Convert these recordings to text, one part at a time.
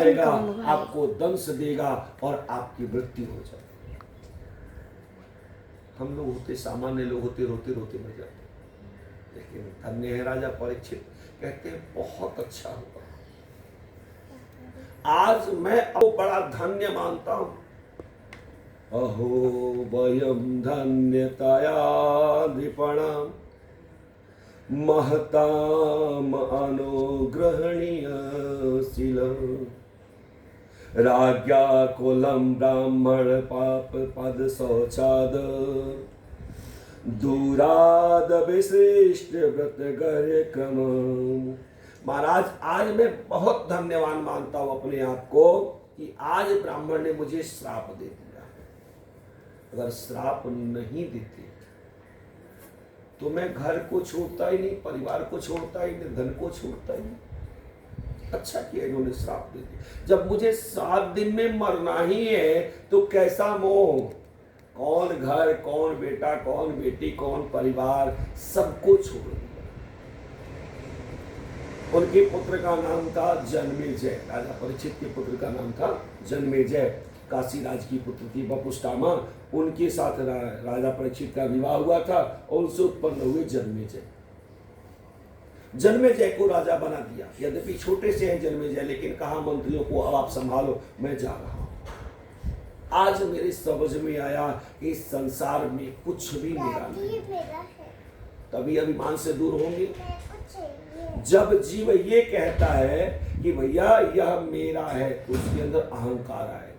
मारेगा, आपको दंश देगा और आपकी मृत्यु हो जाएगी। हम लोग होते, सामान्य लोग होते, रोते रोते मर जाते, लेकिन धन्य है राजा परीक्षित, कहते हैं बहुत अच्छा हुआ। आज मैं अब बड़ा धन्य मानता हूं। अहो वयम धन्यतया नृपणाम महताम अनुग्रहणीय शीलम् राज्ञा कुलम ब्राह्मण पाप पद शौचाद दूराद विशिष्ट व्रत गर्य क्रम। महाराज आज मैं बहुत धन्यवान मानता हूं अपने आप को कि आज ब्राह्मण ने मुझे श्राप दे दिया। अगर श्राप नहीं देते तो मैं घर को छोड़ता ही नहीं, परिवार को छोड़ता ही नहीं, धन को छोड़ता ही नहीं। अच्छा किया इन्होंने श्राप दे दिया। जब मुझे 7 दिन में मरना ही है तो कैसा मोह, कौन घर, कौन बेटा, कौन बेटी, कौन परिवार, सबको छोड़ दिया। उनके पुत्र का नाम था जन्मेजय, राजा परीक्षित के पुत्र का नाम था जन्मेजय। काशी राज की पुत्र थी वपुष्टामा, उनके साथ राजा परीक्षित का विवाह हुआ था और उनसे उत्पन्न हुए जन्मेजय। जन्मेजय को राजा बना दिया। यद्यपि छोटे से हैं जन्मेजय, लेकिन कहा मंत्रियों को अब आप संभालो, मैं जा रहा हूं। आज मेरे समझ में आया इस संसार में कुछ भी मेरा नहीं। तभी अभिमान से दूर होंगे जब जीव ये कहता है कि भैया यह मेरा है, तो उसके अंदर अहंकार आएगा।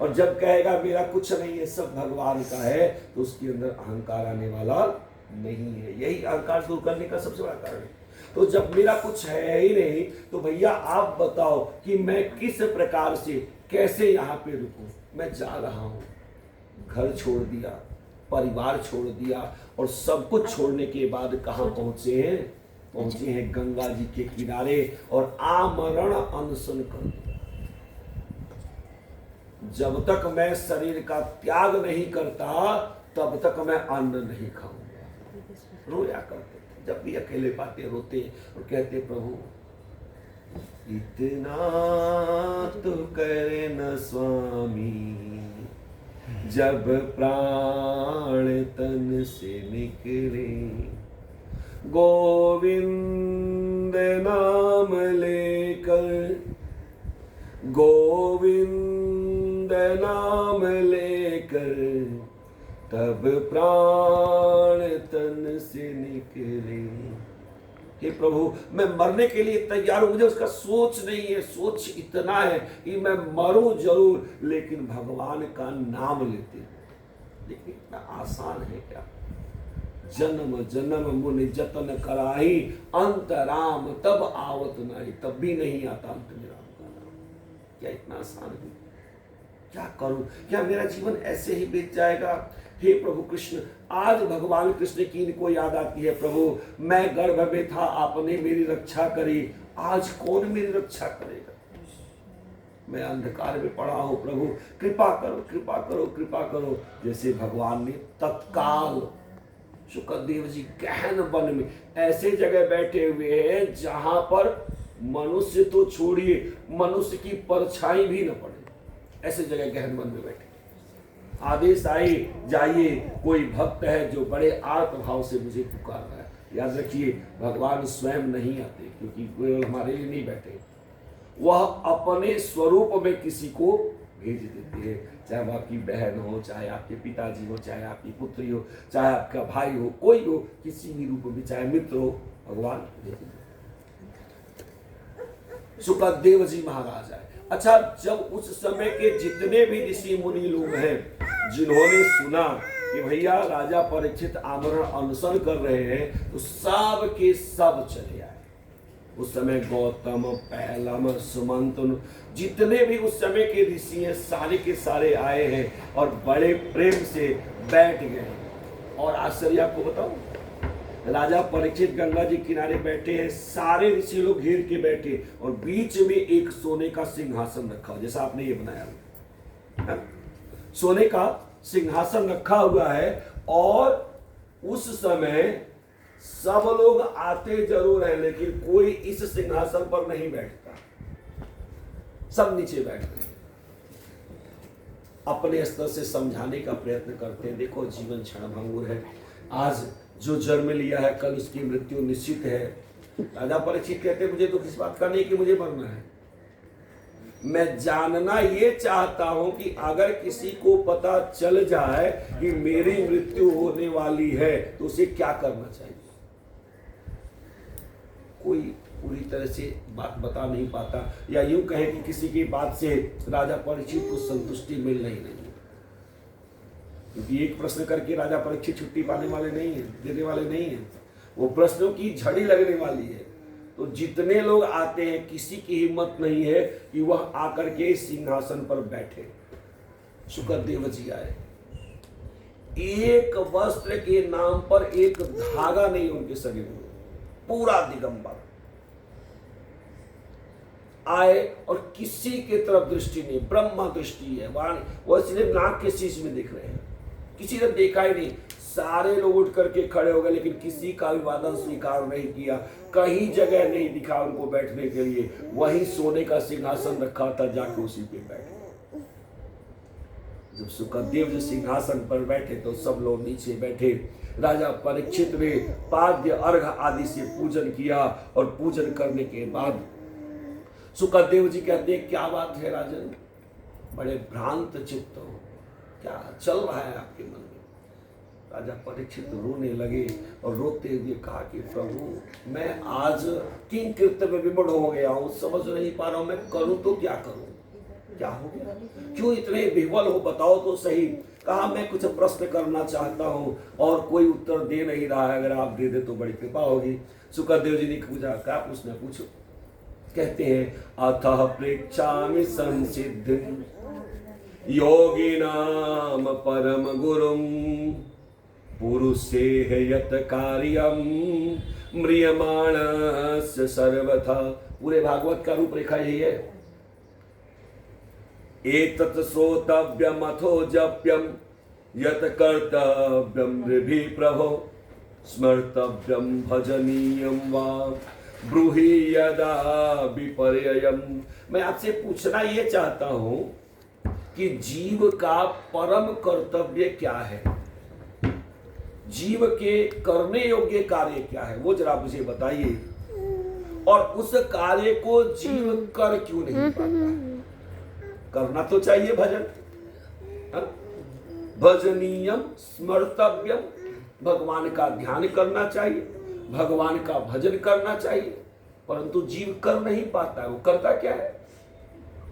और जब कहेगा मेरा कुछ नहीं है, सब भगवान का है, तो उसके अंदर अहंकार आने वाला नहीं है। यही अहंकार दूर करने का सबसे बड़ा कारण है। तो जब मेरा कुछ है ही नहीं, तो भैया आप बताओ कि मैं किस प्रकार से, कैसे यहाँ पे रुकूं। मैं जा रहा हूँ, घर छोड़ दिया, परिवार छोड़ दिया, और सब कुछ छोड़ने के बाद कहाँ पहुंचे हैं? पहुंचे हैं गंगा जी के किनारे और आमरण अनशन कर दिया। जब तक मैं शरीर का त्याग नहीं करता तब तक मैं अन्न नहीं खाऊंगा। रोया करते थे, जब भी अकेले पाते रोते और कहते प्रभु इतना तो करे न स्वामी, जब प्राण तन से निकले, गोविंद नाम लेकर, गोविंद नाम लेकर, तब प्राण तन से निकले। हे प्रभु मैं मरने के लिए तैयार हूं, मुझे उसका सोच नहीं है। सोच इतना है कि मैं मरूं जरूर, लेकिन भगवान का नाम लेते हैं। लेकिन इतना आसान है क्या? जन्म जन्म मुनि जतन कराही, अंत राम तब आवत नहीं, तब भी नहीं आता अंत में राम का नाम। क्या इतना आसान है? क्या करूं? क्या मेरा जीवन ऐसे ही बीत जाएगा? हे प्रभु कृष्ण, आज भगवान कृष्ण की इनको याद आती है। प्रभु मैं गर्भ में था, आपने मेरी रक्षा करी, आज कौन मेरी रक्षा करेगा? मैं अंधकार में पड़ा हूं, प्रभु कृपा करो, कृपा करो, कृपा करो। जैसे भगवान ने तत्काल, शुकदेव जी गहन वन में ऐसे जगह बैठे हुए हैं जहां पर मनुष्य तो छोड़िए, मनुष्य की परछाई भी न पड़े, ऐसे जगह गहन वन में बैठे। आदेश आई जाइए, कोई भक्त है जो बड़े आर्त भाव से मुझे पुकार रहा है। याद रखिए भगवान स्वयं नहीं आते, क्योंकि केवल हमारे लिए नहीं बैठे, वह अपने स्वरूप में किसी को भेज देते हैं। चाहे वो आपकी बहन हो, चाहे आपके पिताजी हो, चाहे आपकी पुत्री हो, चाहे आपका भाई हो, कोई हो, किसी भी रूप में, चाहे मित्र हो, भगवान भेज देते। सुखदेव जी महाराज आए। अच्छा, जब उस समय के जितने भी ऋषि मुनि लोग हैं, जिन्होंने सुना कि भैया राजा परीक्षित आमरण अनशन कर रहे हैं, तो सब के सब चले आए। उस समय गौतम, पहलम, सुमंतनु, जितने भी उस समय के ऋषि हैं, सारे के सारे आए हैं और बड़े प्रेम से बैठ गए। और आश्चर्य आपको बताऊं, राजा परीक्षित गंगा जी किनारे बैठे हैं, सारे ऋषि लोग घेर के बैठे, और बीच में एक सोने का सिंहासन रखा हुआ, जैसा आपने ये बनाया है? सोने का सिंहासन रखा हुआ है। और उस समय सब लोग आते जरूर है, लेकिन कोई इस सिंहासन पर नहीं बैठता। सब नीचे बैठ गए, अपने स्तर से समझाने का प्रयत्न करते हैं। देखो जीवन क्षणभंगुर है, आज जो जन्म लिया है कल उसकी मृत्यु निश्चित है। राजा परीक्षित कहते मुझे तो किस बात का नहीं कि मुझे मरना है, मैं जानना ये चाहता हूं कि अगर किसी को पता चल जाए कि मेरी मृत्यु होने वाली है तो उसे क्या करना चाहिए। कोई पूरी तरह से बात बता नहीं पाता, या यूं कहें कि किसी की बात से राजा परीक्षित को संतुष्टि मिल नहीं रही, क्योंकि एक प्रश्न करके राजा परीक्षित छुट्टी पाने वाले नहीं है, देने वाले नहीं है, वो प्रश्नों की झड़ी लगने वाली है। तो जितने लोग आते हैं किसी की हिम्मत नहीं है कि वह आकर के सिंहासन पर बैठे। शुक्रदेव जी आए, एक वस्त्र के नाम पर एक धागा नहीं उनके शरीर में, पूरा दिगंबर आए और किसी के तरफ दृष्टि नहीं, ब्रह्मा दृष्टि है, वो सिर्फ नाक के शीश में दिख रहे हैं, किसी ने देखा ही नहीं। सारे लोग उठ करके खड़े हो गए, लेकिन किसी का अभिवादन स्वीकार नहीं किया, कहीं जगह नहीं दिखा उनको बैठने के लिए। वहीं सोने का सिंहासन रखा था, जाके उसी पे बैठे। जब सुखदेव जी सिंहासन पर बैठे तो सब लोग नीचे बैठे। राजा परीक्षित ने पाद्य अर्घ आदि से पूजन किया, और पूजन करने के बाद सुखदेव जी कहते हैं क्या बात है राजन, बड़े भ्रांत चित्त हो, क्या चल रहा है आपके मन में। राजा परीक्षित रोने लगे और रोते हुए कहा कि प्रभु मैं आज किंग कृत्य में विमुढ़ हो गया हूँ, समझ नहीं पा रहा हूँ मैं करूँ तो क्या करूँ, क्या हो गया, क्यों इतने विह्वल हो, बताओ तो सही। कहा मैं कुछ प्रश्न करना चाहता हूँ और कोई उत्तर दे नहीं रहा है, अगर आप दे दे तो बड़ी कृपा होगी। सुखदेव जी ने पूछा क्या पूछना, पूछो। कहते हैं अतः प्रेक्षामि संसिद्धिं योगिनाम परम गुरुम पुरुषेह यत कार्यम म्रियमाणस्य सर्वथा। पूरे भागवत का रूपरेखा यही है। एतत् श्रोतव्यम अथो जप्यम यत कर्तव्यम नृभि प्रभो स्मर्तव्यम भजनीयम वा ब्रूहि यदा विपर्ययम्। मैं आपसे पूछना ये चाहता हूं कि जीव का परम कर्तव्य क्या है, जीव के करने योग्य कार्य क्या है, वो जरा मुझे बताइए। और उस कार्य को जीव कर क्यों नहीं पाता। करना तो चाहिए भजन, भजनीयम स्मर्तव्यम, भगवान का ध्यान करना चाहिए, भगवान का भजन करना चाहिए, परंतु जीव कर नहीं पाता है। वो करता क्या है,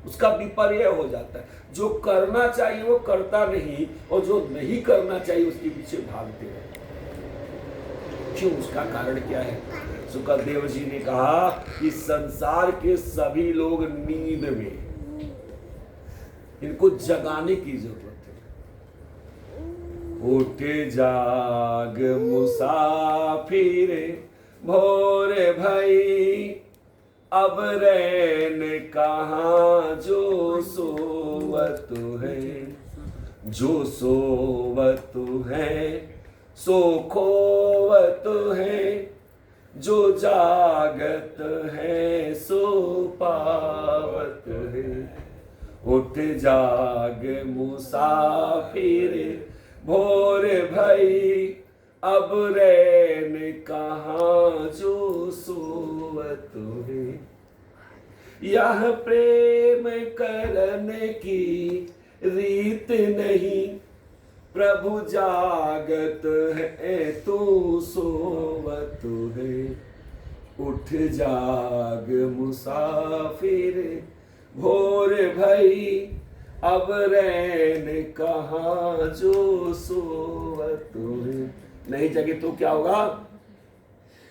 उसका विपर्य हो जाता है। जो करना चाहिए वो करता नहीं, और जो नहीं करना चाहिए उसके पीछे भागते हैं। क्यों, उसका कारण क्या है। सुखदेव जी ने कहा कि संसार के सभी लोग नींद में, इनको जगाने की जरूरत है। उठ जाग मुसाफिर भोर भई, अब रैन कहाँ जो सोवत है, जो सोवत है सो खोवत है, जो जागत है सो पावत है। उठ जाग मुसाफिर भोर भई, अब रैन कहाँ जो सोवत है। यह प्रेम करने की रीत नहीं, प्रभु जागत है तू सोवत है। उठ जाग मुसाफिर भोर भई, अब रैन कहाँ जो सोवत है। नहीं जगे तो क्या होगा,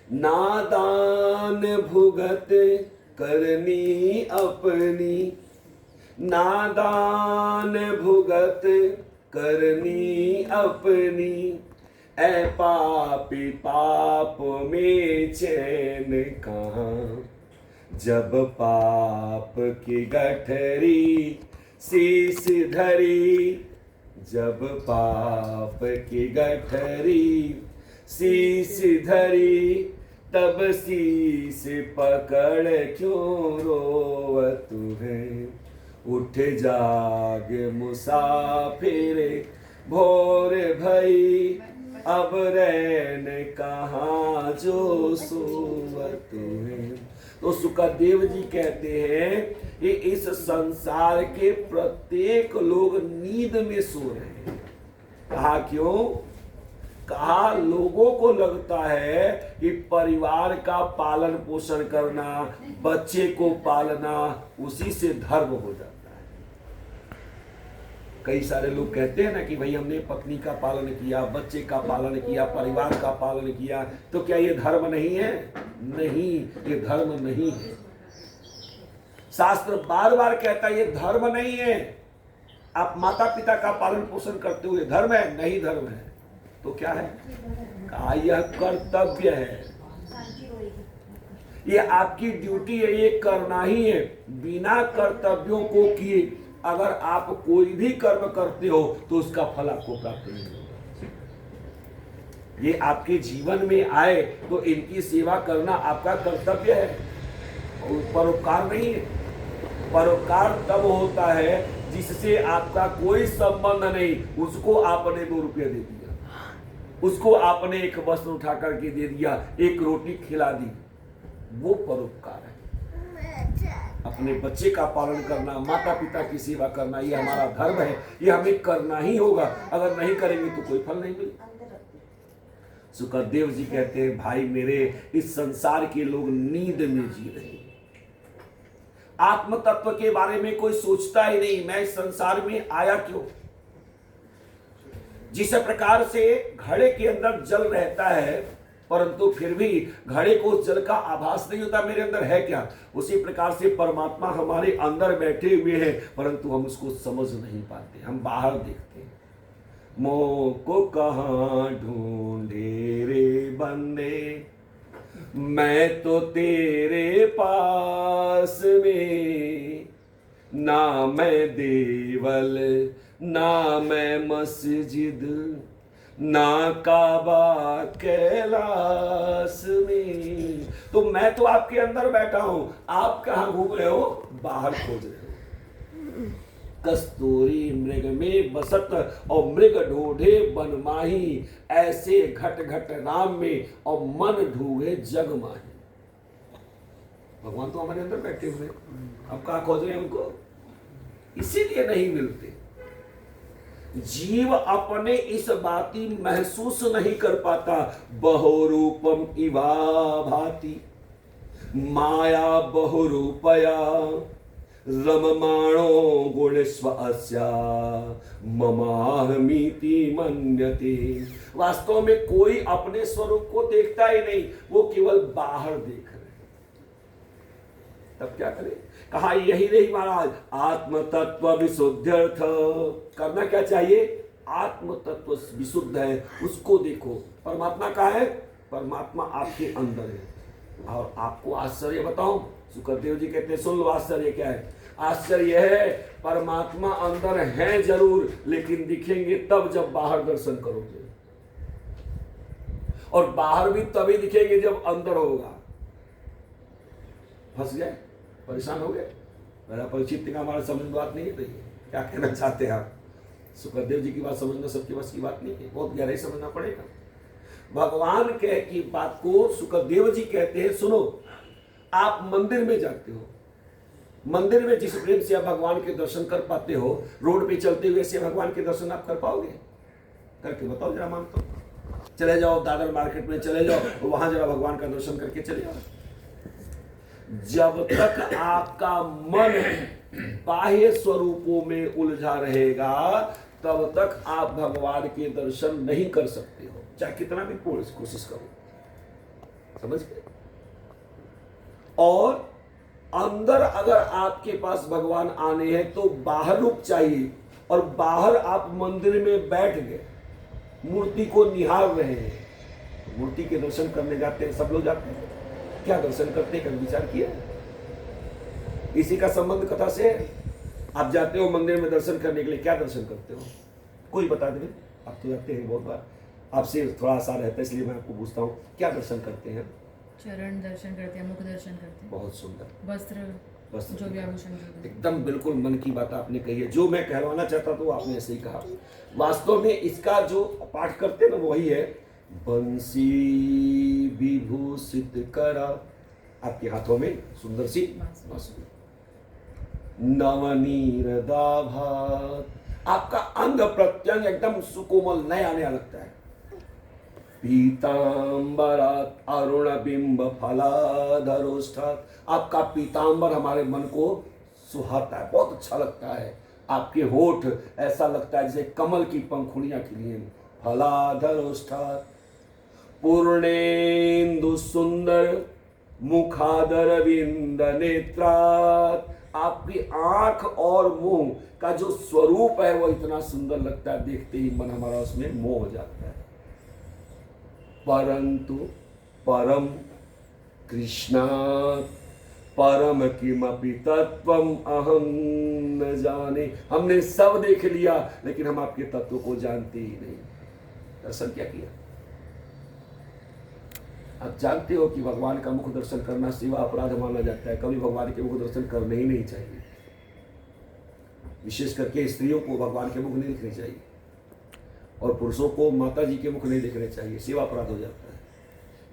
नादान भुगत करनी अपनी, नादान भुगत करनी अपनी, ऐ पापी पाप में चैन कहाँ, जब पाप की गठरी शीश धरी, जब पाप की गठरी शीश धरी, तब शीश पकड़ क्यों रोवत है। उठ जाग मुसाफिर भोर भई, अब रैन कहाँ जो सोवत है। तो सुखदेव जी कहते हैं कि इस संसार के प्रत्येक लोग नींद में सो रहे हैं। कहा क्यों? कहा लोगों को लगता है कि परिवार का पालन पोषण करना, बच्चे को पालना, उसी से धर्म हो जाता है। कई सारे लोग कहते हैं ना कि भाई हमने पत्नी का पालन किया, बच्चे का पालन किया, परिवार का पालन किया, तो क्या ये धर्म नहीं है? नहीं, ये धर्म नहीं है। शास्त्र बार बार कहता है ये धर्म नहीं है। आप माता पिता का पालन पोषण करते हुए धर्म है? नहीं धर्म है। तो क्या है? कहा यह कर्तव्य है, ये आपकी ड्यूटी है, ये करना ही है। बिना कर्तव्यों को किए अगर आप कोई भी कर्म करते हो तो उसका फल आपको प्राप्त नहीं होगा। ये आपके जीवन में आए तो इनकी सेवा करना आपका कर्तव्य है, परोपकार नहीं है। परोपकार तब होता है जिससे आपका कोई संबंध नहीं, उसको आपने 2 रुपये दे दिया, उसको आपने एक वस्त्र उठा करके दे दिया, एक रोटी खिला दी, वो परोपकार है। अपने बच्चे का पालन करना, माता पिता की सेवा करना, ये हमारा धर्म है, ये हमें करना ही होगा। अगर नहीं करेंगे तो कोई फल नहीं मिलेगा। सुखदेव जी कहते हैं भाई मेरे, इस संसार के लोग नींद में जी रहे हैं। आत्म तत्व के बारे में कोई सोचता ही नहीं, मैं इस संसार में आया क्यों। जिस प्रकार से घड़े के अंदर जल रहता है परंतु फिर भी घड़े को जल का आभास नहीं होता मेरे अंदर है क्या, उसी प्रकार से परमात्मा हमारे अंदर बैठे हुए हैं परंतु हम उसको समझ नहीं पाते, हम बाहर देखते हैं। मोह को कहाँ ढूंढे रे बंदे, मैं तो तेरे पास में, ना मैं देवल ना मैं मस्जिद, ना काबा कैलाश में। तो मैं तो आपके अंदर बैठा हूं, आप कहां घूम रहे हो? बाहर खोज रहे हो। कस्तूरी मृग में बसत और मृग ढूंढे बन माही, ऐसे घट घट राम में और मन ढूंढे जग माही। भगवान तो हमारे अंदर बैठे हुए, अब कहां खोज रहे हैं उनको? इसीलिए नहीं मिलते। जीव अपने इस बाती महसूस नहीं कर पाता। बहुरूपम इवा भाति माया बहुरूपया, रममाणो गुणस्वस्या ममाहमीति मन्यते। वास्तव में कोई अपने स्वरूप को देखता ही नहीं, वो केवल बाहर देख रहे। तब क्या करें? कहा यही नहीं महाराज, आत्म तत्व विशुद्ध्यर्थ। करना क्या चाहिए? आत्म तत्व विशुद्ध है, उसको देखो। परमात्मा कहाँ है? परमात्मा आपके अंदर है। और आपको आश्चर्य बताऊं, सुखदेव जी कहते हैं सुन लो आश्चर्य क्या है। आश्चर्य है परमात्मा अंदर है जरूर, लेकिन दिखेंगे तब जब बाहर दर्शन करोगे, और बाहर भी तभी दिखेंगे जब अंदर होगा। फंस गए, परेशान हो गए। मेरा परिचित का हमारा समझ में बात नहीं है। तो क्या कहना चाहते हैं आप? सुखदेव जी की बात समझना सबके बस की बात नहीं है, बहुत गहराई समझना पड़ेगा। भगवान कह की बात को सुखदेव जी कहते हैं सुनो। आप मंदिर में जाते हो, मंदिर में जिस प्रेम से आप भगवान के दर्शन कर पाते हो, रोड पे चलते हुए से भगवान के दर्शन आप कर पाओगे? करके बताओ जरा। मान तो चले जाओ, दादर मार्केट में चले जाओ, वहां जरा भगवान का दर्शन करके चले जाओ। जब तक आपका मन बाह्य स्वरूपों में उलझा रहेगा तब तक आप भगवान के दर्शन नहीं कर सकते हो, चाहे कितना भी कोशिश करो। समझ गए? और अंदर अगर आपके पास भगवान आने हैं तो बाहर रूप चाहिए, और बाहर आप मंदिर में बैठ गए, मूर्ति को निहार रहे हैं। मूर्ति के दर्शन करने जाते हैं, सब लोग जाते हैं, क्या दर्शन करते हैं? कभी विचार किया? इसी का संबंध कथा से है। आप जाते हो मंदिर में दर्शन करने के लिए, क्या दर्शन करते हो? कोई बता दे। आप तो जाते हैं बहुत बार, आपसे थोड़ा आसान रहता है इसलिए मैं आपको पूछता हूँ, क्या दर्शन करते हैं? चरण दर्शन करते हैं, मुख दर्शन करते हैं। बहुत सुंदर। वस्त्र वस्त्र जो भी आभूषण जो एकदम बिल्कुल मन की बात आपने कही है। जो मैं कहलवाना चाहता था वो आपने ऐसे ही कहा। वास्तव में इसका जो पाठ करते हैं ना वही है, बंसी विभूषित करा, आपके हाथों में सुंदर सी बांसुरी, नवनीरदाभात, आपका अंग प्रत्यंग एकदम सुकोमल नया नया लगता है। पीतांबरात अरुण बिंब फलाधरोष्ठात, आपका पीतांबर हमारे मन को सुहाता है, बहुत अच्छा लगता है। आपके होठ ऐसा लगता है जैसे कमल की पंखुड़ियां खिली हैं। फलाधरोष्ठात पूर्णेन्दु सुंदर मुखादर विंद नेत्रात, आपकी आंख और मुंह का जो स्वरूप है वो इतना सुंदर लगता है, देखते ही मन हमारा उसमें मोह हो जाता है। परंतु परम कृष्णात् परम किमपि तत्वम अहं न जाने, हमने सब देख लिया लेकिन हम आपके तत्व को जानते ही नहीं। दर्शन क्या किया? आप जानते हो कि भगवान का मुख दर्शन करना सेवा अपराध माना जाता है, कभी भगवान के मुख दर्शन करने ही नहीं चाहिए। विशेष करके स्त्रियों को भगवान के मुख नहीं देखने चाहिए और पुरुषों को माता जी के मुख नहीं देखने चाहिए, सेवा अपराध हो जाता है।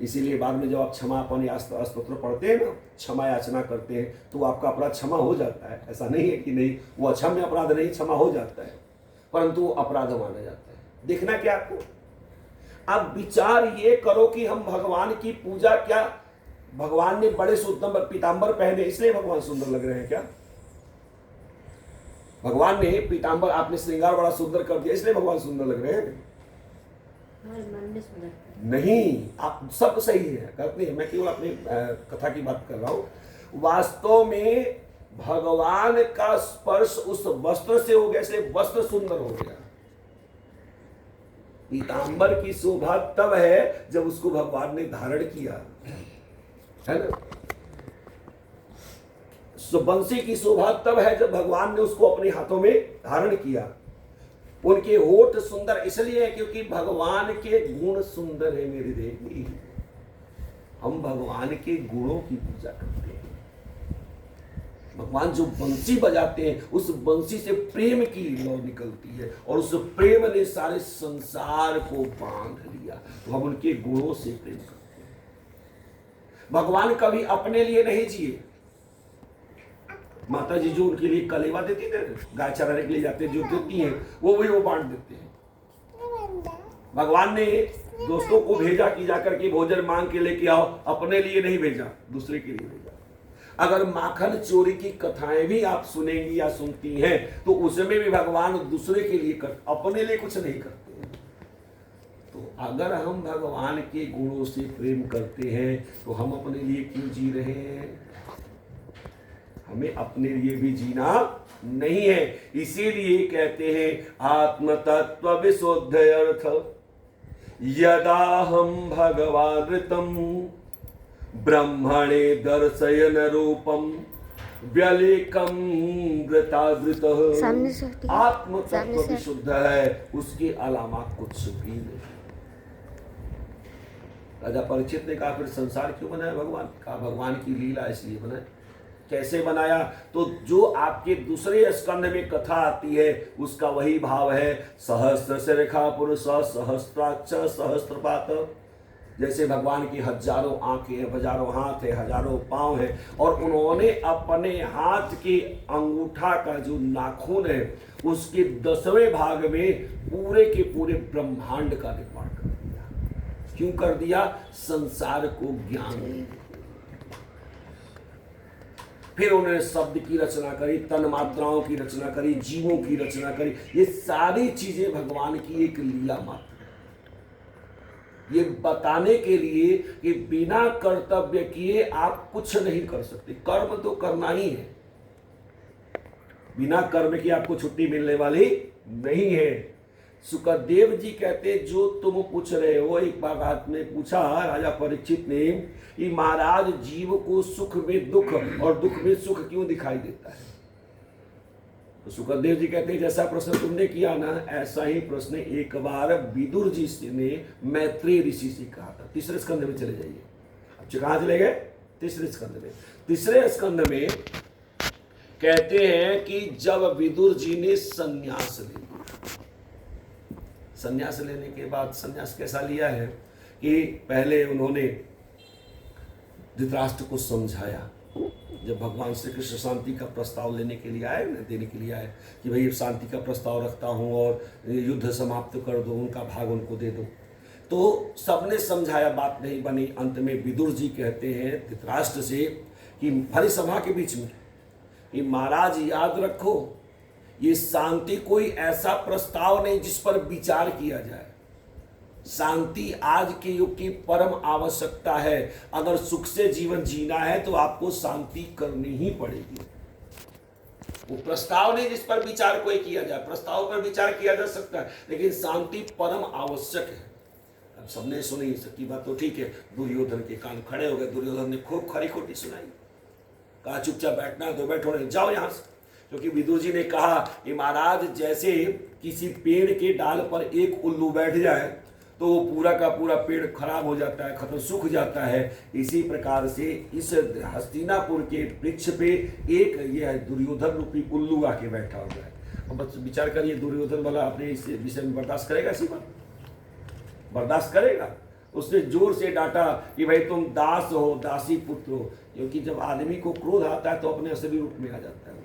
इसीलिए बाद में जब आप क्षमापन या स्तोत्र पढ़ते हैं ना, क्षमा याचना करते हैं, तो आपका अपराध क्षमा हो जाता है। ऐसा नहीं है कि नहीं, वो अक्षम्य अपराध नहीं, क्षमा हो जाता है, परंतु वो अपराध माना जाता है। देखना क्या आपको, आप विचार ये करो कि हम भगवान की पूजा, क्या भगवान ने बड़े सुंदर पीतांबर पहने इसलिए भगवान सुंदर लग रहे हैं क्या? भगवान ने पीतांबर, आपने श्रृंगार बड़ा सुंदर कर दिया इसलिए भगवान सुंदर लग रहे हैं? नहीं, आप सब सही है, गलत नहीं है, मैं केवल अपनी कथा की बात कर रहा हूं। वास्तव में भगवान का स्पर्श उस वस्त्र से हो गया इसलिए वस्त्र सुंदर हो गया। पीतांबर की शोभा तब है जब उसको भगवान ने धारण किया, है ना। बंसी की शोभा तब है जब भगवान ने उसको अपने हाथों में धारण किया। उनके होठ सुंदर इसलिए है क्योंकि भगवान के गुण सुंदर है मेरे देवी। हम भगवान के गुणों की पूजा करते हैं। भगवान जो बंसी बजाते हैं उस बंसी से प्रेम की लौ निकलती है और उस प्रेम ने सारे संसार को बांध लिया, तो हम उनके गुणों से प्रेम करते हैं। भगवान कभी अपने लिए नहीं जिए। माता जी जो उनके लिए कलेवा देती थे, गाय चराने के लिए जाते जो देती हैं वो बांट देते हैं। भगवान ने दोस्तों को भेजा कि जाकर के भोजन मांग के लेके आओ, अपने लिए नहीं भेजा, दूसरे के लिए भेजा। अगर माखन चोरी की कथाएं भी आप सुनेंगी या सुनती हैं तो उसमें भी भगवान दूसरे के लिए करते, अपने लिए कुछ नहीं करते। तो अगर हम भगवान के गुणों से प्रेम करते हैं तो हम अपने लिए क्यों जी रहे हैं? हमें अपने लिए भी जीना नहीं है। इसीलिए कहते हैं आत्म तत्व विशुद्ध अर्थ यदा हम भगवानृतम ब्रह्मणे दर्शयन रूपम व्यलेकम वृतावृतः। आत्म तत्व विशुद्ध है, उसके अलावा कुछ भी नहीं। राजा परीक्षित ने कहा फिर संसार क्यों बनाया भगवान? कहा भगवान की लीला इसलिए बनाया। कैसे बनाया? तो जो आपके दूसरे स्कंद में कथा आती है उसका वही भाव है, सहस्त्र से रेखा पुरुष सहस्त्राक्ष सहस्त्रपात। जैसे भगवान की हजारों आंखें हैं, हजारों हाथ है, हजारों पांव है और उन्होंने अपने हाथ के अंगूठा का जो नाखून है उसके 10वें भाग में पूरे के पूरे ब्रह्मांड का निर्माण कर दिया। क्यों कर दिया? संसार को ज्ञान देने। फिर उन्होंने शब्द की रचना करी, तन मात्राओं की रचना करी, जीवों की रचना करी। ये सारी चीजें भगवान की एक लीला मात्र, ये बताने के लिए कि बिना कर्तव्य किए आप कुछ नहीं कर सकते। कर्म तो करना ही है, बिना कर्म के आपको छुट्टी मिलने वाली नहीं है। सुखदेव जी कहते जो तुम पूछ रहे हो, एक बार रात में पूछा राजा परीक्षित ने कि महाराज जीव को सुख में दुख और दुख में सुख क्यों दिखाई देता है? तो सुखदेव जी कहते हैं जैसा प्रश्न तुमने किया ना, ऐसा ही प्रश्न एक बार विदुर जी ने मैत्रेय ऋषि से कहा था। तीसरे स्कंद में चले जाइए। अब कहाँ चले गए? तीसरे स्कंद में। तीसरे स्कंद में कहते हैं कि जब विदुर जी ने संन्यास ले लिया, संन्यास लेने के बाद संन्यास कैसा लिया है कि पहले उन्होंने धृतराष्ट्र को समझाया। जब भगवान श्री कृष्ण शांति का प्रस्ताव लेने के लिए आए ना, देने के लिए आए कि भाई शांति का प्रस्ताव रखता हूँ और युद्ध समाप्त कर दो, उनका भाग उनको दे दो, तो सबने समझाया, बात नहीं बनी। अंत में विदुर जी कहते हैं धृतराष्ट्र से कि भरी सभा के बीच में कि महाराज याद रखो, ये शांति कोई ऐसा प्रस्ताव नहीं जिस पर विचार किया जाए। शांति आज के युग की परम आवश्यकता है। अगर सुख से जीवन जीना है तो आपको शांति करनी ही पड़ेगी। वो प्रस्ताव नहीं जिस पर विचार कोई किया जाए, प्रस्ताव पर विचार किया जा सकता है, लेकिन शांति परम आवश्यक है। अब सबने सुनी सकी बात तो ठीक है, दुर्योधन के कान खड़े हो गए। दुर्योधन ने खूब खरी खोटी सुनाई, कहा चुपचाप बैठना है तो बैठो, नहीं जाओ यहां से। क्योंकि विदुर जी ने कहा कि महाराज जैसे किसी पेड़ के डाल पर एक उल्लू बैठ जाए तो वो पूरा का पूरा पेड़ खराब हो जाता है, खत्म सूख जाता है, इसी प्रकार से इस हस्तिनापुर के वृक्ष पे एक यह दुर्योधन रूपी उल्लू आके बैठा हुआ है। और बस विचार करिए, दुर्योधन वाला अपने इस विषय में बर्दाश्त करेगा? ऐसी बात बर्दाश्त करेगा? उसने जोर से डांटा कि भाई तुम दास हो, दासी पुत्र हो। क्योंकि जब आदमी को क्रोध आता है तो अपने असली रूप में आ जाता है।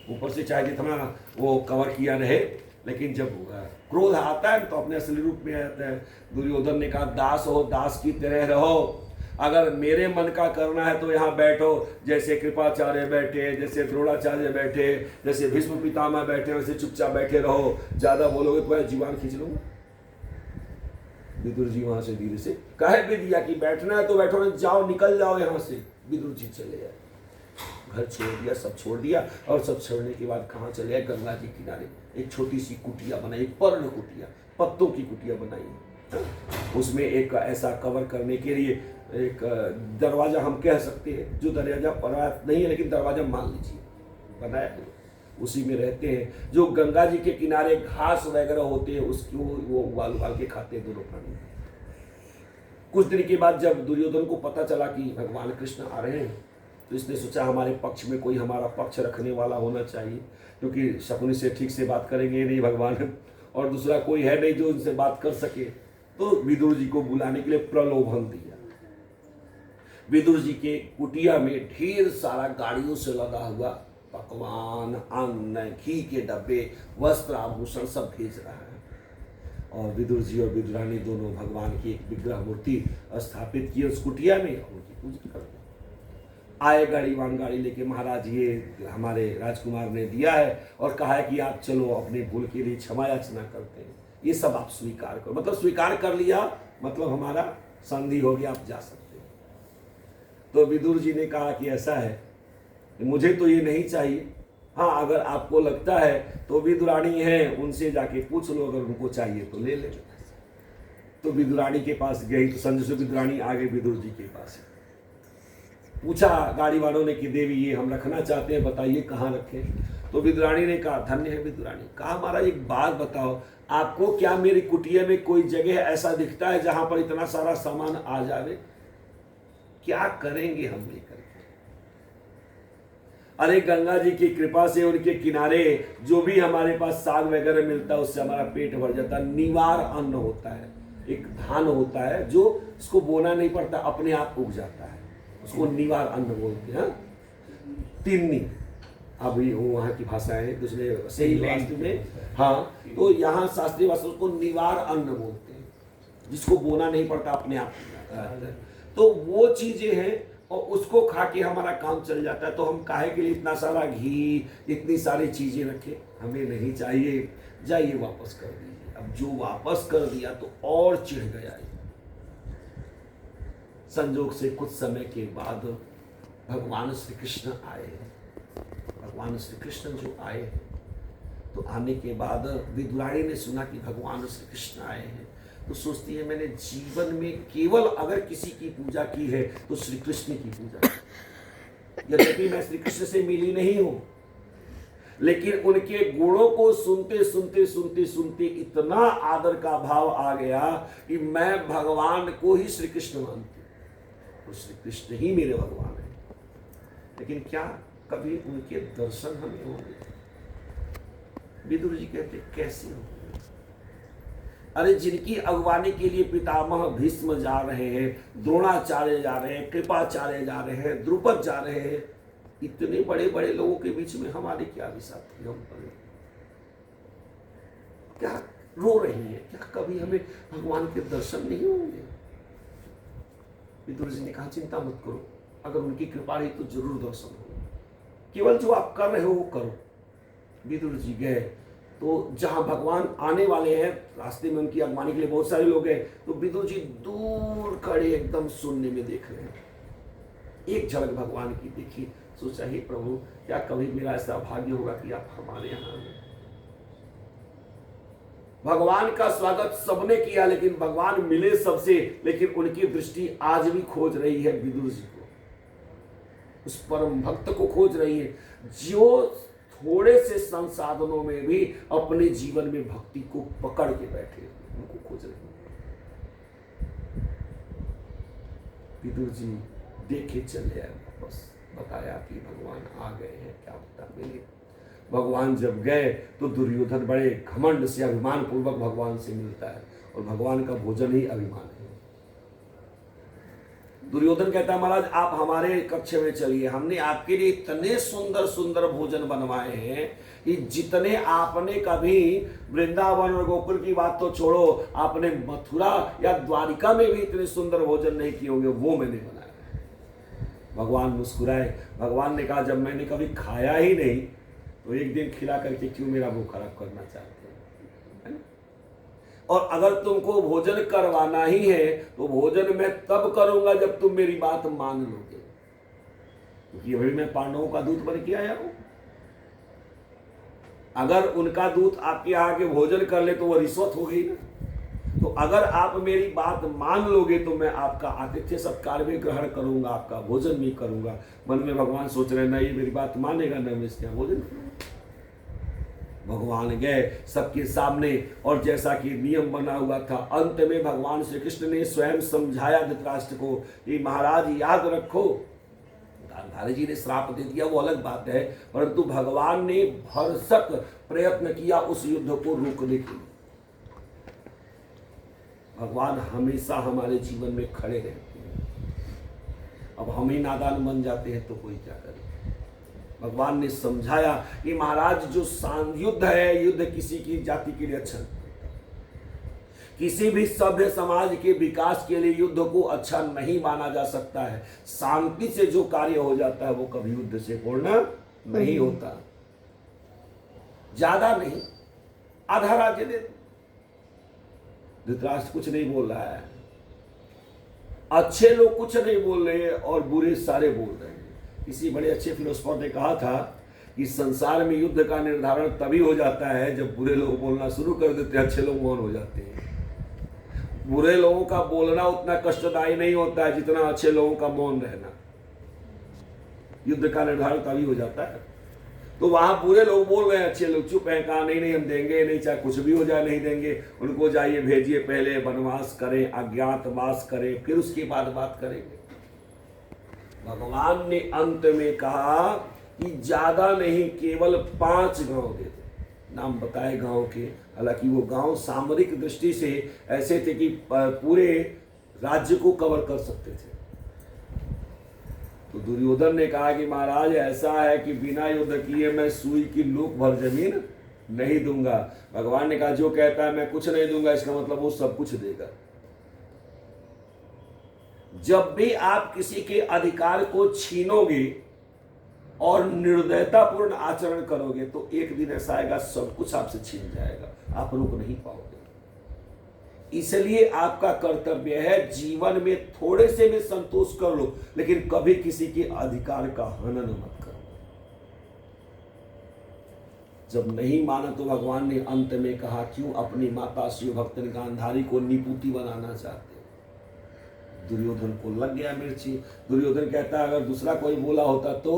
ऊपर से चाहे जितना वो कवर किया रहे, लेकिन जब क्रोध आता है तो अपने असली रूप में आ जाता है। दुर्योधन ने कहा दास हो, दास की तरह रहो। अगर मेरे मन का करना है तो यहाँ बैठो, जैसे कृपाचार्य बैठे, जैसे द्रोणाचार्य बैठे, जैसे भीष्म पितामह बैठे, वैसे चुपचाप बैठे रहो। ज्यादा बोलोगे तो मैं जीवान खींच लूंगा। विदुर जी वहां से धीरे से कह भी दिया कि बैठना है तो बैठो, नहीं जाओ, निकल जाओ यहाँ से। विदुर जी चले गए, घर छोड़ दिया, सब छोड़ दिया। और सब छोड़ने के बाद कहाँ चले गए? गंगा जी किनारे एक छोटी सी कुटिया बनाई, एक पर्ण कुटिया, पत्तों की कुटिया बनाई। उसमें एक ऐसा कवर करने के लिए एक दरवाजा हम कह सकते हैं, जो दरवाजा पर्याप्त नहीं है लेकिन दरवाजा मान लीजिए बनाया, उसी में रहते हैं। जो गंगा जी के किनारे घास वगैरह होते हैं उसकी वो उबाल उबाल के खाते हैं दोनों प्राणी। कुछ दिन के बाद जब दुर्योधन को पता चला कि भगवान कृष्ण आ रहे हैं तो इसने सोचा हमारे पक्ष में कोई हमारा पक्ष रखने वाला होना चाहिए, क्योंकि शकुनी से ठीक से बात करेंगे नहीं भगवान, और दूसरा कोई है नहीं जो उनसे बात कर सके। तो विदुर जी को बुलाने के लिए प्रलोभन दिया। विदुर जी के कुटिया में ढेर सारा गाड़ियों से लगा हुआ पकवान, अन्न, घी के डब्बे, वस्त्र, आभूषण सब भेज रहा है। और विदुर जी और विदुरानी दोनों भगवान की एक विग्रह मूर्ति स्थापित की उस कुटिया में और उनकी पूजा करते आए। गाड़ी लेके महाराज ये हमारे राजकुमार ने दिया है और कहा है कि आप चलो अपने भूल के लिए क्षमा याचना करते हैं, ये सब आप स्वीकार करो। मतलब स्वीकार कर लिया, मतलब हमारा संधि हो गया, आप जा सकते हैं। तो विदुर जी ने कहा कि ऐसा है कि मुझे तो ये नहीं चाहिए, हाँ अगर आपको लगता है तो विदुरानी है, उनसे जाके पूछ लो, अगर उनको चाहिए तो ले ले। तो विदुरानी के पास गई तो संजय से विदुरानी आगे विदुर जी के पास पूछा गाड़ी वालों ने कि देवी ये हम रखना चाहते हैं, बताइए कहाँ रखें। तो विदुरानी ने कहा, धन्य है विदुरानी, कहा महाराज एक बात बताओ, आपको क्या मेरी कुटिया में कोई जगह ऐसा दिखता है जहां पर इतना सारा सामान आ जावे? क्या करेंगे हम लेकर? अरे गंगा जी की कृपा से उनके किनारे जो भी हमारे पास साग वगैरह मिलता है उससे हमारा पेट भर जाता है। निवार अन्न होता है, एक धान होता है जो इसको बोना नहीं पड़ता, अपने आप उग जाता है, उसको निवार अन्न बोलते हैं। तिन्नी अभी वहाँ की भाषा है, दूसरे सही वास्तव में, हाँ तो यहाँ शास्त्रीय भाषा उसको निवार अन्न बोलते हैं, जिसको बोना नहीं पड़ता, अपने आप तो वो चीजें हैं और उसको खा के हमारा काम चल जाता है। तो हम काहे के लिए इतना सारा घी, इतनी सारी चीजें रखे? हमें नहीं चाहिए, जाइए वापस कर दीजिए। अब जो वापस कर दिया तो और चिढ़ गया। संजोग से कुछ समय के बाद भगवान श्री कृष्ण आए। भगवान श्री कृष्ण जो आए तो आने के बाद विदुरानी ने सुना कि भगवान श्री कृष्ण आए हैं, तो सोचती है मैंने जीवन में केवल अगर किसी की पूजा की है तो श्री कृष्ण की पूजा। यद्यपि मैं श्री कृष्ण से मिली नहीं हूं, लेकिन उनके गुणों को सुनते सुनते सुनते सुनते इतना आदर का भाव आ गया कि मैं भगवान को ही श्री कृष्ण मानती हूं, तो श्री कृष्ण ही मेरे भगवान है। लेकिन क्या कभी उनके दर्शन हमें होंगे? विदुर जी कहते कैसे होंगे? अरे जिनकी अगवानी के लिए पितामह भीष्म जा रहे हैं, द्रोणाचार्य जा रहे हैं, कृपाचार्य जा रहे हैं, द्रुपद जा रहे हैं, इतने बड़े बड़े लोगों के बीच में हमारी क्या विसाती? हम पर क्या रो रही है? क्या कभी हमें भगवान के दर्शन नहीं होंगे? विदुर जी ने कहा चिंता मत करो, अगर उनकी कृपा रही तो जरूर दर्शन हो। केवल जो आप कर रहे हो वो करो। विदुर जी गए तो जहां भगवान आने वाले हैं, रास्ते में उनकी अगवानी के लिए बहुत सारे लोग हैं, तो विदुर जी दूर खड़े एकदम शून्य में देख रहे हैं। एक झलक भगवान की देखी, सोचा ही प्रभु क्या कभी मेरा ऐसा भाग्य होगा कि आप हमारे यहाँ आए। भगवान का स्वागत सबने किया, लेकिन भगवान मिले सबसे, लेकिन उनकी दृष्टि आज भी खोज रही है विदुर जी को, उस परम भक्त को खोज रही है जो थोड़े से संसाधनों में भी अपने जीवन में भक्ति को पकड़ के बैठे, उनको खोज रहे हैं। विदुर जी देखे चले आए वापस, बताया कि भगवान आ गए हैं, क्या पता मिले। भगवान जब गए तो दुर्योधन बड़े घमंड से अभिमान पूर्वक भगवान से मिलता है, और भगवान का भोजन ही अभिमान है। दुर्योधन कहता है महाराज आप हमारे कक्ष में चलिए, हमने आपके लिए इतने सुंदर सुंदर भोजन बनवाए हैं कि जितने आपने कभी वृंदावन और गोकुल की बात तो छोड़ो, आपने मथुरा या द्वारिका में भी इतने सुंदर भोजन नहीं किए होंगे, वो मैंने बनाया। भगवान मुस्कुराए। भगवान ने कहा जब मैंने कभी खाया ही नहीं तो एक दिन खिला करके क्यों मेरा मुंह खराब करना चाहते हैं? और अगर तुमको भोजन करवाना ही है तो भोजन मैं तब करूंगा जब तुम मेरी बात मान लोगे, क्योंकि अभी मैं पांडवों का दूत बन के आया हूं। अगर उनका दूत आपके यहाँ के भोजन कर ले तो वो रिश्वत हो गई ना। तो अगर आप मेरी बात मान लोगे तो मैं आपका आतिथ्य सत्कार भी ग्रहण करूंगा, आपका भोजन भी करूंगा। मन में भगवान सोच रहे ना ये मेरी बात मानेगा ना, मैं इसके यहाँ भोजन करूंगा। भगवान गए सबके सामने, और जैसा कि नियम बना हुआ था, अंत में भगवान श्री कृष्ण ने स्वयं समझाया धृतराष्ट्र को कि महाराज याद रखो, गांधारी जी ने श्राप दे दिया वो अलग बात है, परंतु भगवान ने भरसक प्रयत्न किया उस युद्ध को रोकने के लिए। भगवान हमेशा हमारे जीवन में खड़े रहते हैं। अब हम ही नादान बन जाते हैं तो कोई क्या करे। भगवान ने समझाया कि महाराज जो युद्ध है, युद्ध किसी की जाति के लिए अच्छा नहीं, किसी भी सभ्य समाज के विकास के लिए युद्ध को अच्छा नहीं माना जा सकता है। शांति से जो कार्य हो जाता है वो कभी युद्ध से पूर्ण नहीं होता। ज्यादा नहीं, आधा राज्य दे। धृतराष्ट्र कुछ नहीं बोल रहा है, अच्छे लोग कुछ नहीं बोल रहे और बुरे सारे बोल रहे हैं। किसी बड़े अच्छे फिलोसोफर ने कहा था कि संसार में युद्ध का निर्धारण तभी हो जाता है जब बुरे लोग बोलना शुरू कर देते हैं, अच्छे लोग मौन हो जाते हैं। बुरे लोगों का बोलना उतना कष्टदायी नहीं होता है जितना अच्छे लोगों का मौन रहना। युद्ध का निर्धारण तभी हो जाता है। तो वहां बुरे लोग बोल रहे हैं, अच्छे लोग चुप हैं, कहा नहीं नहीं हम देंगे नहीं, चाहे कुछ भी हो जाए नहीं देंगे। उनको जाइए भेजिए, पहले वनवास करें, अज्ञातवास करें, फिर उसके बाद बात करेंगे। भगवान ने अंत में कहा कि ज्यादा नहीं, केवल 5 गांव दे दो। नाम बताए गांव के, हालांकि वो गांव सामरिक दृष्टि से ऐसे थे कि पूरे राज्य को कवर कर सकते थे। तो दुर्योधन ने कहा कि महाराज ऐसा है कि बिना युद्ध किए मैं सुई की नोक भर जमीन नहीं दूंगा। भगवान ने कहा जो कहता है मैं कुछ नहीं दूंगा, इसका मतलब वो सब कुछ देगा। जब भी आप किसी के अधिकार को छीनोगे और निर्दयतापूर्ण आचरण करोगे तो एक दिन ऐसा आएगा सब कुछ आपसे छीन जाएगा, आप रोक नहीं पाओगे। इसलिए आपका कर्तव्य है जीवन में थोड़े से में संतोष कर लो, लेकिन कभी किसी के अधिकार का हनन मत करो। जब नहीं माना तो भगवान ने अंत में कहा क्यों अपनी माता शिवभक्तन गांधारी को निपुति बनाना चाहते। दुर्योधन को लग गया मिर्ची। दुर्योधन कहता है अगर दूसरा कोई बोला होता तो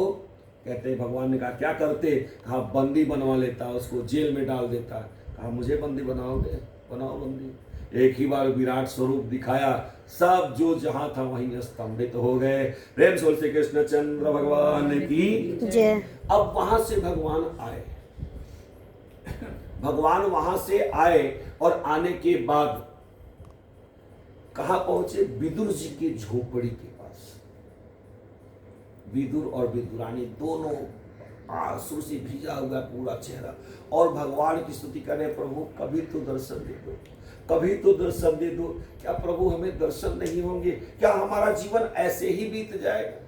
कहते, भगवान ने कहा क्या करते, कहा बंदी बनवा लेता, उसको जेल में डाल देता। कहा मुझे बंदी बनाओगे, बनाओ बंदी। एक ही बार विराट स्वरूप दिखाया, सब जो जहां था वहीं स्तंभित हो गए। प्रेम से श्री कृष्णचंद्र भगवान की जय। अब वहां से भगवान आए, भगवान वहां से आए और आने के बाद कहां पहुंचे? विदुर जी की झोपड़ी के पास। विदुर और विदुरानी दोनों आंसू से भीगा हुआ पूरा चेहरा, और भगवान की स्तुति करें, प्रभु कभी तो दर्शन दे दो, कभी तो दर्शन दे दो। क्या प्रभु हमें दर्शन नहीं होंगे? क्या हमारा जीवन ऐसे ही बीत जाएगा?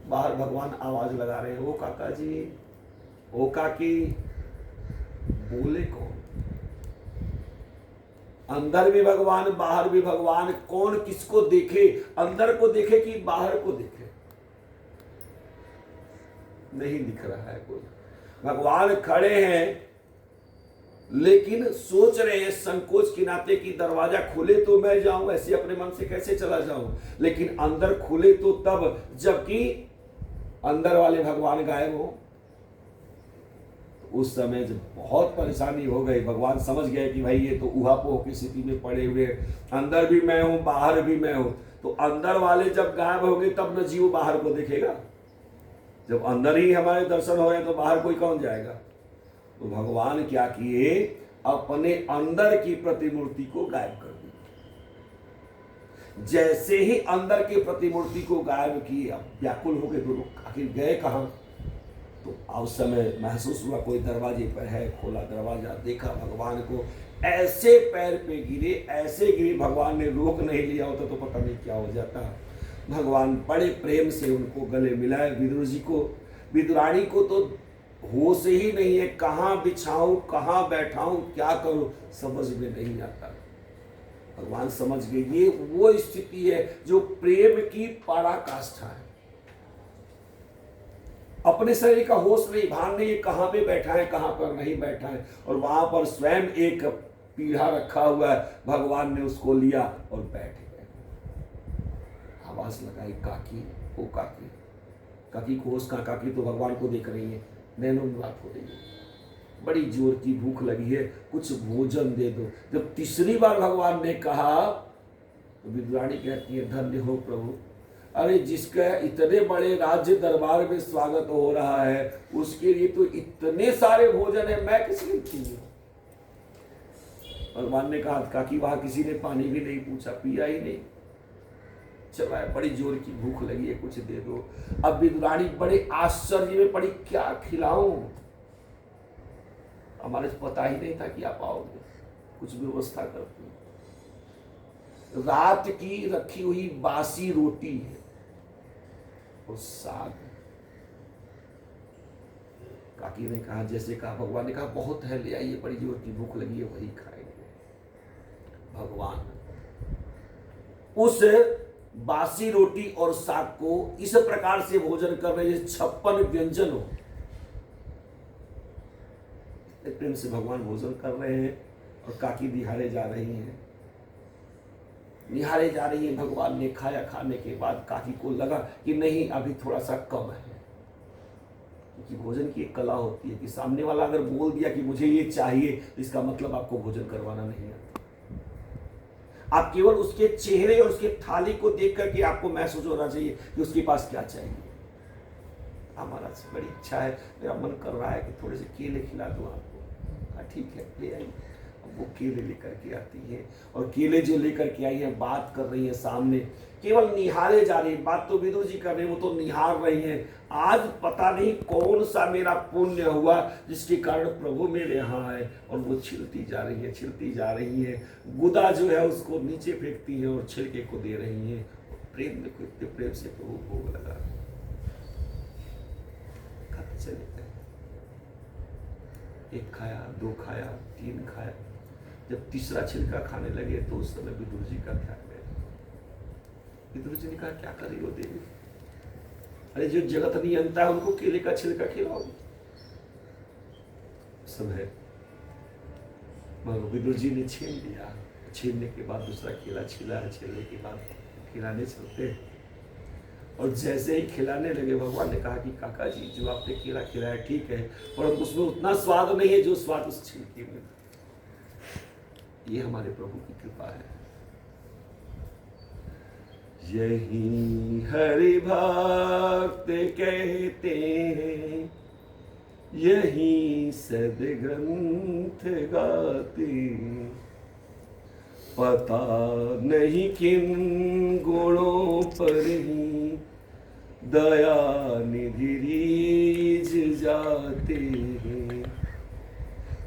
बाहर भगवान आवाज लगा रहे हैं, ओ काका जी, ओ काकी। बोले कौन? अंदर भी भगवान, बाहर भी भगवान। कौन किसको देखे? अंदर को देखे कि बाहर को देखे? नहीं दिख रहा है कोई। भगवान खड़े हैं लेकिन सोच रहे हैं संकोच के नाते कि दरवाजा खुले तो मैं जाऊं, ऐसे अपने मन से कैसे चला जाऊं। लेकिन अंदर खुले तो तब जबकि अंदर वाले भगवान गायब हो। उस समय जब बहुत परेशानी हो गई, भगवान समझ गए कि भाई ये तो ऊहापोह की स्थिति में पड़े हुए, अंदर भी मैं हूं बाहर भी मैं हूं। तो अंदर वाले जब गायब होंगे तब न जीव बाहर को देखेगा। जब अंदर ही हमारे दर्शन हो रहे तो बाहर कोई कौन जाएगा? तो भगवान क्या किए? अपने अंदर की प्रतिमूर्ति को गायब कर दी। जैसे ही अंदर की प्रतिमूर्ति को गायब किए, अब व्याकुल हो गए दोनों, आखिर गए कहां? तो उस समय महसूस हुआ कोई दरवाजे पर है, खोला दरवाजा, देखा भगवान को, ऐसे पैर पे गिरे, ऐसे गिरे, भगवान ने रोक नहीं लिया होता तो पता नहीं क्या हो जाता। भगवान बड़े प्रेम से उनको गले मिलाए। विदुर जी को, विदुरानी को तो होश ही नहीं है, कहाँ बिछाऊं, कहाँ बैठाऊं, क्या करूं, समझ में नहीं आता। भगवान समझ गए ये वो स्थिति है जो प्रेम की पराकाष्ठा है। अपने शरीर का होश नहीं, भान नहीं, कहां पे बैठा है कहां पर नहीं बैठा है। और वहां पर स्वयं एक पीढ़ा रखा हुआ है, भगवान ने उसको लिया और बैठ गए। आवाज लगाई, काकी, ओ काकी। काकी को होश कहां? काकी तो भगवान को देख रही है, नैनों में बात हो रही है, बड़ी जोर की भूख लगी है, कुछ भोजन दे दो। जब तीसरी बार भगवान ने कहा तो विदुरानी कहती है, धन्य हो प्रभु, अरे जिसका इतने बड़े राज्य दरबार में स्वागत हो रहा है उसके लिए तो इतने सारे भोजन है, मैं किस लिए पीऊं? भगवान ने कहा, काकी वहां किसी ने पानी भी नहीं पूछा, पिया ही नहीं, चला है, बड़ी जोर की भूख लगी है, कुछ दे दो। अब विदुरानी बड़े आश्चर्य में पड़ी, क्या खिलाऊं? हमारे को पता ही नहीं था कि आप आओगे, कुछ व्यवस्था करती हूं। रात की रखी हुई बासी रोटी है और साग। काकी ने कहा, जैसे कहा भगवान ने कहा, बहुत है, ले आइए, बड़ी जोर की भूख लगी है, वही खाएंगे। भगवान उस बासी रोटी और साग को इस प्रकार से भोजन कर रहे हैं 56 व्यंजन हो। प्रेम से भगवान भोजन कर रहे हैं और काकी निहारे जा रही हैं, निहारे जा रही है। भगवान ने खाया, खाने के बाद काकी को लगा कि नहीं अभी थोड़ा सा कम है, क्योंकि भोजन की एक कला होती है कि सामने वाला अगर बोल दिया कि मुझे ये चाहिए तो इसका मतलब आपको भोजन करवाना नहीं आता। आप केवल उसके चेहरे और उसके थाली को देख करके आपको महसूस होना चाहिए कि उसके पास क्या चाहिए। हमारा बड़ी इच्छा है, मेरा मन कर रहा है कि थोड़े से केले खिला दूं आपको। ठीक है, ले आई। वो केले लेकर के आती है और केले जो लेकर के आई है बात कर रही है सामने, केवल निहारे जा रही है। बात तो विदुर जी कर रहे हैं, वो तो निहार रही हैं। आज पता नहीं कौन सा मेरा पुण्य हुआ जिसके कारण प्रभु मेरे यहाँ आए। और वो छिलती जा रही है, छिलती जा रही है, गुदा जो है उसको नीचे फेंकती है और छिलके को दे रही है। प्रेम देखो, इतने प्रेम से प्रभु भोग लगा, खाते चले गए। एक खाया, दो खाया, तीन खाया। जब तीसरा छिलका खाने लगे तो उस समय विदुर जी का ध्यान गया। विदुर जी ने कहा, क्या करी हो देवी? अरे जो जगत नियंता है उनको केले का छिलका खिलाओगे? सब है। विदुर जी ने छीन लिया, छीनने के बाद दूसरा केला छिला, छीलने के बाद खिलाने चलते। और जैसे ही खिलाने लगे भगवान ने कहा कि काका जी जो आपने केला खिलाया ठीक है, पर उसमें उतना स्वाद नहीं है जो स्वाद उस छिलके में। ये हमारे प्रभु की कृपा है। यही हरि भक्त कहते हैं, यही सदग्रंथ गाते, पता नहीं किन गुणों पर ही दया निधि रीझ जाते हैं,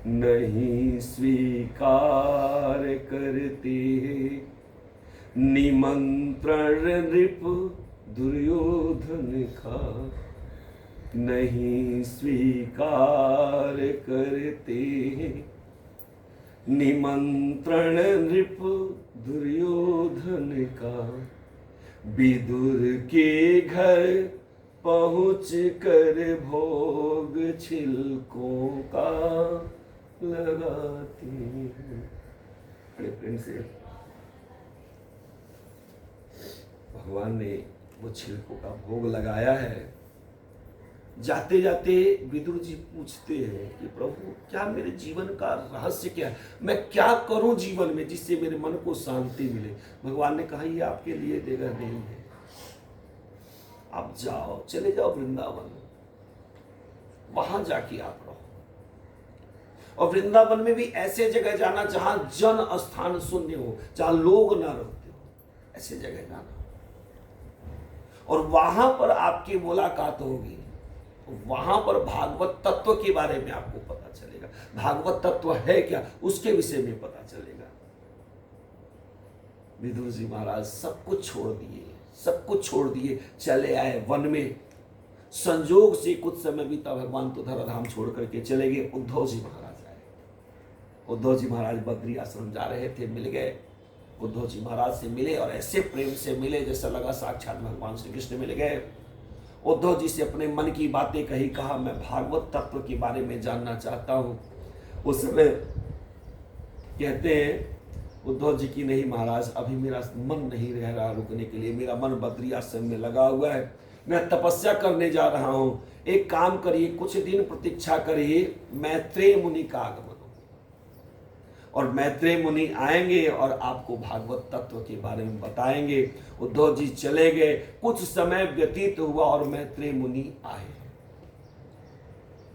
नहीं स्वीकार करते हैं निमंत्रण नृप दुर्योधन का, नहीं स्वीकार करते निमंत्रण नृप दुर्योधन का, विदुर के घर पहुँच कर भोग छिलकों का लगाते हैं। बड़े प्रेम से भगवान ने वो छिलकों का भोग लगाया है। जाते जाते विदुर जी पूछते हैं कि प्रभु क्या मेरे जीवन का रहस्य क्या है, मैं क्या करूं जीवन में जिससे मेरे मन को शांति मिले। भगवान ने कहा ये आपके लिए देगा नहीं है, आप जाओ, चले जाओ वृंदावन, वहां जाके आप रहो। और वृंदावन में भी ऐसे जगह जाना जहां जन स्थान शून्य हो, जहां लोग ना रहते हो, ऐसे जगह जाना। और वहां पर आपकी मुलाकात होगी, वहां पर भागवत तत्व के बारे में आपको पता चलेगा। भागवत तत्व है क्या, उसके विषय में पता चलेगा। विदुर जी महाराज सब कुछ छोड़ दिए, सब कुछ छोड़ दिए, चले आए वन में। संजोग से कुछ समय बीता, भगवान तो धराधाम छोड़ करके चले गए। उद्धव जी महाराज आए। उद्धव जी महाराज बद्री आश्रम जा रहे थे, मिल गए। उद्धव जी महाराज से मिले और ऐसे प्रेम से मिले जैसा लगा साक्षात भगवान श्री कृष्ण मिल गए। उद्धव जी से अपने मन की बातें कही, कहा मैं भागवत तत्व के बारे में जानना चाहता हूं। उस समय कहते हैं उद्धव जी की नहीं महाराज, अभी मेरा मन नहीं रह रहा रुकने के लिए, मेरा मन बद्री आश्रम में लगा हुआ है, मैं तपस्या करने जा रहा हूं। एक काम करिए, कुछ दिन प्रतीक्षा करिए, मैत्रेय मुनि का आगमन, और मैत्रेय मुनि आएंगे और आपको भागवत तत्व के बारे में बताएंगे। उद्धव जी चले गए। कुछ समय व्यतीत हुआ और मैत्रेय मुनि आए।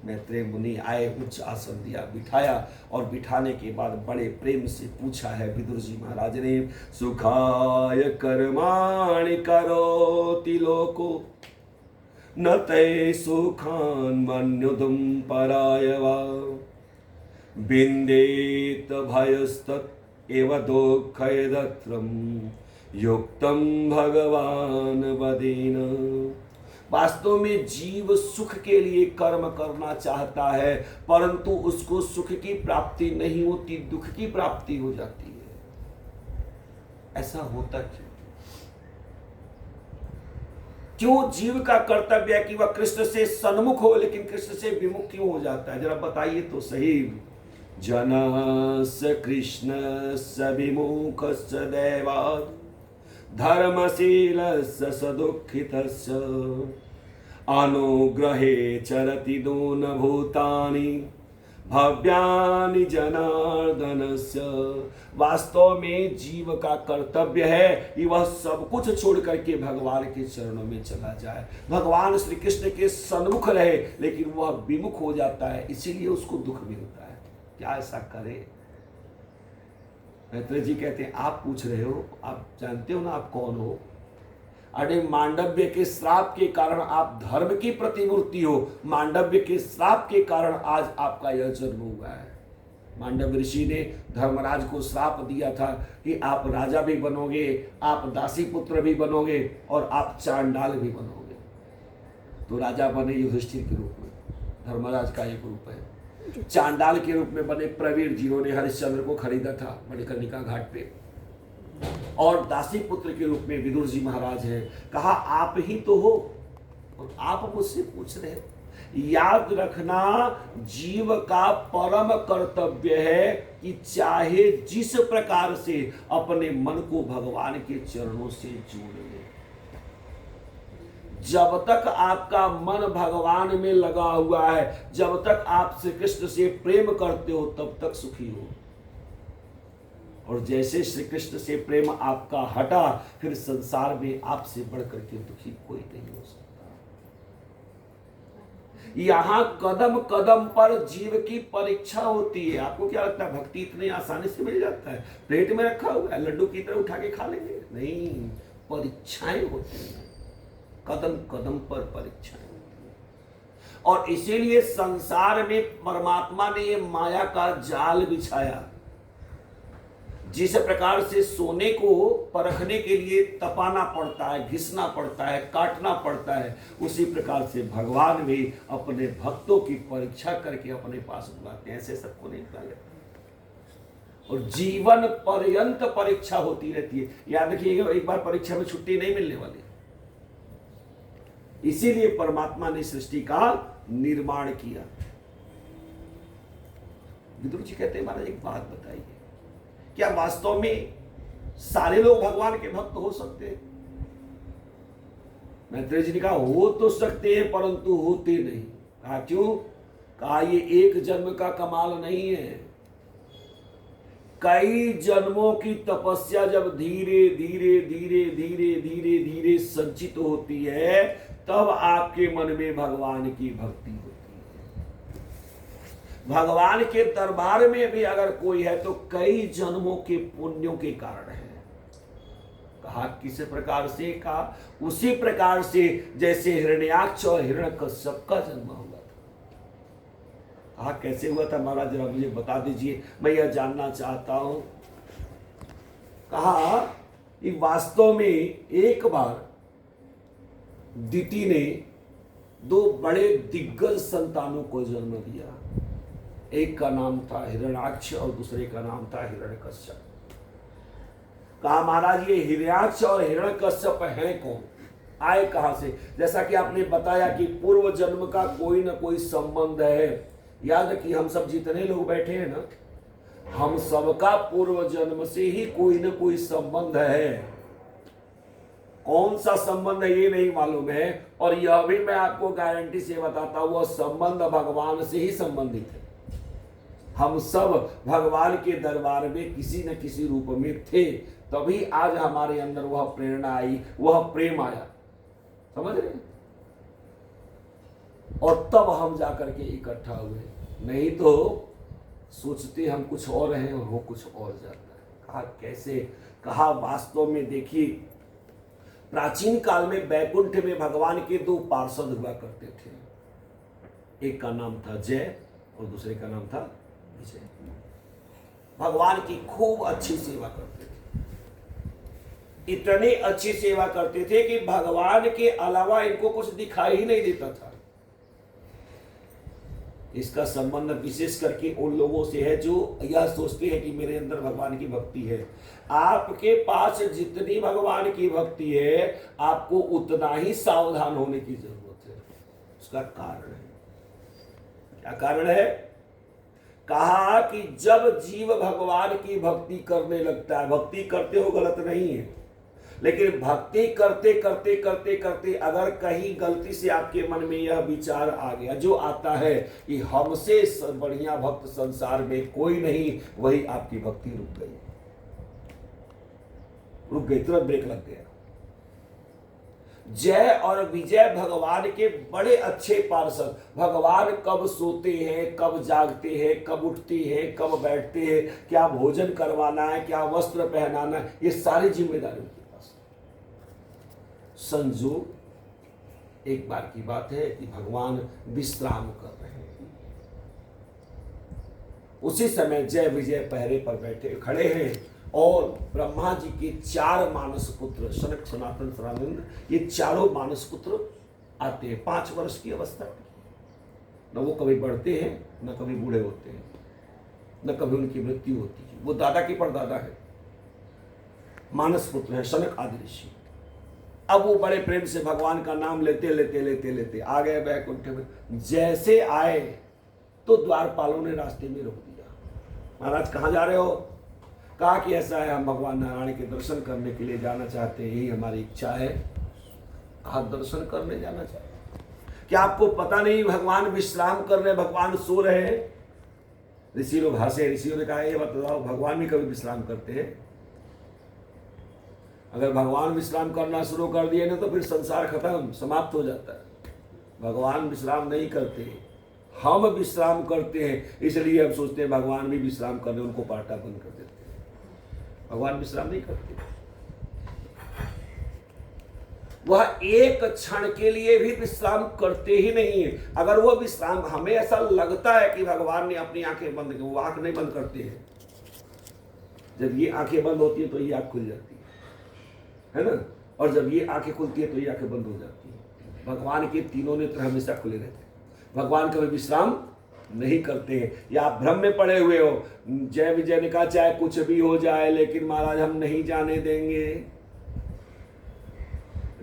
मैत्रेय मुनि आए, उच्च आसन दिया, बिठाया, और बिठाने के बाद बड़े प्रेम से पूछा है विदुर जी महाराज ने, सुखाय कर्माणि करोति लोको न ते सुखान मन्युदुम पराय वा, बिंदेत भयस्तत् एव दुःखयदत्रम युक्तम भगवान वदेन। वास्तव में जीव सुख के लिए कर्म करना चाहता है, परंतु उसको सुख की प्राप्ति नहीं होती, दुख की प्राप्ति हो जाती है। ऐसा होता क्यों? क्यों जीव का कर्तव्य है कि वह कृष्ण से सन्मुख हो, लेकिन कृष्ण से विमुख क्यों हो जाता है? जरा बताइए तो सही। जनस कृष्ण विमुख दैवात् धर्मशीलस्य सदुःखितस्य अनुग्रहे चरति दून भूतानि भव्यानि जनार्दनस्य। वास्तव में जीव का कर्तव्य है कि वह सब कुछ छोड़ करके भगवान के चरणों में चला जाए, भगवान श्री कृष्ण के सन्मुख रहे, लेकिन वह विमुख हो जाता है, इसीलिए उसको दुख मिलता है। क्या ऐसा करे? मैत्रेय जी कहते हैं आप पूछ रहे हो, आप जानते हो ना आप कौन हो? अरे मांडव्य के श्राप के कारण आप धर्म की प्रतिमूर्ति हो। मांडव्य के श्राप के कारण आज आपका यह जन्म हुआ है। मांडव्य ऋषि ने धर्मराज को श्राप दिया था कि आप राजा भी बनोगे, आप दासी पुत्र भी बनोगे, और आप चांडाल भी बनोगे। तो राजा बने युधिष्ठिर के रूप में, धर्मराज का एक रूप है। चांडाल के रूप में बने प्रवीर, जिन्होंने हरिश्चंद्र को खरीदा था मणिकर्णिका घाट पे, और दासी पुत्र के रूप में विदुर जी महाराज हैं। कहा आप ही तो हो, और आप मुझसे पूछ रहे हैं। याद रखना, जीव का परम कर्तव्य है कि चाहे जिस प्रकार से अपने मन को भगवान के चरणों से जोड़ ले। जब तक आपका मन भगवान में लगा हुआ है, जब तक आप श्री कृष्ण से प्रेम करते हो, तब तक सुखी हो। और जैसे श्री कृष्ण से प्रेम आपका हटा, फिर संसार में आपसे बढ़कर के दुखी कोई नहीं हो सकता। यहां कदम कदम पर जीव की परीक्षा होती है। आपको क्या लगता है भक्ति इतनी आसानी से मिल जाता है? प्लेट में रखा हुआ है, लड्डू की तरह उठा के खा लेंगे? नहीं, परीक्षाएं होती हैं, कदम कदम पर परीक्षाएं होती हैं। और इसीलिए संसार में परमात्मा ने ये माया का जाल बिछाया। जिस प्रकार से सोने को परखने के लिए तपाना पड़ता है, घिसना पड़ता है, काटना पड़ता है, उसी प्रकार से भगवान भी अपने भक्तों की परीक्षा करके अपने पास बुलाते हैं। ऐसे सबको नहीं बुला लेते। और जीवन पर्यंत परीक्षा होती रहती है। याद रखिएगा, एक बार परीक्षा में छुट्टी नहीं मिलने वाली। इसीलिए परमात्मा ने सृष्टि का निर्माण किया। विदुर जी कहते हैं, महाराज एक बात बताइए, क्या वास्तव में सारे लोग भगवान के भक्त हो सकते हैं? मैत्रेय जी ने कहा हो तो सकते हैं, परंतु होते नहीं। कहा क्यों? कहा ये एक जन्म का कमाल नहीं है, कई जन्मों की तपस्या जब धीरे धीरे धीरे धीरे धीरे धीरे संचित होती है, तब आपके मन में भगवान की भक्ति होती है। भगवान के दरबार में भी अगर कोई है तो कई जन्मों के पुण्यों के कारण है। कहा किस प्रकार से? कहा उसी प्रकार से जैसे हिरण्याक्ष और हिरण्यकश्यप का जन्म हुआ था। कहा कैसे हुआ था महाराज, जरा मुझे बता दीजिए, मैं यह जानना चाहता हूं। कहा कि वास्तव में एक बार दिति ने दो बड़े दिग्गज संतानों को जन्म दिया। एक का नाम था हिरण्याक्ष और दूसरे का नाम था हिरण्यकश्यप। कहा महाराज ये हिरण्याक्ष और हिरण्यकश्यप हैं कौन, आए कहां से? जैसा कि आपने बताया कि पूर्व जन्म का कोई ना कोई संबंध है। याद रखिए, हम सब जितने लोग बैठे हैं ना, हम सबका पूर्व जन्म से ही कोई ना कोई संबंध है। कौन सा संबंध है ये नहीं मालूम है, और यह भी मैं आपको गारंटी से बताता हूं, वह संबंध भगवान से ही संबंधित है। हम सब भगवान के दरबार में किसी न किसी रूप में थे, तभी आज हमारे अंदर वह प्रेरणा आई, वह प्रेम आया। समझ रहे? और तब हम जाकर के इकट्ठा हुए, नहीं तो सोचते हम कुछ और हैं और वो कुछ और जाता है। कहा कैसे? कहा वास्तव में देखिए, प्राचीन काल में बैकुंठ में भगवान के दो पार्षद हुआ करते थे। एक का नाम था जय और दूसरे का नाम था विजय। भगवान की खूब अच्छी सेवा करते थे, इतनी अच्छी सेवा करते थे कि भगवान के अलावा इनको कुछ दिखाई ही नहीं देता था। इसका संबंध विशेष करके उन लोगों से है जो यह सोचते हैं कि मेरे अंदर भगवान की भक्ति है। आपके पास जितनी भगवान की भक्ति है, आपको उतना ही सावधान होने की जरूरत है। उसका कारण है, क्या कारण है? कहा कि जब जीव भगवान की भक्ति करने लगता है, भक्ति करते हो गलत नहीं है, लेकिन भक्ति करते करते करते करते अगर कहीं गलती से आपके मन में यह विचार आ गया, जो आता है कि हमसे बढ़िया भक्त संसार में कोई नहीं, वही आपकी भक्ति रुक गई, तुरंत ब्रेक लग गया। जय और विजय भगवान के बड़े अच्छे पार्षद। भगवान कब सोते हैं, कब जागते हैं, कब उठते हैं, कब बैठते हैं, क्या भोजन करवाना है, क्या वस्त्र पहनाना है, ये सारी जिम्मेदारी उनके पास। संजोग एक बार की बात है कि भगवान विश्राम कर रहे हैं, उसी समय जय विजय पहरे पर बैठे खड़े हैं और ब्रह्मा जी के 4 मानस पुत्र, सनक सनातन सनातन, ये चारों मानस पुत्र आते हैं 5 वर्ष की अवस्था में। न वो कभी बढ़ते हैं, न कभी बूढ़े होते हैं, न कभी उनकी मृत्यु होती है। वो दादा की परदादा है, मानस पुत्र है सनक आदि ऋषि। अब वो बड़े प्रेम से भगवान का नाम लेते लेते लेते लेते आ गए बैकुंठ में। जैसे आए तो द्वारपालों ने रास्ते में रोक दिया। महाराज कहाँ जा रहे हो? कहा कि ऐसा है, हम भगवान नारायण के दर्शन करने के लिए जाना चाहते हैं, यही हमारी इच्छा है। कहा दर्शन करने जाना चाहते हैं? क्या आपको पता नहीं भगवान विश्राम कर रहे, भगवान सो रहे हैं? ऋषि लोग हंसे। ऋषियों ने कहा ये बताओ भगवान भी कभी विश्राम करते हैं? अगर भगवान विश्राम करना शुरू कर दिए ना तो फिर संसार खत्म, समाप्त हो जाता है। भगवान विश्राम नहीं करते, हम विश्राम करते हैं। इसलिए हम सोचते हैं भगवान भी विश्राम कर रहे, उनको पाटा बंद कर देते हैं। भगवान विश्राम नहीं करते। वह एक क्षण के लिए भी विश्राम करते ही नहीं है। अगर वो विश्राम, हमें ऐसा लगता है कि भगवान ने अपनी आंखें बंद की, वो आंख नहीं बंद करते हैं। जब ये आंखें बंद होती है तो ये आंख खुल जाती है ना, और जब ये आंखें खुलती है तो ये आंखें बंद हो जाती है। भगवान के तीनों नेत्र हमेशा खुले रहते हैं। भगवान कभी विश्राम नहीं करते हैं। या आप भ्रम में पड़े हुए हो। जय विजय ने कहा चाहे कुछ भी हो जाए लेकिन महाराज हम नहीं जाने देंगे।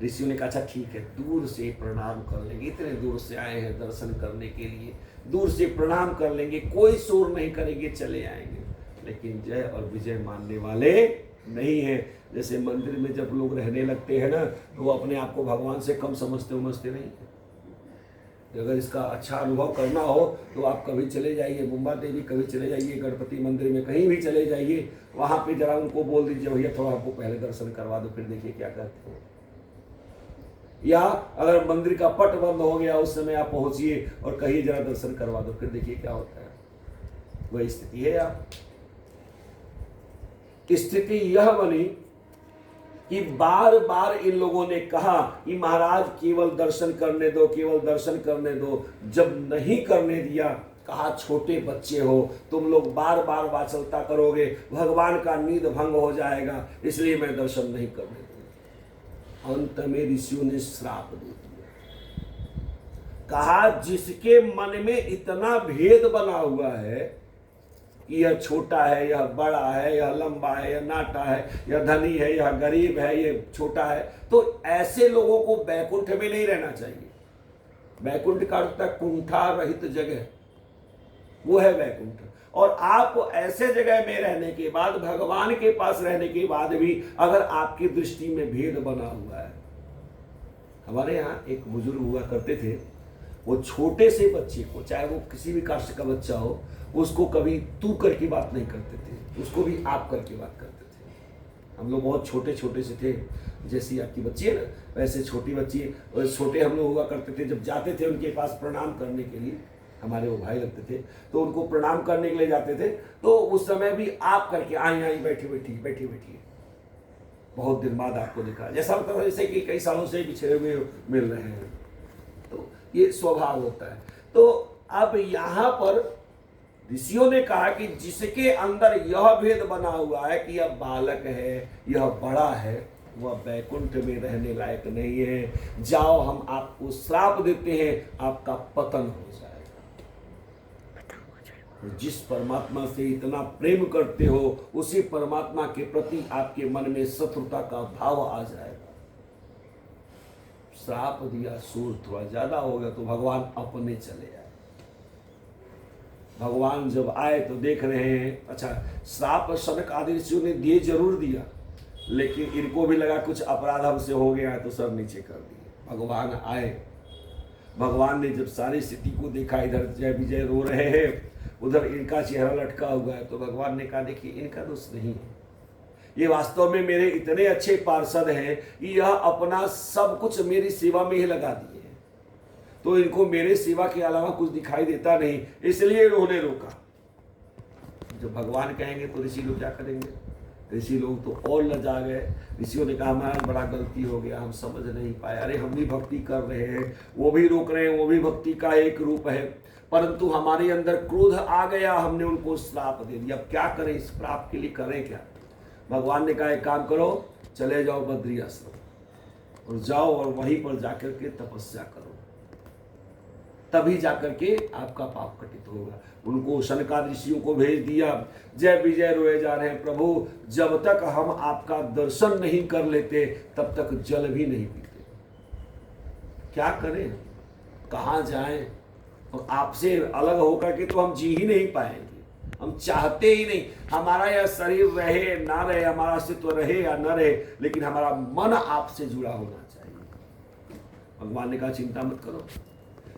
ऋषियों ने कहा अच्छा ठीक है, दूर से प्रणाम कर लेंगे, इतने दूर से आए हैं दर्शन करने के लिए, दूर से प्रणाम कर लेंगे, कोई शोर नहीं करेंगे, चले आएंगे। लेकिन जय और विजय मानने वाले नहीं है। जैसे मंदिर में जब लोग रहने लगते हैं ना तो वो अपने आप को भगवान से कम समझते नहीं है। अगर इसका अच्छा अनुभव करना हो तो आप कभी चले जाइए मुंबा देवी, कभी चले जाइए गणपति मंदिर में, कहीं भी चले जाइए, वहां पे जरा उनको बोल दीजिए भैया थोड़ा हमको पहले दर्शन करवा दो, फिर देखिए क्या करते हो। या अगर मंदिर का पट बंद हो गया उस समय आप पहुंचिए और कहिए जरा दर्शन करवा दो, फिर देखिए क्या होता है। वही स्थिति है। आप स्थिति यह बनी कि बार बार इन लोगों ने कहा कि महाराज केवल दर्शन करने दो, केवल दर्शन करने दो। जब नहीं करने दिया, कहा छोटे बच्चे हो, तुम लोग बार बार वाचलता करोगे, भगवान का नींद भंग हो जाएगा, इसलिए मैं दर्शन नहीं करने दूंगा। अंत में ऋषियों ने श्राप दे दिया। कहा जिसके मन में इतना भेद बना हुआ है, यह छोटा है, यह बड़ा है, यह लंबा है, यह नाटा है, यह धनी है, यह गरीब है, यह छोटा है, तो ऐसे लोगों को बैकुंठ में नहीं रहना चाहिए। बैकुंठ का अर्थ है कुंठा रहित जगह, वो है बैकुंठ। और आप ऐसे जगह में रहने के बाद, भगवान के पास रहने के बाद भी अगर आपकी दृष्टि में भेद बना हुआ है। हमारे यहाँ एक बुजुर्ग हुआ करते थे, वो छोटे से बच्चे को, चाहे वो किसी भी कास्ट का बच्चा हो, उसको कभी तू करके बात नहीं करते थे, उसको भी आप करके बात करते थे। हम लोग बहुत छोटे छोटे से थे, जैसी आपकी बच्ची है ना वैसे छोटी बच्ची, छोटे हम लोग हुआ करते थे। जब जाते थे उनके पास प्रणाम करने के लिए, हमारे वो भाई लगते थे, तो उनको प्रणाम करने के लिए जाते थे, तो उस समय भी आप करके आई आई बैठी बैठी बहुत दिन बाद आपको देखा, जैसा होता है जैसे कि कई सालों से पिछड़े हुए मिल रहे हैं। तो ये स्वभाव होता है। तो अब यहाँ पर ऋषियों ने कहा कि जिसके अंदर यह भेद बना हुआ है कि यह बालक है, यह बड़ा है, वह बैकुंठ में रहने लायक नहीं है। जाओ, हम आपको श्राप देते हैं, आपका पतन हो जाएगा। जिस परमात्मा से इतना प्रेम करते हो, उसी परमात्मा के प्रति आपके मन में शत्रुता का भाव आ जाएगा। श्राप दिया, सूर थोड़ा ज्यादा हो गया तो भगवान अपने चले आए। भगवान जब आए तो देख रहे हैं, अच्छा श्राप सनक आदि ऋषियों ने दिए, जरूर दिया, लेकिन इनको भी लगा कुछ अपराध हमसे हो गया है तो सब नीचे कर दिए। भगवान आए, भगवान ने जब सारी स्थिति को देखा, इधर जय विजय रो रहे हैं, उधर इनका चेहरा लटका हुआ है, तो भगवान ने कहा देखिए इनका दोष नहीं है, ये वास्तव में मेरे इतने अच्छे पार्षद हैं कि यह अपना सब कुछ मेरी सेवा में ही लगा दिए, तो इनको मेरे सेवा के अलावा कुछ दिखाई देता नहीं, इसलिए उन्होंने रोका। जब भगवान कहेंगे तो ऋषि लोग क्या करेंगे? ऋषि लोग तो और लजा गए। ऋषियों ने कहा हमारा बड़ा गलती हो गया, हम समझ नहीं पाए, अरे हम भी भक्ति कर रहे हैं, वो भी रोक रहे हैं, वो भी भक्ति का एक रूप है, परंतु हमारे अंदर क्रोध आ गया, हमने उनको श्राप दे दिया। अब क्या करें, इस श्राप के लिए करें क्या? भगवान ने कहा एक काम करो, चले जाओ बद्री आश्रम और जाओ और वहीं पर जाकर के तपस्या करो, तभी जाकर के आपका पाप कटित होगा। उनको शनकादि ऋषियों को भेज दिया। जय विजय रोए जा रहे हैं, प्रभु जब तक हम आपका दर्शन नहीं कर लेते तब तक जल भी नहीं पीते। क्या करें, कहाँ जाएं? और आपसे अलग होकर के तो हम जी ही नहीं पाएंगे, हम चाहते ही नहीं। हमारा यह शरीर रहे ना रहे, हमारा अस्तित्व रहे या न रहे, लेकिन हमारा मन आपसे जुड़ा होना चाहिए। भगवान ने कहा चिंता मत करो,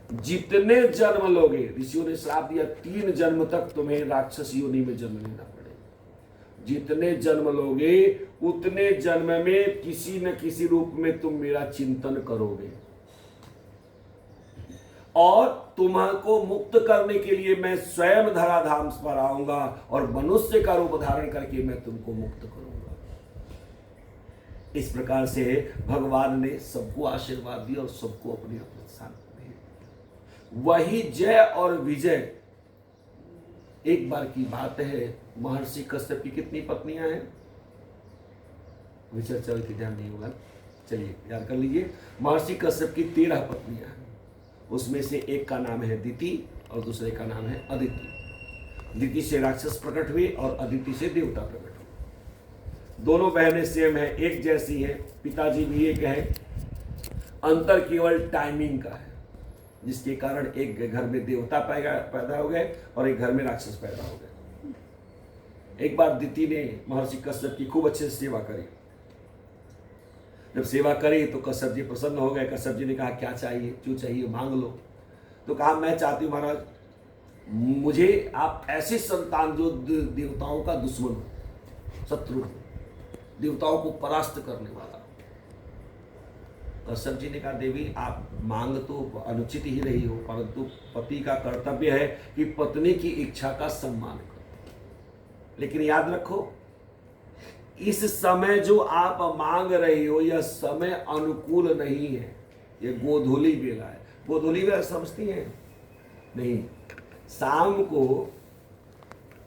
जितने जन्म लोगे, ऋषियों ने श्राप दिया 3 जन्म तक तुम्हें राक्षस योनि में जन्म लेना पड़ेगा। जितने जन्म लोगे उतने जन्म में किसी न किसी रूप में तुम मेरा चिंतन करोगे, और तुम्हारे मुक्त करने के लिए मैं स्वयं धराधाम पर आऊंगा और मनुष्य का रूप धारण करके मैं तुमको मुक्त करूंगा। इस प्रकार से भगवान ने सबको आशीर्वाद दिया और सबको अपने अपने स्थान पर दिया। वही जय और विजय। एक बार की बात है, महर्षि कश्यप की कितनी पत्नियां हैं? विचार चल के ध्यान नहीं होगा, चलिए याद कर लीजिए। महर्षि कश्यप की 13 पत्नियां हैं। उसमें से एक का नाम है दिति और दूसरे का नाम है अदिति। दिति से राक्षस प्रकट हुए और अदिति से देवता प्रकट हुए। दोनों बहनें सेम है, एक जैसी है, पिताजी भी एक है, अंतर केवल टाइमिंग का है, जिसके कारण एक घर में देवता पैदा हो गए और एक घर में राक्षस पैदा हो गए। एक बार दिति ने महर्षि कश्यप की खूब अच्छे से सेवा करी। जब सेवा करी तो कश्यप जी प्रसन्न हो गए। कश्यप जी ने कहा क्या चाहिए, क्यों चाहिए, मांग लो। तो कहा मैं चाहती हूँ महाराज, मुझे आप ऐसी संतान जो देवताओं का दुश्मन हो, शत्रु हो, देवताओं को परास्त करने वाला। कश्यप जी ने कहा देवी आप मांग तो अनुचित ही रही हो, परंतु पति का कर्तव्य है कि पत्नी की इच्छा का सम्मान करो। लेकिन याद रखो, इस समय जो आप मांग रही हो यह समय अनुकूल नहीं है, ये गोधूली बेला है। गोधूली बेला समझती हैं? नहीं, शाम को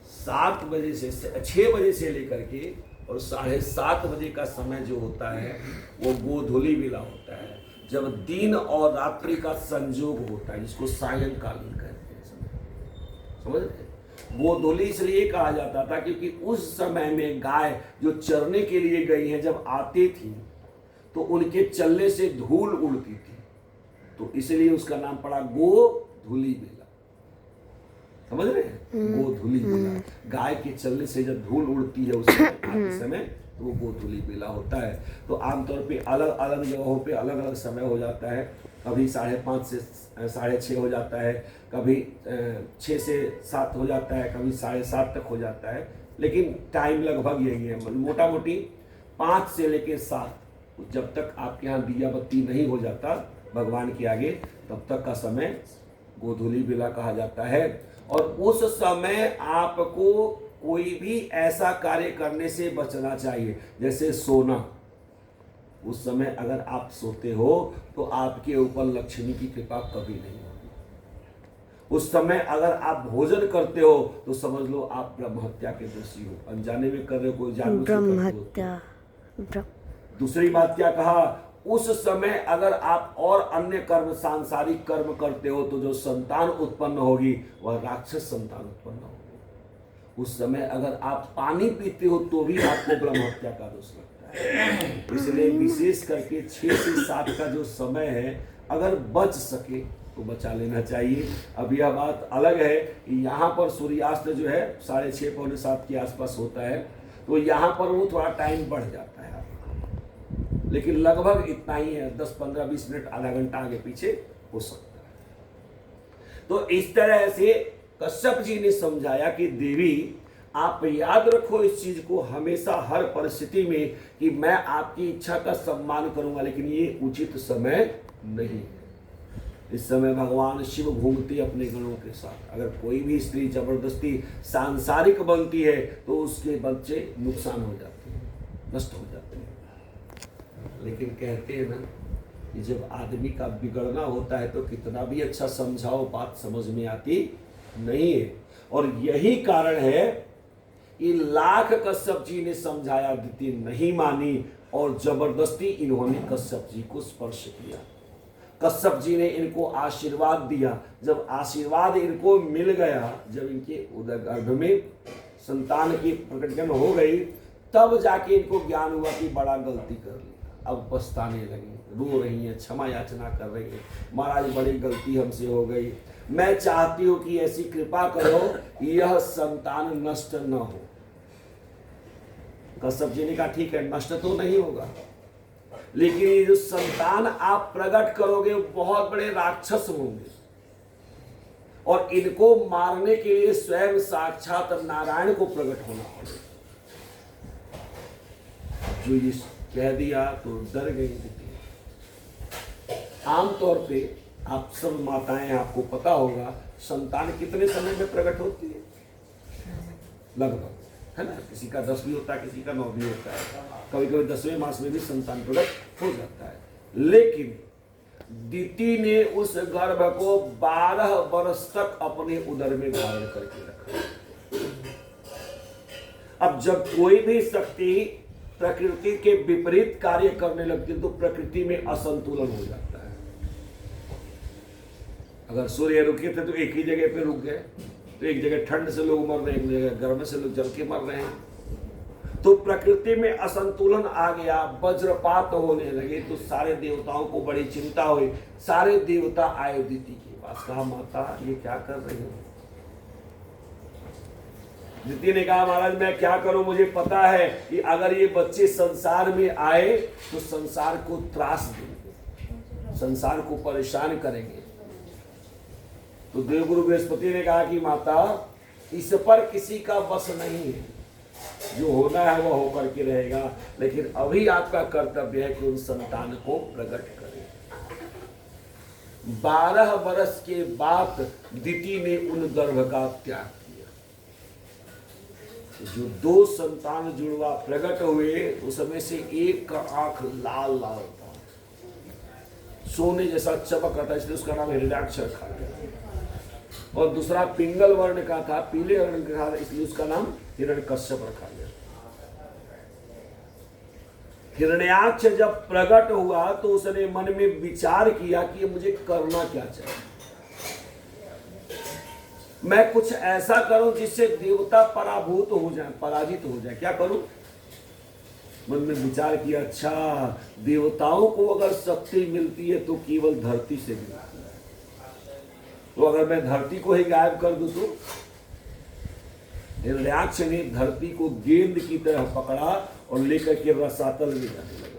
7 बजे से 6 बजे से लेकर के और 7:30 बजे का समय जो होता है वो गोधूली बेला होता है, जब दिन और रात्रि का संयोग होता है, जिसको सायंकालीन कहते हैं। समझ रहे? गोधूली इसलिए कहा जाता था क्योंकि उस समय में गाय जो चरने के लिए गई हैं जब आती थी तो उनके चलने से धूल उड़ती थी, तो इसलिए उसका नाम पड़ा गोधूली बेला। समझ रहे हैं? गोधूली बेला, गाय के चलने से जब धूल उड़ती है उस समय तो वो गोधूली बेला होता है। तो आमतौर पे अलग अलग जगहों पे अलग अलग समय हो जाता है, कभी 5:30 से 6:30 हो जाता है, कभी 6 से 7 हो जाता है, कभी 7:30 तक हो जाता है, लेकिन टाइम लगभग यही है। मोटा मोटी 5 से लेकर 7, जब तक आपके यहाँ दिया बत्ती नहीं हो जाता भगवान के आगे, तब तक का समय गोधूली बेला कहा जाता है। और उस समय आपको कोई भी ऐसा कार्य करने से बचना चाहिए, जैसे सोना। उस समय अगर आप सोते हो तो आपके ऊपर लक्ष्मी की कृपा कभी नहीं होगी। उस समय अगर आप भोजन करते हो तो समझ लो आप ब्रह्म हत्या के दोषी हो, अनजाने में कर रहे हो, कोई जानबूझ। दूसरी बात क्या कहा, उस समय अगर आप और अन्य कर्म, सांसारिक कर्म करते हो तो जो संतान उत्पन्न होगी वह राक्षस संतान उत्पन्न होगी। उस समय अगर आप पानी पीते हो तो भी आपको ब्रह्म हत्या का दोष लगता है। इसलिए विशेष करके 6 से 7 का जो समय है, अगर बच सके तो बचा लेना चाहिए। अब यह बात अलग है कि यहाँ पर सूर्यास्त जो है 6:30 पौने 7 के आसपास होता है, तो यहाँ पर वो थोड़ा टाइम बढ़ जाता है, लेकिन लगभग इतना ही है, 10, 15, 20 मिनट, आधा घंटा आगे पीछे हो सकता है। तो इस तरह से कश्यप जी ने समझाया कि देवी आप याद रखो इस चीज को हमेशा, हर परिस्थिति में, कि मैं आपकी इच्छा का सम्मान करूंगा, लेकिन ये उचित समय नहीं है। इस समय भगवान शिव घूमते अपने गणों के साथ। अगर कोई भी स्त्री जबरदस्ती सांसारिक बनती है तो उसके बच्चे नुकसान हो जाते हैं, नष्ट हो जाते हैं। लेकिन कहते हैं ना कि जब आदमी का बिगड़ना होता है तो कितना भी अच्छा समझाओ बात समझ में आती नहीं है। और यही कारण है कि लाख कश्यप जी ने समझाया, दिति नहीं मानी और जबरदस्ती इन्होंने कश्यप जी को स्पर्श किया। कश्यप जी ने इनको आशीर्वाद दिया। जब आशीर्वाद इनको मिल गया, जब इनके उदर गर्भ में संतान की प्रकटन हो गई, तब जाके इनको ज्ञान हुआ कि बड़ा गलती कर ली। अब पछताने लगी, रो रही हैं, क्षमा याचना कर रही हैं, महाराज बड़ी गलती हमसे हो गई, मैं चाहती हूं कि ऐसी कृपा करो यह संतान नष्ट न हो। कश्यप जी ने कहा ठीक है, नष्ट तो नहीं होगा, लेकिन ये जो संतान आप प्रकट करोगे बहुत बड़े राक्षस होंगे, और इनको मारने के लिए स्वयं साक्षात नारायण को प्रकट होना पड़ेगा। जो ये कह दिया तो डर गई दिति। आमतौर पे आप सब माताएं, आपको पता होगा संतान कितने समय में प्रकट होती है, लगभग, है ना। किसी का 10 भी होता है, किसी का 9 भी होता है, कभी कभी 10वें मास में भी संतान प्रकट हो जाता है। लेकिन दिति ने उस गर्भ को 12 वर्ष तक अपने उदर में धारण करके रखा। अब जब कोई भी शक्ति प्रकृति के विपरीत कार्य करने लगती है तो प्रकृति में असंतुलन हो जाता है। अगर सूर्य रुके थे तो एक ही जगह पे रुक गए, तो एक जगह ठंड से लोग मर रहे हैं, एक जगह गर्म से लोग जल के मर रहे हैं। तो प्रकृति में असंतुलन आ गया, वज्रपात होने लगे, तो सारे देवताओं को बड़ी चिंता हुई। सारे देवता आए दिति के पास, कहा माता ये क्या कर रही हो। दिति ने कहा महाराज मैं क्या करूं, मुझे पता है कि अगर ये बच्चे संसार में आए तो संसार को त्रास देंगे, संसार को परेशान करेंगे। तो देवगुरु बृहस्पति ने कहा कि माता इस पर किसी का बस नहीं है, जो होना है वह होकर के रहेगा, लेकिन अभी आपका कर्तव्य है कि उन संतान को प्रकट करें। 12 वर्ष के बाद दिति ने उन गर्भ का त्याग किया। जो 2 संतान जुड़वा प्रकट हुए उसमें से एक का आंख लाल लाल था, सोने जैसा चमक रहा था, इसलिए उसका नाम हिरण्याक्ष रखा गया। और दूसरा पिंगल वर्ण का था, पीले वर्ण का था, इसलिए उसका नाम हिरण्यकश्यप रखा गया। हिरण्याक्ष जब प्रकट हुआ तो उसने मन में विचार किया कि मुझे करना क्या चाहिए, मैं कुछ ऐसा करूं जिससे देवता पराभूत हो जाए, पराजित हो जाए, क्या करूं। मन में विचार किया, अच्छा देवताओं को अगर शक्ति मिलती है तो केवल धरती से मिलती है, तो अगर मैं धरती को ही गायब कर दूं तो। हिरण्याक्ष ने धरती को गेंद की तरह पकड़ा और लेकर के रसातल में जाने लगा।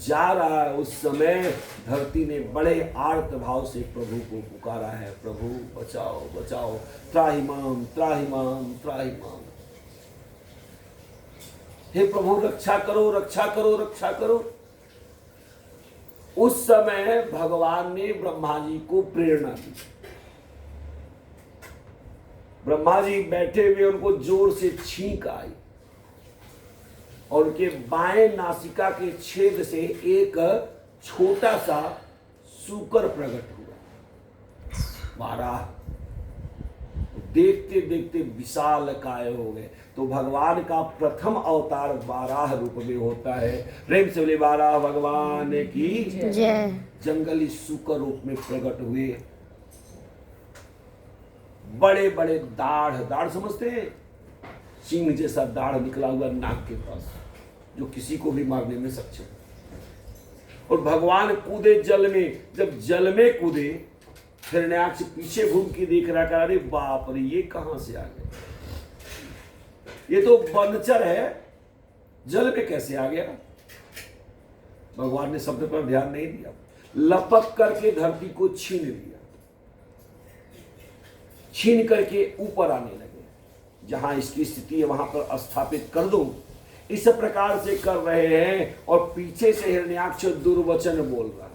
जा रहा है उस समय धरती ने बड़े आर्त भाव से प्रभु को पुकारा है, प्रभु बचाओ बचाओ, त्राहिमाम त्राहिमाम त्राहिमाम, हे प्रभु रक्षा करो रक्षा करो रक्षा करो। उस समय भगवान ने ब्रह्मा जी को प्रेरणा दी। ब्रह्मा जी बैठे हुए, उनको जोर से छींक आई और उनके बाएं नासिका के छेद से एक छोटा सा सूकर प्रकट हुआ। वाराह देखते देखते विशाल काय हो गए। तो भगवान का प्रथम अवतार वाराह रूप में होता है। प्रेम से बोले वाराह भगवान की जय। जंगली सूकर रूप में प्रकट हुए, बड़े बड़े दाढ़, दाढ़ समझते हैं, सिंह जैसा दाढ़ निकला हुआ नाक के पास, जो किसी को भी मारने में सक्षम। और भगवान कूदे जल में, जब जल में कूदे हिरण्याक्ष पीछे घूम के देख रहा, कहा अरे बाप रे ये कहां से आ गए, ये तो बनचर है, जल में कैसे आ गया। भगवान ने शब्द पर ध्यान नहीं दिया, लपक करके धरती को छीन लिया, छीन करके ऊपर आने लगे, जहां इसकी स्थिति है वहां पर स्थापित कर दो, इस प्रकार से कर रहे हैं। और पीछे से हिरण्याक्ष दुर्वचन बोल रहा है।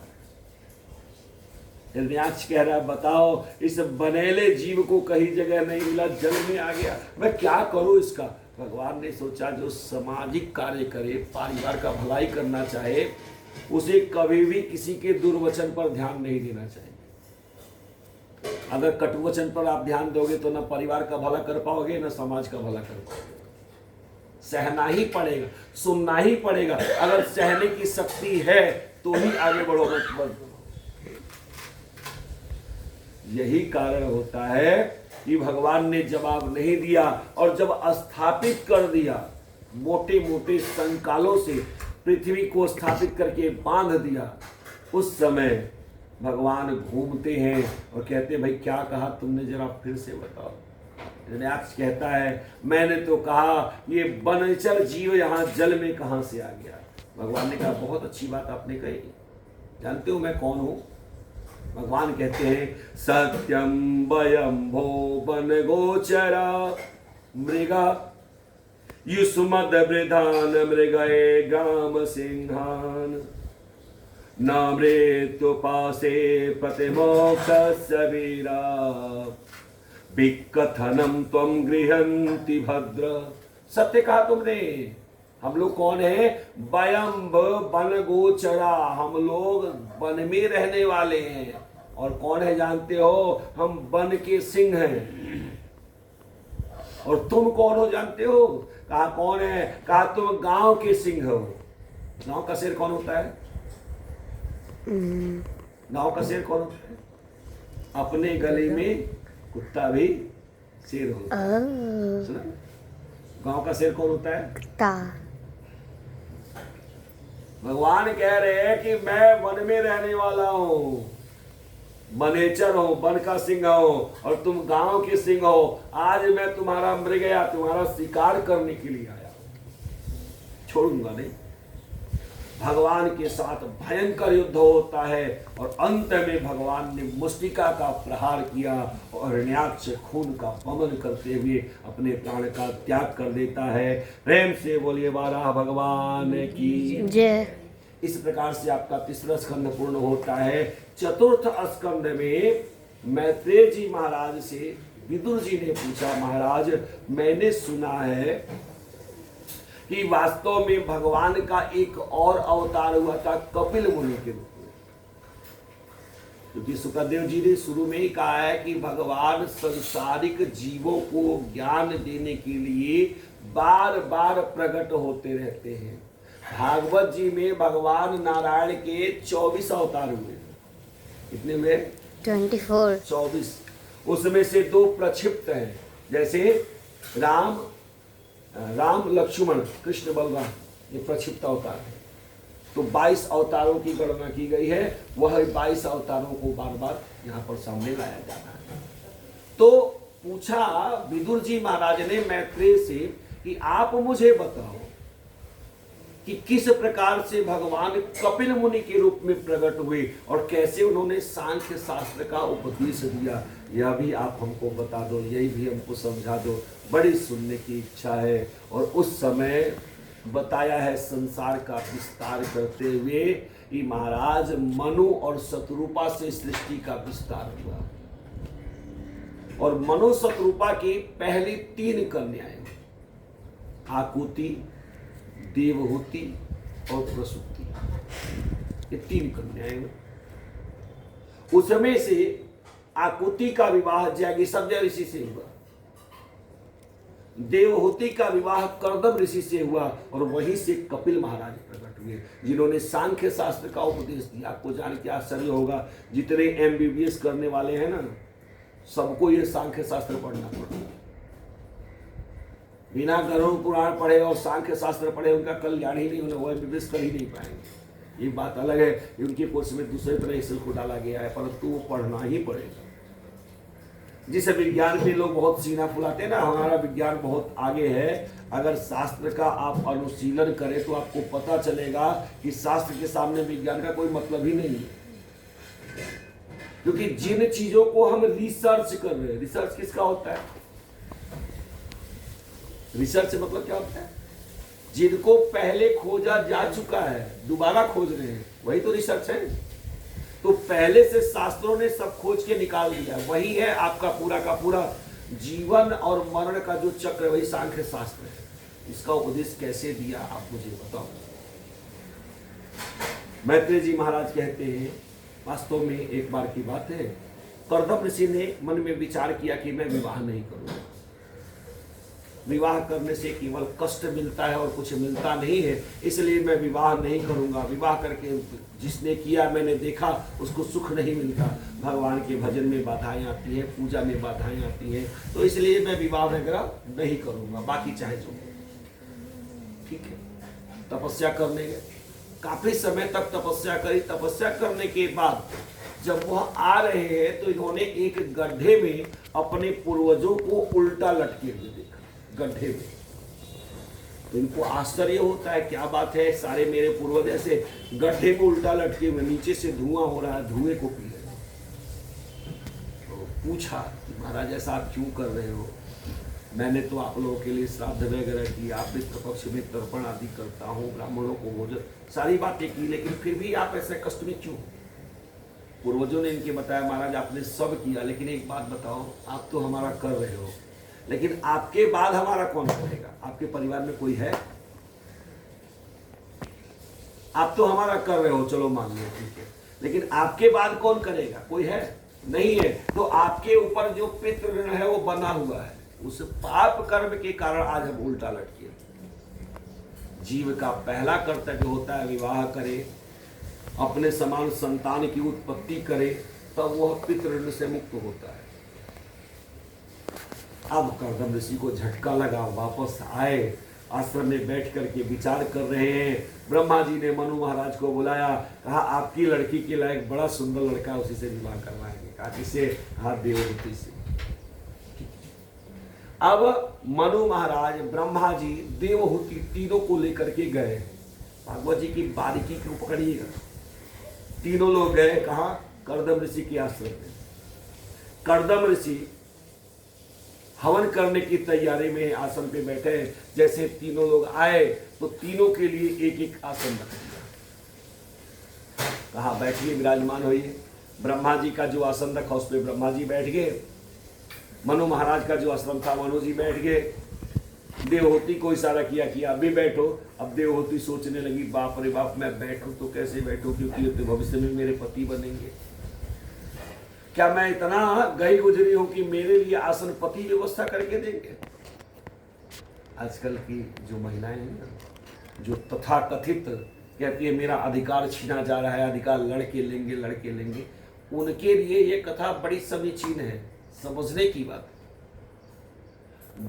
हिरण्याक्ष कह रहा है बताओ इस बनेले जीव को कहीं जगह नहीं मिला, जल में आ गया, मैं क्या करूं इसका। भगवान ने सोचा जो सामाजिक कार्य करे, परिवार का भलाई करना चाहे, उसे कभी भी किसी के दुर्वचन पर ध्यान नहीं देना चाहिए। अगर कटुवचन पर आप ध्यान दोगे तो ना परिवार का भला कर पाओगे ना समाज का भला कर पाओगे। सहना ही पड़ेगा, सुनना ही पड़ेगा। अगर सहने की शक्ति है तो ही आगे बढ़ोगे। यही कारण होता है कि भगवान ने जवाब नहीं दिया, और जब स्थापित कर दिया, मोटे मोटे संकालों से पृथ्वी को स्थापित करके बांध दिया, उस समय भगवान घूमते हैं और कहते हैं भाई क्या कहा तुमने, जरा फिर से बताओ। हिरण्याक्ष कहता है मैंने तो कहा ये बनचर जीव यहाँ जल में कहां से आ गया। भगवान ने कहा बहुत अच्छी बात आपने कही, जानते हो मैं कौन हूं, भगवान कहते हैं सत्यम वयम्भो वन गोचरा मृगा युष्मद वृधान मृगये ग्राम सिंहान न मृत्युपासे प्रतिमोक्षस्य वीरा विकथनम त्वं गृहन्ति भद्र। सत्य कहा तुमने। हम लोग कौन है? वयम्भ वन गोचरा, हम लोग वन में रहने वाले हैं। और कौन है जानते हो? हम वन के सिंह हैं। और तुम कौन हो जानते हो? कहा कौन है? कहा तुम गांव के सिंह हो। गांव का शेर कौन होता है? गांव का शेर कौन होता है? अपने गले में कुत्ता भी शेर होता है। सुना? गांव का शेर कौन होता है? कुत्ता। भगवान कह रहे हैं कि मैं वन में रहने वाला हूं, वनेचर हो, वन का सिंह हो, और तुम गांव के सिंह हो। आज मैं तुम्हारा मृगया, तुम्हारा शिकार करने के लिए आया, छोड़ूंगा नहीं। भगवान के साथ भयंकर युद्ध होता है और अंत में भगवान ने मुष्टिका का प्रहार किया और हिरण्याक्ष खून का वमन करते हुए अपने प्राण का त्याग कर देता है। प्रेम से बोलिए वाराह भगवान की जय। इस प्रकार से आपका तीसरा स्कंद पूर्ण होता है। चतुर्थ स्कंद में मैत्रेय जी महाराज से विदुर जी ने पूछा, महाराज मैंने सुना है कि वास्तव में भगवान का एक और अवतार हुआ था कपिल मुनि के रूप में। क्योंकि सुखदेव जी ने शुरू में ही कहा है कि भगवान संसारिक जीवों को ज्ञान देने के लिए बार बार प्रकट होते रहते हैं। भागवत जी में भगवान नारायण के 24 अवतार हुए। कितने हुए? 24। उसमें से 2 प्रक्षिप्त हैं, जैसे राम लक्ष्मण कृष्ण बलराम, ये प्रक्षिप्त अवतार है। तो 22 अवतारों की गणना की गई है। वह 22 अवतारों को बार बार यहाँ पर सामने लाया जाना है। तो पूछा विदुर जी महाराज ने मैत्रेय से कि आप मुझे बताओ कि किस प्रकार से भगवान कपिल मुनि के रूप में प्रकट हुए और कैसे उन्होंने सांख्य शास्त्र का उपदेश दिया। यह भी आप हमको बता दो, यही भी हमको समझा दो, बड़ी सुनने की इच्छा है। और उस समय बताया है संसार का विस्तार करते हुए कि महाराज मनु और शतरूपा से सृष्टि का विस्तार हुआ। और मनु शतरूपा की पहली 3 कन्याएं, आकुति, देवहूति और प्रसूति, ये 3 कन्याएं। उसमें से आकुति का विवाह जैगिसव्य ऋषि से हुआ, देवहूति का विवाह कर्दम ऋषि से हुआ, और वहीं से कपिल महाराज प्रकट हुए जिन्होंने सांख्य शास्त्र का उपदेश दिया। आपको जान के आश्चर्य होगा, जितने MBBS करने वाले हैं ना, सबको ये सांख्य शास्त्र पढ़ना पड़ता है। बिना गरुड़ पुराण पढ़े और सांख्य शास्त्र पढ़े उनका कल्याण ही नहीं होना, वो MBBS कर ही नहीं पाएंगे। ये बात अलग है कि उनके कोर्स में दूसरे तरह से को डाला गया है, परंतु वो पढ़ना ही पड़ेगा। जिस विज्ञान पे लोग बहुत सीना फुलाते हैं ना, हमारा विज्ञान बहुत आगे है। अगर शास्त्र का आप अनुशीलन करें तो आपको पता चलेगा कि शास्त्र के सामने विज्ञान का कोई मतलब ही नहीं है। क्योंकि जिन चीजों को हम रिसर्च कर रहे हैं, रिसर्च किसका होता है? रिसर्च मतलब क्या होता है? जिनको पहले खोजा जा चुका है दोबारा खोज रहे हैं, वही तो रिसर्च है। तो पहले से शास्त्रों ने सब खोज के निकाल दिया, वही है आपका पूरा का पूरा जीवन और मरण का जो चक्र, वही सांख्य शास्त्र है। इसका उपदेश कैसे दिया आप मुझे बताओ। मैत्रेय जी महाराज कहते हैं, वास्तव में एक बार की बात है, कर्दम ऋषि ने मन में विचार किया कि मैं विवाह नहीं करूंगा। विवाह करने से केवल कष्ट मिलता है और कुछ मिलता नहीं है, इसलिए मैं विवाह नहीं करूंगा। विवाह करके जिसने किया मैंने देखा, उसको सुख नहीं मिलता। भगवान के भजन में बाधाएं आती हैं, पूजा में बाधाएं आती हैं, तो इसलिए मैं विवाह वगैरह नहीं करूंगा, बाकी चाहे जो। ठीक है, तपस्या करने गए, काफी समय तक तपस्या करी। तपस्या करने के बाद जब वह आ रहे हैं तो इन्होंने एक गड्ढे में अपने पूर्वजों को उल्टा लटके हुए देखा, गड्ढे में। तो इनको आश्चर्य होता है, क्या बात है, सारे मेरे पूर्वज ऐसे गड्ढे में उल्टा लटके हुए, नीचे से धुआं हो रहा है, धुएं को पी रहे हैं। पूछा कि महाराज ऐसा आप क्यों कर रहे हो, मैंने तो आप लोगों के लिए श्राद्ध वगैरह की, आप पितृपक्ष में तर्पण आदि करता हूँ, ब्राह्मणों को भोजन, सारी बातें की, लेकिन फिर भी आप ऐसे कष्ट में क्यों? पूर्वजों ने इनके बताया महाराज आपने सब किया, लेकिन एक बात बताओ, आप तो हमारा कर रहे हो, लेकिन आपके बाद हमारा कौन करेगा? आपके परिवार में कोई है? आप तो हमारा कर रहे हो, चलो मान लो ठीक है, लेकिन आपके बाद कौन करेगा? कोई है? नहीं है। तो आपके ऊपर जो पितृ ऋण है वो बना हुआ है, उस पाप कर्म के कारण आज हम उल्टा लटके। जीव का पहला कर्तव्य होता है विवाह करे, अपने समान संतान की उत्पत्ति करे, तब वह पितृ ऋण से मुक्त होता है। अब कर्दम ऋषि को झटका लगा, वापस आए, आश्रम में बैठ करके विचार कर रहे हैं। ब्रह्मा जी ने मनु महाराज को बुलाया, कहा आपकी लड़की के लायक बड़ा सुंदर लड़का, उसी से विवाह करवाएंगे। कहा किसे? कहा देवहूति से। अब मनु महाराज, ब्रह्मा जी, देवहूति तीनों को लेकर के गए। भागवत जी की बारीकी क्यों पकड़िएगा। तीनों लोग गए कहा? कर्दम ऋषि के आश्रम में। कर्दम ऋषि हवन करने की तैयारी में आसन पे बैठे। जैसे तीनों लोग आए तो तीनों के लिए एक एक आसन रख दिया। कहा बैठिए, विराजमान होइए। ब्रह्मा जी का जो आसन रखा उस पर ब्रह्मा जी बैठ गए। मनु महाराज का जो आश्रम था मनु जी बैठ गए। देवहूति को इशारा किया कि आप भी बैठो। अब देवहूति सोचने लगी, बाप रे बाप, मैं बैठूं तो कैसे बैठूं, क्योंकि ये तो भविष्य में मेरे पति बनेंगे। क्या मैं इतना गई गुजरी हूं कि मेरे लिए आसन पति व्यवस्था करके देंगे? आजकल की जो महिलाएं हैं ना, जो तथाकथित कहती है मेरा अधिकार छीना जा रहा है, अधिकार लड़के लेंगे, उनके लिए ये कथा बड़ी समीचीन है, समझने की बात।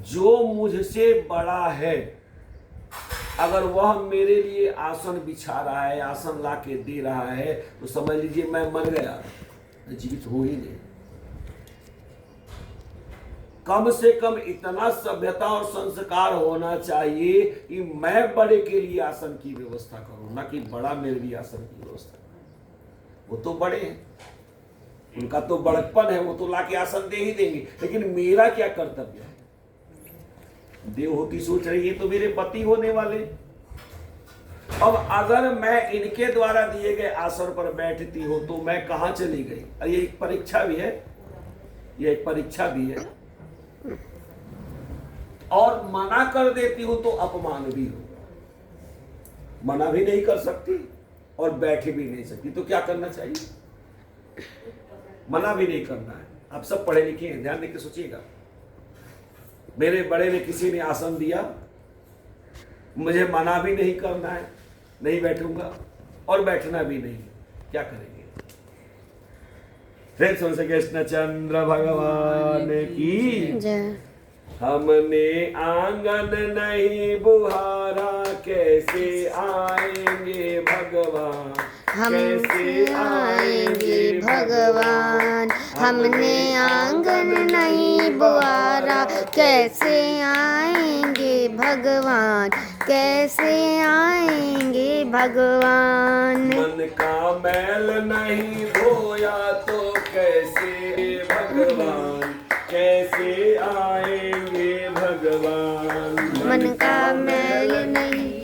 जो मुझसे बड़ा है, अगर वह मेरे लिए आसन बिछा रहा है, आसन ला के दे रहा है, तो समझ लीजिए मैं मर गया, जीवित हो ही नहीं। कम से कम इतना सभ्यता और संस्कार होना चाहिए कि मैं बड़े के लिए आसन की व्यवस्था करूं, ना कि बड़ा मेरे लिए आसन की व्यवस्था करूं। वो तो बड़े हैं, उनका तो बड़कपन है, वो तो लाके आसन दे ही देंगे, लेकिन मेरा क्या कर्तव्य है? देवहूति सोच रही है तो मेरे पति होने वाले। अब अगर मैं इनके द्वारा दिए गए आसन पर बैठती हूं तो मैं कहां चली गई? ये एक परीक्षा भी है, ये एक परीक्षा भी है। और मना कर देती हूं तो अपमान भी होगा। मना भी नहीं कर सकती और बैठ भी नहीं सकती, तो क्या करना चाहिए? मना भी नहीं करना है। आप सब पढ़े लिखे हैं, ध्यान देकर सोचिएगा। मेरे बड़े ने किसी ने आसन दिया, मुझे मना भी नहीं करना है, नहीं बैठूंगा और बैठना भी नहीं, क्या करेंगे? फिर सुन से कृष्ण चंद्र भगवान की जय। हमने आंगन नहीं बुहारा, कैसे आएंगे भगवान, कैसे आएंगे भगवान। हमने आंगन नहीं बुहारा, कैसे आएंगे भगवान, कैसे आएंगे भगवान। मन का मैल नहीं धोया तो कैसे भगवान, कैसे आएंगे भगवान। मन का मैल नहीं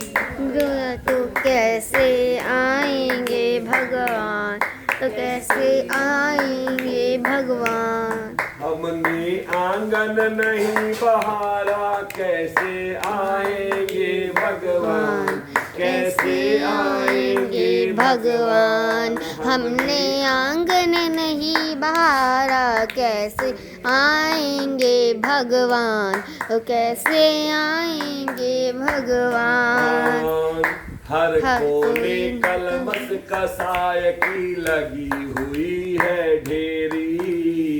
धोया तो कैसे आएंगे भगवान, तो कैसे आएंगे भगवान। हमने आंगन नहीं बहारा, कैसे आएंगे भगवान, कैसे आएंगे भगवान। हमने आंगन नहीं बहारा, कैसे आएंगे भगवान, तो कैसे आएंगे भगवान। हर कोने कलमस कसाय की लगी हुई है ढेरी,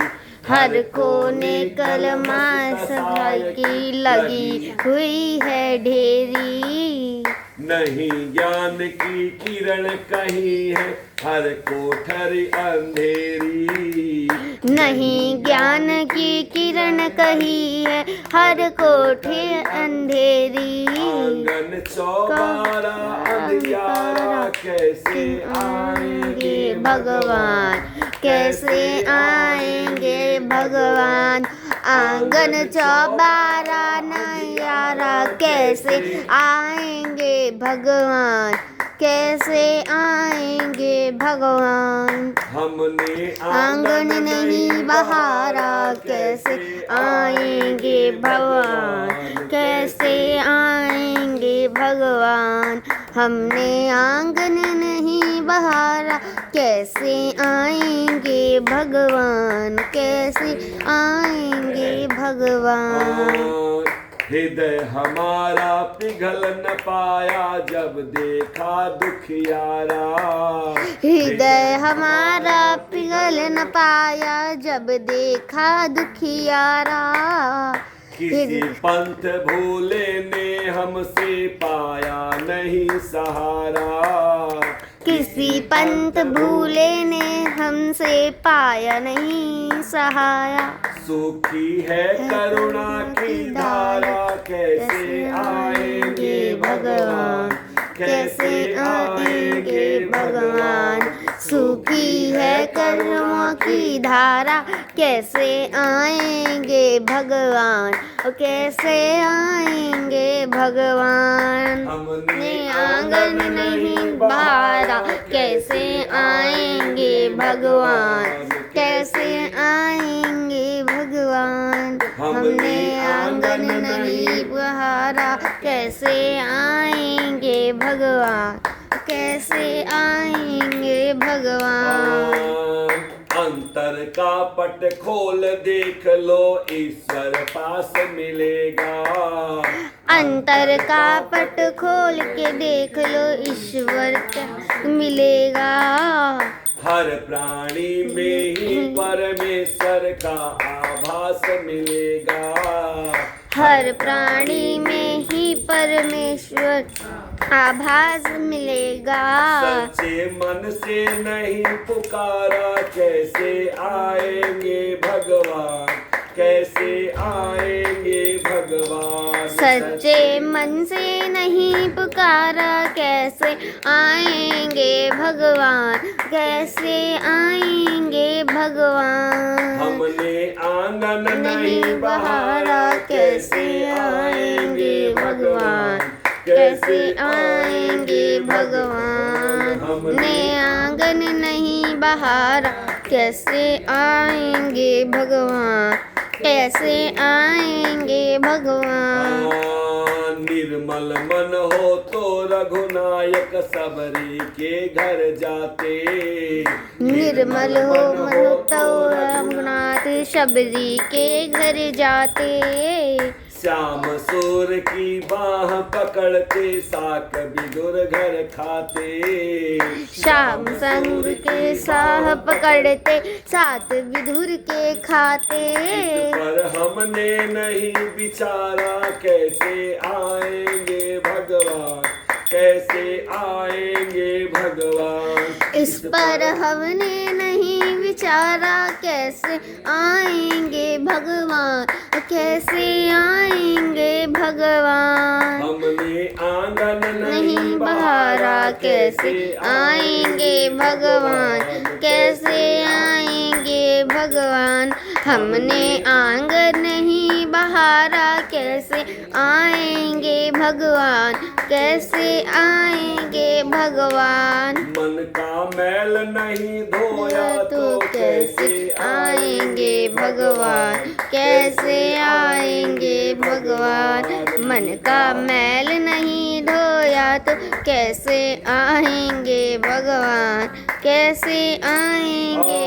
हर कोने कलमस कसाय की लगी हुई है ढेरी। नहीं ज्ञान की किरण कहीं है, हर कोठरी अंधेरी, नहीं ज्ञान की किरण कही है हर कोठे अंधेरी। आंगन चौबारा अंधियारा कैसे आएंगे भगवान, कैसे आएंगे भगवान। आंगन चौबारा नैयारा कैसे आएंगे भगवान, कैसे आएंगे भगवान। हमने आंगन नहीं बहारा कैसे आएंगे भगवान, कैसे आएंगे भगवान। हमने आंगन नहीं बहारा कैसे आएंगे भगवान, कैसे आएंगे भगवान। हृदय हमारा पिघल न पाया जब देखा दुखियारा। हृदय हमारा पिघल न पाया जब देखा दुखियारा। किसी पंथ भूले ने हमसे पाया नहीं सहारा। किसी पंथ भूले ने हमसे पाया नहीं सहारा। सूखी है करुणा की धारा कैसे आएंगे भगवान, कैसे आएंगे भगवान। सूखी है करुणा की धारा कैसे आएंगे भगवान, कैसे आएंगे भगवान। हमने आंगन नहीं बहारा कैसे आएंगे भगवान, कैसे आएंगे भगवान। हमने आंगन नहीं बहारा कैसे आएंगे भगवान, कैसे आएंगे भगवान। अंतर का पट खोल देख लो ईश्वर पास मिलेगा। अंतर का पट खोल के देख लो ईश्वर क्या मिलेगा। हर प्राणी में ही परमेश्वर का आभास मिलेगा। हर प्राणी में ही परमेश्वर आभास मिलेगा। सच्चे मन से नहीं पुकारा कैसे आएंगे भगवान, कैसे आएंगे भगवान। सच्चे मन से नहीं पुकारा कैसे आएंगे भगवान, कैसे आएंगे भगवान। हमने आंगन नहीं बहारा कैसे आएंगे भगवान, कैसे आएंगे भगवान। हमने आंगन नहीं बहारा कैसे आएंगे भगवान, कैसे आएंगे भगवान। निर्मल मन हो तो रघुनायक सबरी के घर जाते। निर्मल हो मन तो रघुनाथ शबरी के घर जाते। श्याम सूर की बाह पकड़ते साक विदुर घर खाते। श्याम संग के साह पकड़ते सात विधुर के खाते। पर हमने नहीं विचारा कैसे आएंगे भगवान, कैसे आएंगे भगवान। इस पर हमने नहीं विचारा कैसे आएंगे भगवान, कैसे आएंगे भगवान। हमने आंगन नहीं बहारा कैसे आएंगे भगवान, कैसे आएंगे भगवान। हमने आंगन नहीं बहारा कैसे आएंगे भगवान, कैसे आएंगे भगवान। मन का मैल नहीं धोया तो कैसे आएंगे भगवान, कैसे आएंगे भगवान। मन का मैल नहीं धोया तो कैसे आएंगे भगवान, कैसे आएंगे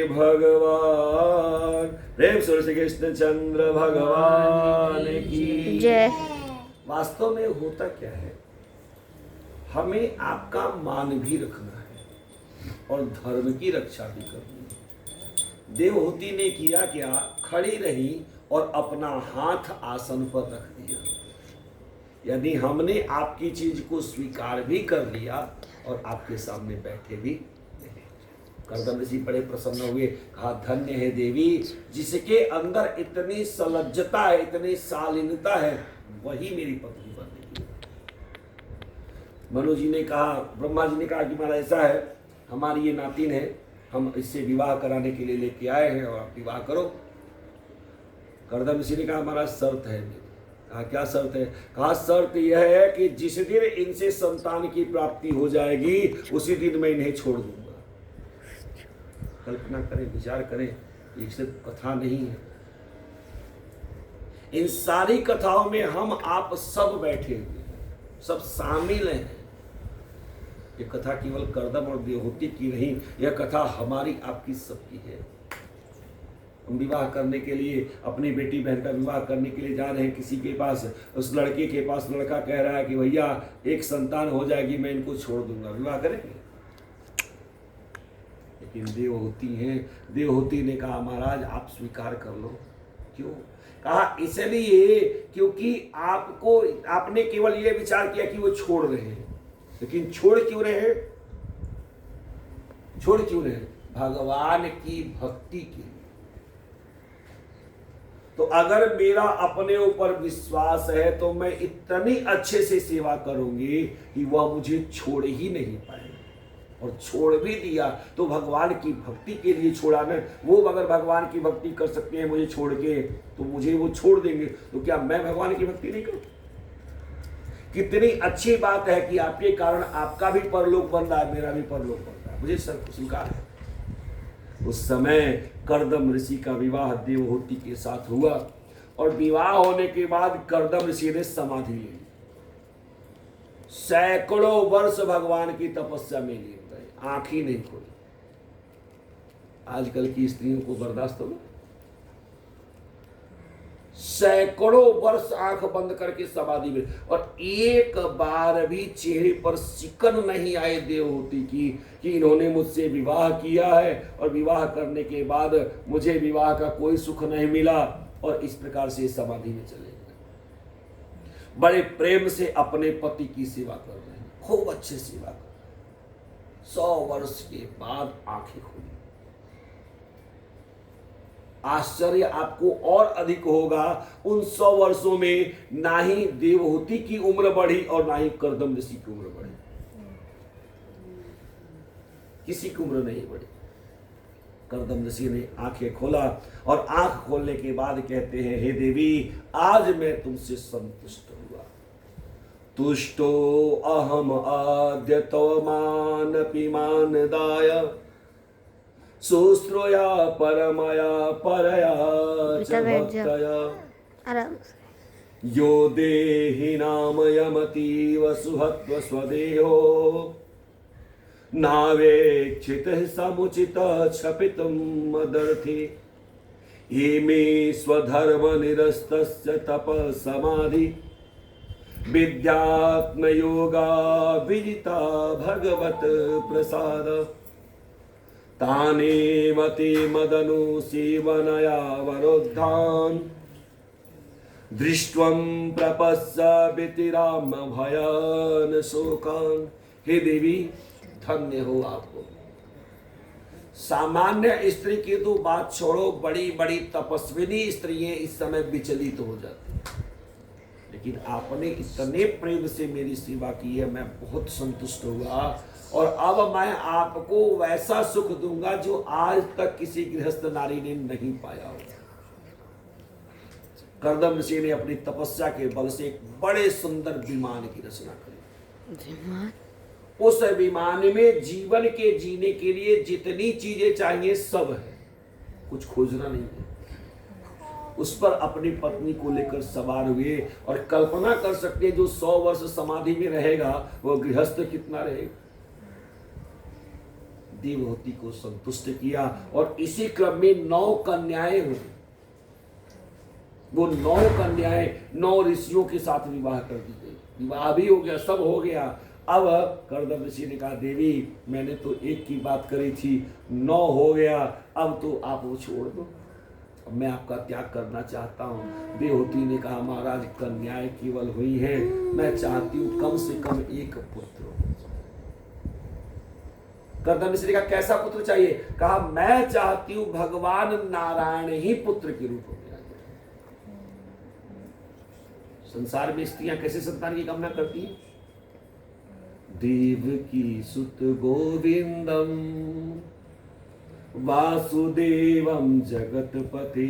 भगवान। प्रेम से श्री कृष्ण चंद्र भगवान की जय। वास्तव में होता क्या है, हमें आपका मान भी रखना है और धर्म की रक्षा भी करनी है। देवहूति ने किया क्या, खड़ी रही और अपना हाथ आसन पर रख दिया। यदि हमने आपकी चीज को स्वीकार भी कर लिया और आपके सामने बैठे भी, कर्दम ऋषि बड़े प्रसन्न हुए, कहा धन्य है देवी, जिसके अंदर इतनी सलज्जता है, इतनी शालीनता है, वही मेरी पत्नी बनेगी। मनु जी ने कहा, ब्रह्मा जी ने कहा कि महाराज ऐसा है, हमारी ये नातिन है, हम इससे विवाह कराने के लिए लेके आए हैं और आप विवाह करो। कर्दम ऋषि ने कहा महाराज शर्त है मेरी। कहा क्या शर्त है? कहा शर्त यह है कि जिस दिन इनसे संतान की प्राप्ति हो जाएगी उसी दिन मैं इन्हें छोड़ दूंगा। कल्पना करें, विचार करें, ये सिर्फ कथा नहीं है, इन सारी कथाओं में हम आप सब बैठे हुए हैं, सब शामिल हैं। ये कथा केवल कर्दम और देवहूति की नहीं, यह कथा हमारी आपकी सबकी है। हम विवाह करने के लिए, अपनी बेटी बहन का विवाह करने के लिए जा रहे हैं किसी के पास, उस लड़के के पास लड़का कह रहा है कि भैया एक संतान हो जाएगी, मैं इनको छोड़ दूंगा, विवाह करेंगे? लेकिन देवहूति हैं, देवहूति ने कहा महाराज आप स्वीकार कर लो। क्यों? कहा इसलिए क्योंकि आपने केवल ये विचार किया कि वो छोड़ रहे हैं, लेकिन छोड़ क्यों रहे? छोड़ क्यों रहे? भगवान की भक्ति के लिए। तो अगर मेरा अपने ऊपर विश्वास है तो मैं इतनी अच्छे से सेवा करूंगी कि वह मुझे छोड़ ही नहीं पाए। और छोड़ भी दिया तो भगवान की भक्ति के लिए छोड़ा ना। वो अगर भगवान की भक्ति कर सकते हैं मुझे छोड़ के, तो मुझे वो छोड़ देंगे, तो क्या मैं भगवान की भक्ति नहीं करूं? कितनी अच्छी बात है कि आपके कारण आपका भी परलोक बन रहा है, मेरा भी परलोक बन रहा है, मुझे स्वीकार है। उस समय कर्दम ऋषि का विवाह देवहूति के साथ हुआ और विवाह होने के बाद कर्दम ऋषि ने समाधि ले ली। सैकड़ों वर्ष भगवान की तपस्या में लिए गए, आंख ही नहीं खोली। आजकल की स्त्रियों को बर्दाश्त हो? सैकड़ों वर्ष आंख बंद करके समाधि में, और एक बार भी चेहरे पर सिकन नहीं आए देवहूति की कि इन्होंने मुझसे विवाह किया है और विवाह करने के बाद मुझे विवाह का कोई सुख नहीं मिला, और इस प्रकार से समाधि में चले गए। बड़े प्रेम से अपने पति की सेवा कर रहे हैं, खूब अच्छे सेवा कर रहे हैं। 100 वर्ष के बाद आंखें खुली। आश्चर्य आपको और अधिक होगा, उन 100 वर्षों में ना ही देवहूति की उम्र बढ़ी और ना ही कर्दम ऋषि की उम्र बढ़ी, किसी की उम्र नहीं बढ़ी। कर्दम ऋषि ने आंखें खोला और आंख खोलने के बाद कहते हैं, हे देवी आज मैं तुमसे संतुष्ट हुआ। तुष्टो अहम आद्य तव मानपि मानदाय सुश्रुया परमया परया च भक्तया यो देहि नामयमतीव सुहत्व स्वदेहो नावेक्षित समुचित क्षपितुं मदर्थि इमे स्वधर्म निरस्तस्य तप समाधि विद्यात्म योगा विजिता भगवत प्रसाद ताने मति मदनु सेवनया वरोद्धान दृष्ट्वं प्रपश्य व्यतिराम भयान शोकान। हे देवी धन्य हो आपको। सामान्य स्त्री की तो बात छोड़ो, बड़ी बड़ी तपस्विनी स्त्रियां इस समय विचलित हो जाती हैं, लेकिन आपने इतने प्रेम से मेरी सेवा की है, मैं बहुत संतुष्ट हुआ और अब मैं आपको वैसा सुख दूंगा जो आज तक किसी गृहस्थ नारी ने नहीं पाया हो। कर्दम ऋषि ने अपनी तपस्या के बल से एक बड़े सुंदर विमान की रचना करी। उस विमान में जीवन के जीने के लिए जितनी चीजें चाहिए सब है, कुछ खोजना नहीं है। उस पर अपनी पत्नी को लेकर सवार हुए और कल्पना कर सकते हैं जो 100 वर्ष समाधि में रहेगा वो गृहस्थ कितना रहेगा। देवहूति को संतुष्ट किया और इसी क्रम में 9 कन्याएं हुई। वो 9 कन्याएं 9 ऋषियों के साथ विवाह कर दी गई। विवाह भी हो गया, सब हो गया। अब कर्दम ऋषि ने कहा देवी मैंने तो एक की बात करी थी, 9 हो गया, अब तो आप वो छोड़ दो, मैं आपका त्याग करना चाहता हूँ। देवहूति ने कहा महाराज कन्याएं केवल हुई हैं, मैं चाहती हूँ कम से कम एक पुत्र हो। कर्दम मिश्र का कैसा पुत्र चाहिए? कहा मैं चाहती हूं भगवान नारायण ही पुत्र के रूप में आए। संसार में स्त्रियां कैसे संतान की कामना करती हैं? देवकी सुत गोविंदम वासुदेवम जगतपते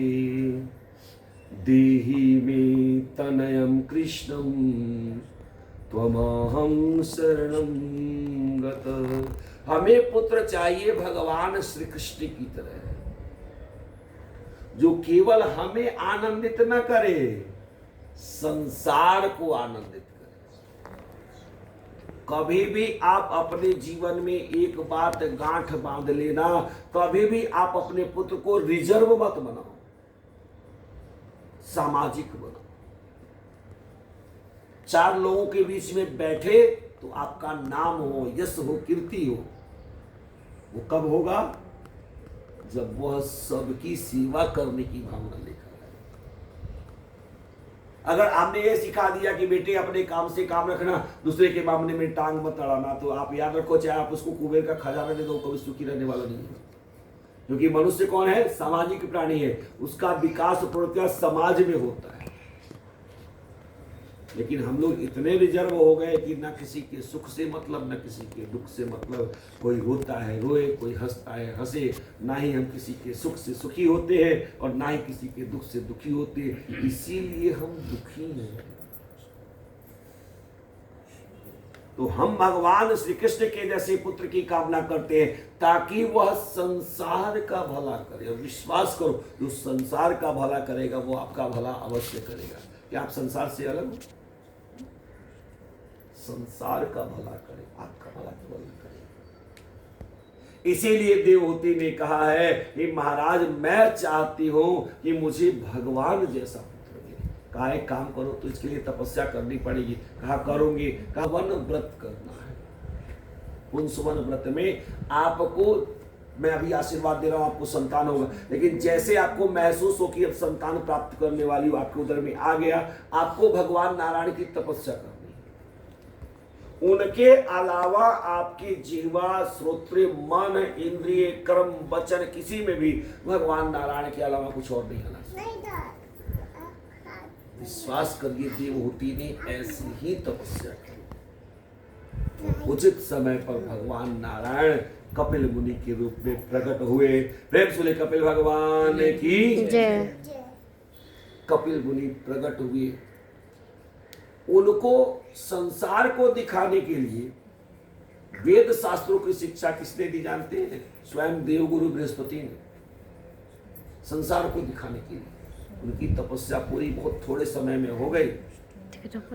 देहि मे तनयम कृष्णम त्वमहं शरणं गतः। हमें पुत्र चाहिए भगवान श्री कृष्ण की तरह, जो केवल हमें आनंदित न करे, संसार को आनंदित करे। कभी भी आप अपने जीवन में एक बात गांठ बांध लेना, कभी भी आप अपने पुत्र को रिजर्व मत बनाओ, सामाजिक बनाओ। 4 लोगों के बीच में बैठे तो आपका नाम हो, यश हो, कीर्ति हो। वो कब होगा? जब वह सबकी सेवा करने की भावना लेकर आए। अगर आपने ये सिखा दिया कि बेटे अपने काम से काम रखना, दूसरे के मामले में टांग मत अड़ाना, तो आप याद रखो, चाहे आप उसको कुबेर का खजाना दे दो, कभी सुखी रहने वाला नहीं है। क्योंकि मनुष्य कौन है? सामाजिक प्राणी है। उसका विकास पूर्णतः समाज में होता है। लेकिन हम लोग इतने रिजर्व हो गए कि ना किसी के सुख से मतलब, ना किसी के दुख से मतलब। कोई रोता है रोए, कोई हंसता है हंसे। ना ही हम किसी के सुख से सुखी होते हैं और ना ही किसी के दुख से दुखी होते हैं। इसीलिए हम दुखी हैं। तो हम भगवान श्री कृष्ण के जैसे पुत्र की कामना करते हैं ताकि वह संसार का भला करे। और विश्वास करो, जो संसार का भला करेगा वो आपका भला अवश्य करेगा। क्या आप संसार से अलग हो? संसार का भला करे, आपका भला केवल करे। इसीलिए देवहूति ने कहा है कि महाराज मैं चाहती हूं कि मुझे भगवान जैसा पुत्र मिले। कहा एक काम करो, तो इसके लिए तपस्या करनी पड़ेगी। कहा करूंगी। कहा वन व्रत करना है। उन सुवन व्रत में आपको, मैं अभी आशीर्वाद दे रहा हूं, आपको संतान होगा, लेकिन जैसे आपको महसूस हो कि अब संतान प्राप्त करने वाली हो, आपके उदर में आ गया, आपको भगवान नारायण की तपस्या करनी है। उनके अलावा आपकी जीवा, श्रोत्र, मन, इंद्रिय, कर्म, वचन, किसी में भी भगवान नारायण के अलावा कुछ और नहीं आना चाहिए। विश्वास करिए, देवहूति ने ऐसी ही तपस्या की। उचित समय पर भगवान नारायण कपिल मुनि के रूप में प्रकट हुए। प्रेम से बोले कपिल भगवान की जय। कपिल मुनि प्रकट हुए। उनको संसार को दिखाने के लिए वेद शास्त्रों की शिक्षा किसने दी जानते हैं? स्वयं देवगुरु बृहस्पति ने। संसार को दिखाने के लिए उनकी तपस्या पूरी बहुत थोड़े समय में हो गई।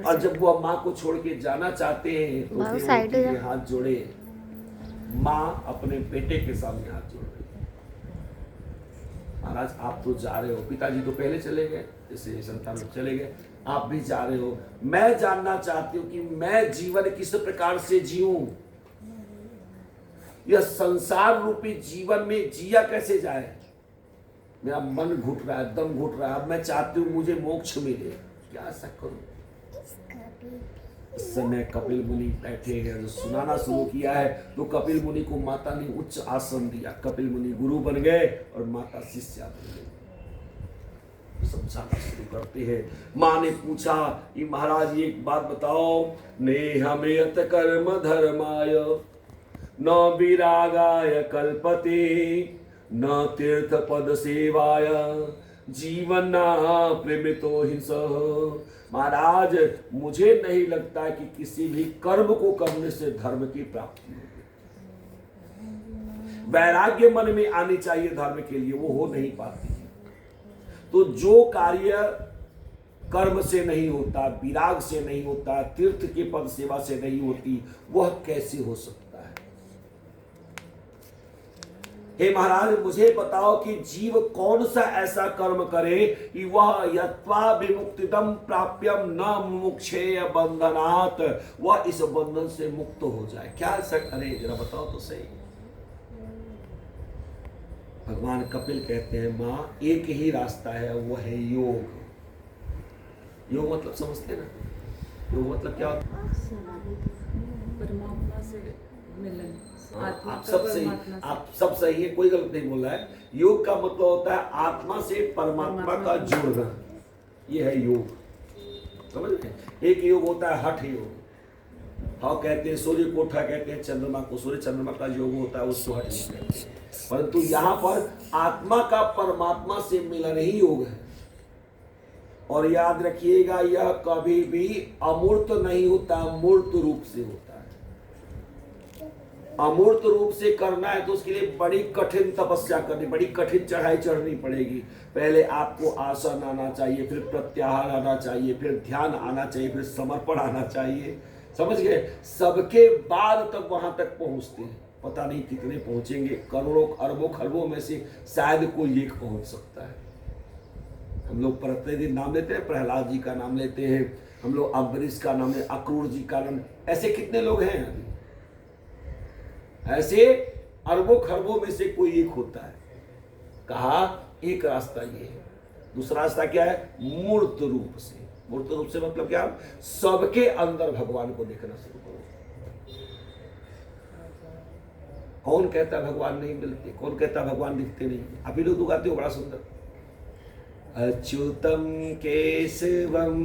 और जब वो माँ को छोड़ के जाना चाहते हैं तो देवहूति के हाथ जोड़े। माँ अपने बेटे के सामने हाथ जोड़ रही है। महाराज आप तो जा रहे हो, पिताजी तो पहले चले गए, जैसे संतान चले गए, आप भी जा रहे हो। मैं जानना चाहती हूँ कि मैं जीवन किस प्रकार से जीऊं। यह संसार रूपी जीवन में जिया कैसे जाए। मेरा मन घुट रहा है, दम घुट रहा है। अब मैं चाहती हूँ मुझे मोक्ष मिले, क्या ऐसा करूं? इस समय कपिल मुनि बैठे हैं, जो सुनाना शुरू किया है। तो कपिल मुनि को माता ने उच्च आसन दिया। कपिल मुनि गुरु बन गए और माता शिष्या बन गई। समझाना शुरू करते हैं। माँ ने पूछा कि महाराज एक बात बताओ, नेहमेयत कर्म धर्माय न विरागाय कल्पते न तीर्थ पद सेवाय जीवना प्रेमितो हिंसः। महाराज मुझे नहीं लगता कि किसी भी कर्म को करने से धर्म की प्राप्ति होगी। वैराग्य मन में आनी चाहिए धर्म के लिए, वो हो नहीं पाती। तो जो कार्य कर्म से नहीं होता, विराग से नहीं होता, तीर्थ के पद सेवा से नहीं होती, वह कैसे हो सकता है? हे महाराज मुझे बताओ कि जीव कौन सा ऐसा कर्म करे कि वह यत्वा विमुक्तिदम प्राप्यम न मुमुक्षेय बंधनात्, वह इस बंधन से मुक्त हो जाए। क्या ऐसा करे जरा बताओ तो सही। भगवान कपिल कहते हैं माँ एक ही रास्ता है, वो है योग। योग मतलब समझते ना? योग मतलब क्या? परमात्मा से आप सब सही, आप सब सही है, कोई गलत नहीं बोल रहा है। योग का मतलब होता है आत्मा से परमात्मा का जुड़ना, ये है योग, समझ रहे। एक योग होता है हठ योग, हाँ कहते हैं सूर्य को उठा कहते हैं, चंद्रमा को सूर्य चंद्रमा का योग होता है उसको हठ योग कहते हैं। परंतु यहाँ पर आत्मा का परमात्मा से मिलन ही योग है। और याद रखिएगा यह कभी भी अमूर्त नहीं होता, मूर्त रूप से होता है। अमूर्त रूप से करना है तो उसके लिए बड़ी कठिन तपस्या करनी, बड़ी कठिन चढ़ाई चढ़नी पड़ेगी। पहले आपको आसन आना चाहिए, फिर प्रत्याहार आना चाहिए, फिर ध्यान आना चाहिए, फिर समर्पण आना चाहिए, समझ गए। सबके बाद तक वहां तक पहुंचते हैं, पता नहीं कितने पहुंचेंगे, करोड़ों अरबों खरबों में से शायद कोई एक पहुंच सकता है। हम लोग प्रतिदिन नाम लेते हैं, प्रहलाद जी का नाम लेते हैं, हम लोग अम्बरीश का नाम लेते, अक्रूर जी का नाम, ऐसे कितने लोग हैं अभी, ऐसे अरबों खरबों में से कोई एक होता है। कहा एक रास्ता ये है, दूसरा रास्ता क्या है, मूर्त रूप से। मूर्त रूप से मतलब क्या, सबके अंदर भगवान को देखना शुरू करो। कौन कहता है भगवान नहीं मिलते, कौन कहता है भगवान दिखते नहीं, आप ही लोग गाते हो बड़ा सुंदर, अच्युतम केशवम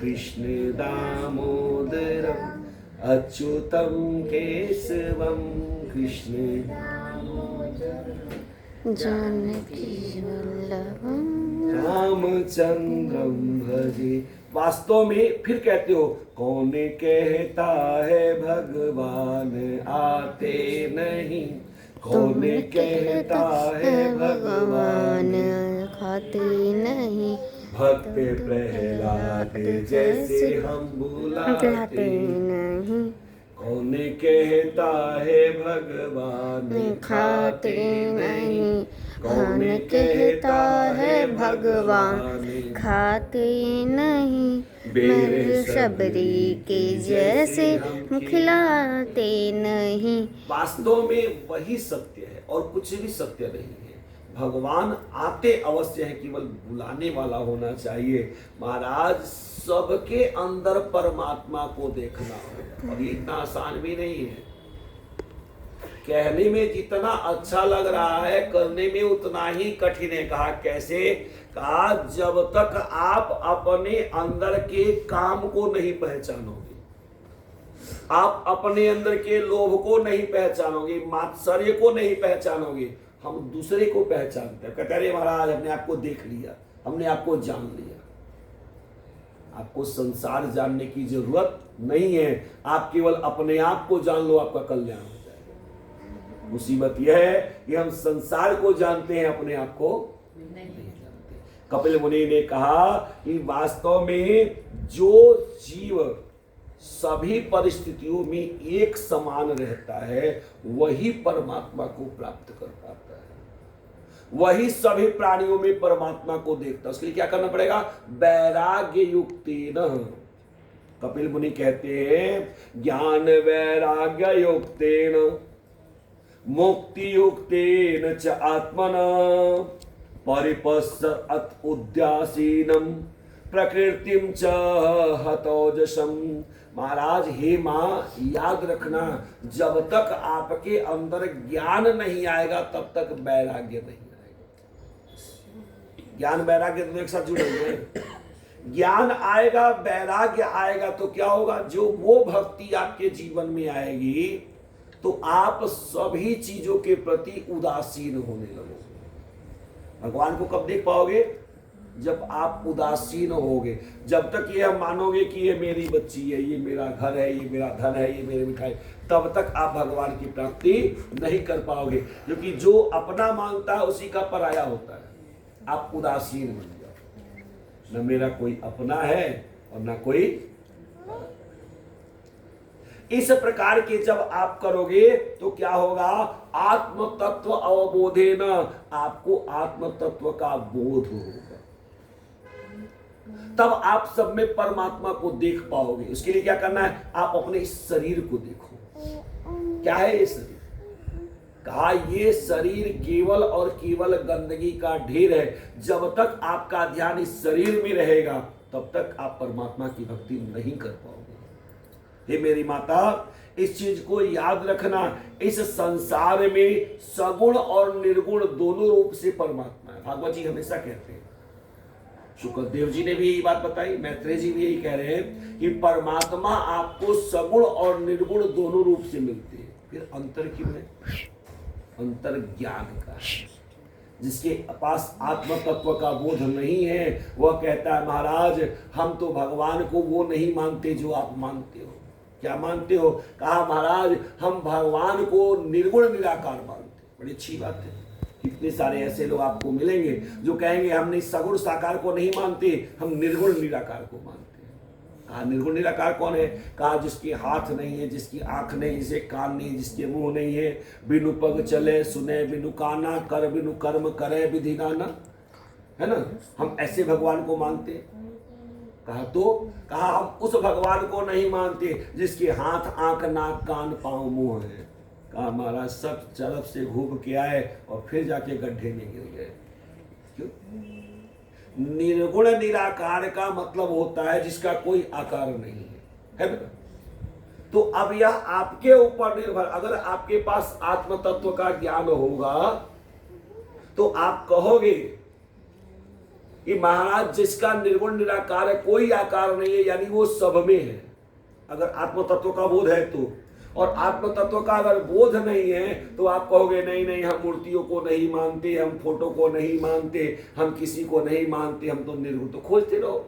कृष्ण दामोदरम, अच्युतम केशवम कृष्ण जानकी वल्लभम रामचंद्रम भजे। वास्तव में फिर कहते हो, कौन कहता है भगवान आते नहीं, कौन कहता है भगवान खाते नहीं, भक्त प्रहलाद जैसे हम बुलाते नहीं, कौन कहता है भगवान खाते नहीं, कौन कहता है भगवान खाते नहीं, बेर सबरी के जैसे हम खिलाते नहीं। वास्तव में वही सत्य है और कुछ भी सत्य नहीं है। भगवान आते अवश्य है, केवल बुलाने वाला होना चाहिए। महाराज सबके अंदर परमात्मा को देखना होगा, और ये इतना आसान भी नहीं है। कहने में जितना अच्छा लग रहा है, करने में उतना ही कठिन है। कहा कैसे, कहा जब तक आप अपने अंदर के काम को नहीं पहचानोगे, आप अपने अंदर के लोभ को नहीं पहचानोगे, मात्सर्य को नहीं पहचानोगे। हम दूसरे को पहचानते हैं, कहते हैं महाराज हमने आपको देख लिया, हमने आपको जान लिया। आपको संसार जानने की जरूरत नहीं है, आप केवल अपने आप को जान लो, आपका कल्याण हो जाएगा। मुसीबत यह है कि हम संसार को जानते हैं, अपने आप को नहीं जानते। कपिल मुनि ने कहा कि वास्तव में जो जीव सभी परिस्थितियों में एक समान रहता है, वही परमात्मा को प्राप्त कर पाता है, वही सभी प्राणियों में परमात्मा को देखता है। उसके लिए क्या करना पड़ेगा, वैराग्य युक्तेन। कपिल मुनि कहते हैं ज्ञान वैराग्य युक्तेन मुक्ति युक्तेन च आत्मना परिपश्यत उद्यासीनम प्रकृतिम च हतोजसम। महाराज हे माँ याद रखना, जब तक आपके अंदर ज्ञान नहीं आएगा तब तक वैराग्य नहीं आएगा। ज्ञान वैराग्य तो एक साथ जुड़े हुए हैं। ज्ञान आएगा, वैराग्य आएगा तो क्या होगा, जो वो भक्ति आपके जीवन में आएगी तो आप सभी चीजों के प्रति उदासीन होने लगोगे। भगवान को कब देख पाओगे, जब आप उदासीन होगे। जब तक ये मानोगे कि ये मेरी बच्ची है, ये मेरा घर है, ये मेरा धन है, ये मेरी मिठाई, तब तक आप भगवान की प्राप्ति नहीं कर पाओगे। क्योंकि जो अपना मानता है उसी का पराया होता है। आप उदासीन बन जाओ, न मेरा कोई अपना है और न कोई। इस प्रकार के जब आप करोगे तो क्या होगा, आत्म तत्व अवबोधे न, आपको आत्म तत्व का बोध होगा। तब आप सब में परमात्मा को देख पाओगे। उसके लिए क्या करना है, आप अपने इस शरीर को देखो। क्या है ये शरीर, कहा ये शरीर केवल और केवल गंदगी का ढेर है। जब तक आपका ध्यान इस शरीर में रहेगा तब तक आप परमात्मा की भक्ति नहीं कर पाओगे। हे मेरी माता, इस चीज को याद रखना, इस संसार में सगुण और निर्गुण दोनों रूप से परमात्मा है। भागवत जी हमेशा कहते हैं, शुक्रदेव जी ने भी यही बात बताई, मैत्रेय जी भी यही कह रहे हैं कि परमात्मा आपको सगुण और निर्गुण दोनों रूप से मिलते हैं। फिर अंतर क्यों है? अंतर ज्ञान का है। जिसके पास आत्म तत्व का बोध नहीं है वह कहता है महाराज हम तो भगवान को वो नहीं मानते जो आप मानते हो। क्या मानते हो? कहा महाराज हम भगवान को निर्गुण निराकार मानते। बड़ी अच्छी बात है। कितने सारे ऐसे लोग आपको मिलेंगे जो कहेंगे हम नहीं सगुण साकार को नहीं मानते, हम निर्गुण निराकार को मानते हैं। कहा निर्गुण निराकार कौन है? कहा जिसके हाथ नहीं है, जिसकी आंख नहीं, जिसके कान नहीं, जिसके मुंह नहीं है, बिनु पग चले सुने बिनु काना, कर बिनु कर्म करे विधि नाना, है ना, हम ऐसे भगवान को मानते हैं। कहा हम उस भगवान को नहीं मानते जिसके हाथ आंख नाक कान पांव मुंह है। कहा महाराज सब तरफ से घूम के आए और फिर जाके गड्ढे में गिर गए। क्यों? निर्गुण निराकार का मतलब होता है जिसका कोई आकार नहीं है ना? तो अब यह आपके ऊपर निर्भर, अगर आपके पास आत्म तत्व का ज्ञान होगा तो आप कहोगे कि महाराज जिसका निर्गुण निराकार है, कोई आकार नहीं है, यानी वो सब में है। अगर आत्म तत्व का बोध है तो, और आत्म तत्व का अगर बोध नहीं है तो आप कहोगे नहीं नहीं हम मूर्तियों को नहीं मानते, हम फोटो को नहीं मानते, हम किसी को नहीं मानते, हम तो निर्गुण। तो खोजते रहो,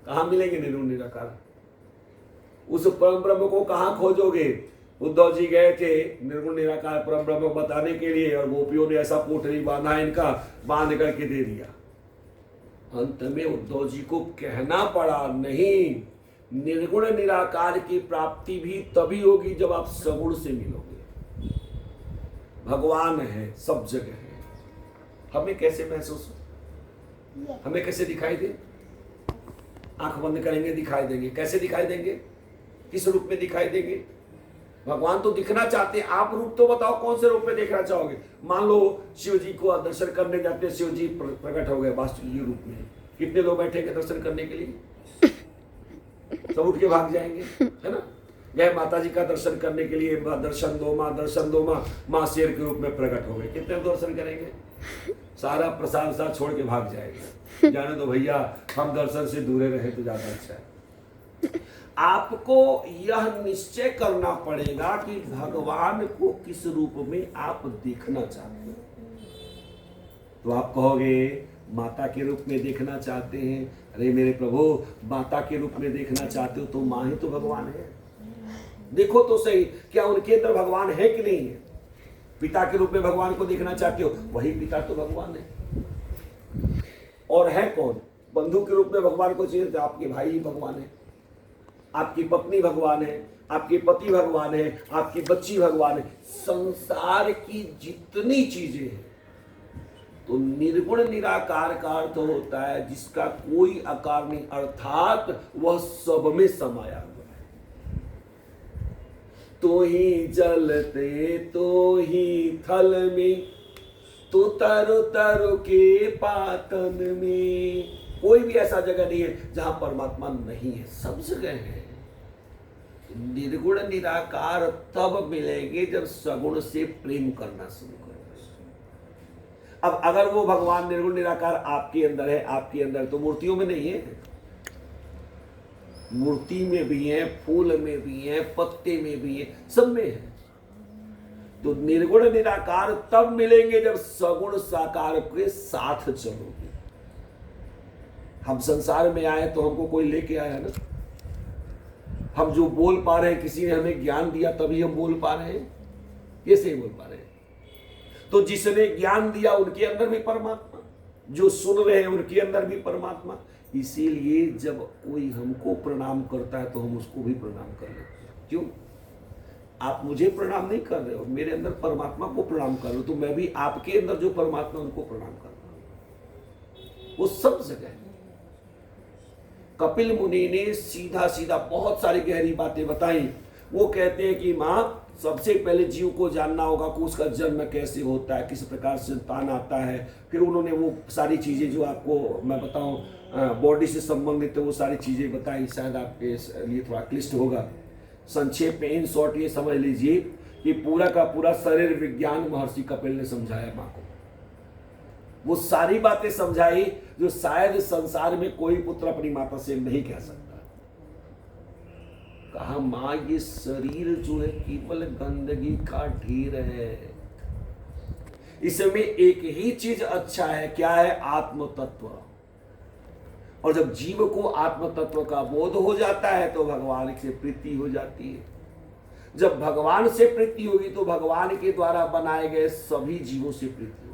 कहां मिलेंगे निर्गुण निराकार? उस परम ब्रह्म को कहां खोजोगे? उद्धव जी गए थे निर्गुण निराकार परम ब्रह्म बताने के लिए और गोपियों ने ऐसा पोटली बांधा, इनका बांध करके दे दिया। अंत में उद्धव जी को कहना पड़ा नहीं, निर्गुण निराकार की प्राप्ति भी तभी होगी जब आप सगुण से मिलोगे। भगवान है, सब जगह है। हमें कैसे महसूस हो? हमें कैसे दिखाई दे? आंख बंद करेंगे दिखाई देंगे। कैसे दिखाई देंगे? किस रूप में दिखाई देंगे? भगवान तो दिखना चाहते हैं, आप रूप तो बताओ कौन से रूप में देखना चाहोगे? मान लो शिव जी को दर्शन करने जाते, शिव जी प्रकट हो गए वास्तविक रूप में, कितने लोग बैठेंगे दर्शन करने के लिए? सब उठ के भाग जाएंगे, है ना? गए माता जी का दर्शन करने के लिए, दर्शन दो माँ, दर्शन दो माँ, माँ शेर के रूप में प्रकट हो गए, कितने दर्शन करेंगे? सारा प्रसाद साथ छोड़ के भाग जाएंगे, जाने दो भैया हम दर्शन से दूर रहे तो ज्यादा अच्छा है। आपको यह निश्चय करना पड़ेगा कि भगवान को किस रूप में आप देखना चाहते हैं। तो आप कहोगे माता के रूप में देखना चाहते हैं। अरे मेरे प्रभु, माता के रूप में देखना चाहते हो तो माँ ही तो भगवान है। देखो तो सही, क्या उनके अंदर भगवान है कि नहीं है? पिता के रूप में भगवान को देखना चाहते हो, वही पिता तो भगवान है। और है कौन? बंधु के रूप में भगवान को चाहिए तो आपके भाई ही भगवान है, आपकी पत्नी भगवान है, आपके पति भगवान है, आपकी बच्ची भगवान है। संसार की जितनी चीजें हैं, तो निर्गुण निराकार का अर्थ होता है जिसका कोई आकार नहीं, अर्थात वह सब में समाया हुआ है। तो ही जलते तो ही थल में, तो तरु तरु के पातन में। कोई भी ऐसा जगह नहीं है जहां परमात्मा नहीं है, सब जगह है। निर्गुण निराकार तब मिलेंगे जब सगुण से प्रेम करना शुरू करें। अब अगर वो भगवान निर्गुण निराकार आपके अंदर है, आपके अंदर, तो मूर्तियों में नहीं है, मूर्ति में भी है, फूल में भी है, पत्ते में भी है, सब में है। तो निर्गुण निराकार तब मिलेंगे जब सगुण साकार के साथ चलोगे। हम संसार में आए तो हमको कोई लेके आया ना, हम जो बोल पा रहे हैं, किसी ने हमें ज्ञान दिया तभी हम बोल पा रहे हैं, कैसे बोल पा रहे हैं? तो जिसने ज्ञान दिया उनके अंदर भी परमात्मा, जो सुन रहे हैं उनके अंदर भी परमात्मा। इसीलिए जब कोई हमको प्रणाम करता है तो हम उसको भी प्रणाम कर लेते हैं। क्यों? आप मुझे प्रणाम नहीं कर रहे हो, मेरे अंदर परमात्मा को प्रणाम कर रहे हो, तो मैं भी आपके अंदर जो परमात्मा उनको प्रणाम कर रहा हूं। वो सब जगह है। कपिल मुनि ने सीधा सीधा बहुत सारी गहरी बातें बताई। वो कहते हैं कि माँ सबसे पहले जीव को जानना होगा कि उसका जन्म कैसे होता है, किस प्रकार से संतान आता है। फिर उन्होंने वो सारी चीज़ें जो आपको मैं बताऊं बॉडी से संबंधित वो सारी चीज़ें बताई, शायद आपके लिए थोड़ा क्लिष्ट होगा। संक्षेप में इन शॉर्ट ये समझ लीजिए कि पूरा का पूरा शरीर विज्ञान महर्षि कपिल ने समझाया माँ को। वो सारी बातें समझाई जो शायद संसार में कोई पुत्र अपनी माता से नहीं कह सकता। कहा माँ ये शरीर जो है केवल गंदगी का ढेर है, इसमें एक ही चीज अच्छा है, क्या है? आत्म तत्व। और जब जीव को आत्म तत्व का बोध हो जाता है तो भगवान से प्रीति हो जाती है। जब भगवान से प्रीति होगी तो भगवान के द्वारा बनाए गए सभी जीवों से प्रीति होगी,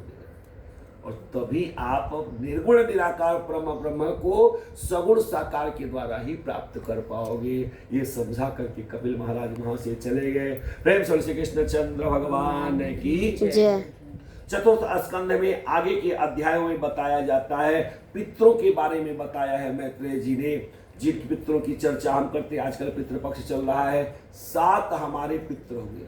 और तभी आप निर्गुण निराकार परम ब्रह्म को सगुण साकार के द्वारा ही प्राप्त कर पाओगे। ये समझा करके कपिल महाराज वहां से चले गए। प्रेम से श्री कृष्ण चंद्र भगवान की जय। चतुर्थ स्कंध में आगे के अध्यायों में बताया जाता है, पितरों के बारे में बताया है मैत्रेय जी ने। जिन पितरों की चर्चा हम करते हैं, आजकल पितृपक्ष चल रहा है, 7 हमारे पितर हुए।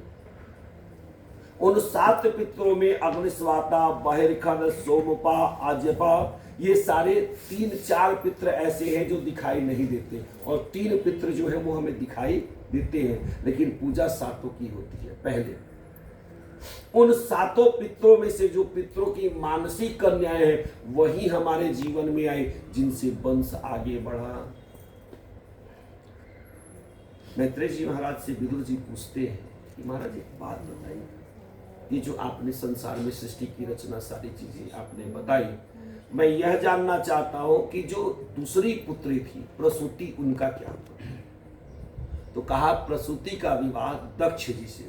उन 7 पितरों में अग्निस्वाता, बहिर्खंड, सोमपा, आज्यपा, ये सारे 3-4 पितर ऐसे हैं जो दिखाई नहीं देते, और 3 पितर जो है वो हमें दिखाई देते हैं, लेकिन पूजा 7 की होती है। पहले उन 7 पितरों में से जो पितरों की मानसिक कन्याएं हैं वही हमारे जीवन में आई, जिनसे वंश आगे बढ़ा। मैत्रेय जी महाराज से विदुर जी पूछते हैं कि महाराज एक बात बताइए, ये जो आपने संसार में सृष्टि की रचना सारी चीजें आपने बताई, मैं यह जानना चाहता हूं कि जो दूसरी पुत्री थी प्रसूति, उनका क्या हुआ? तो कहा प्रसूति का विवाह दक्ष जी से,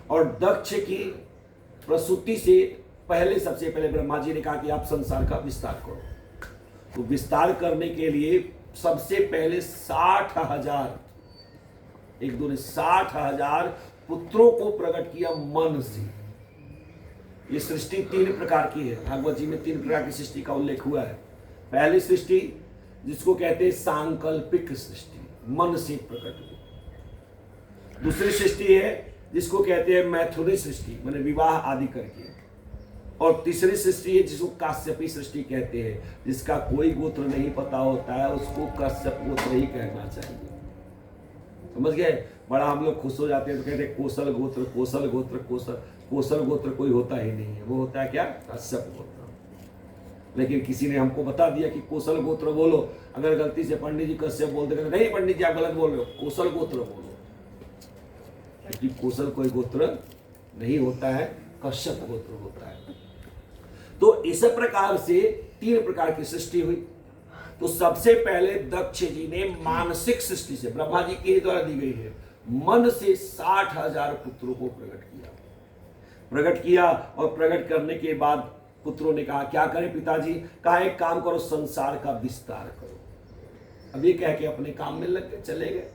और दक्ष की प्रसूति से पहले सबसे पहले ब्रह्मा जी ने कहा कि आप संसार का विस्तार करो। तो विस्तार करने के लिए सबसे पहले 60,000 पुत्रों को प्रकट किया मन से। ये सृष्टि 3 प्रकार की है, भागवत जी में 3 प्रकार की सृष्टि का उल्लेख हुआ है। पहली सृष्टि जिसको कहते हैं सांकल्पिक सृष्टि, मन से प्रकट हुई। दूसरी सृष्टि है जिसको कहते हैं मैथुनी सृष्टि, माने विवाह आदि करके। और तीसरी सृष्टि है जिसको काश्यपी सृष्टि कहते हैं, जिसका कोई गोत्र नहीं पता होता है उसको कश्यप गोत्र ही कहना चाहिए। समझ गए? बड़ा हम लोग खुश हो जाते हैं तो कहते हैं कौशल गोत्र, कौशल गोत्र, कौशल गोत्र कोई होता ही नहीं है, वो होता है क्या? कश्यप गोत्र। लेकिन किसी ने हमको बता दिया कि कौशल गोत्र बोलो, अगर गलती से पंडित जी कश्यप बोलते कहते नहीं पंडित जी आप गलत बोल रहे हो, कौशल गोत्र बोलो, क्योंकि कौशल कोई गोत्र नहीं होता है, कश्यप गोत्र होता है। तो इस प्रकार से 3 प्रकार की सृष्टि हुई। तो सबसे पहले दक्ष जी ने मानसिक सृष्टि से, ब्रह्मा जी के द्वारा दी गई है, मन से 60,000 पुत्रों को प्रकट किया। और प्रकट करने के बाद पुत्रों ने कहा क्या करें पिताजी? कहा एक काम करो, संसार का विस्तार करो। अब ये कह के अपने काम में लग गए, चले गए।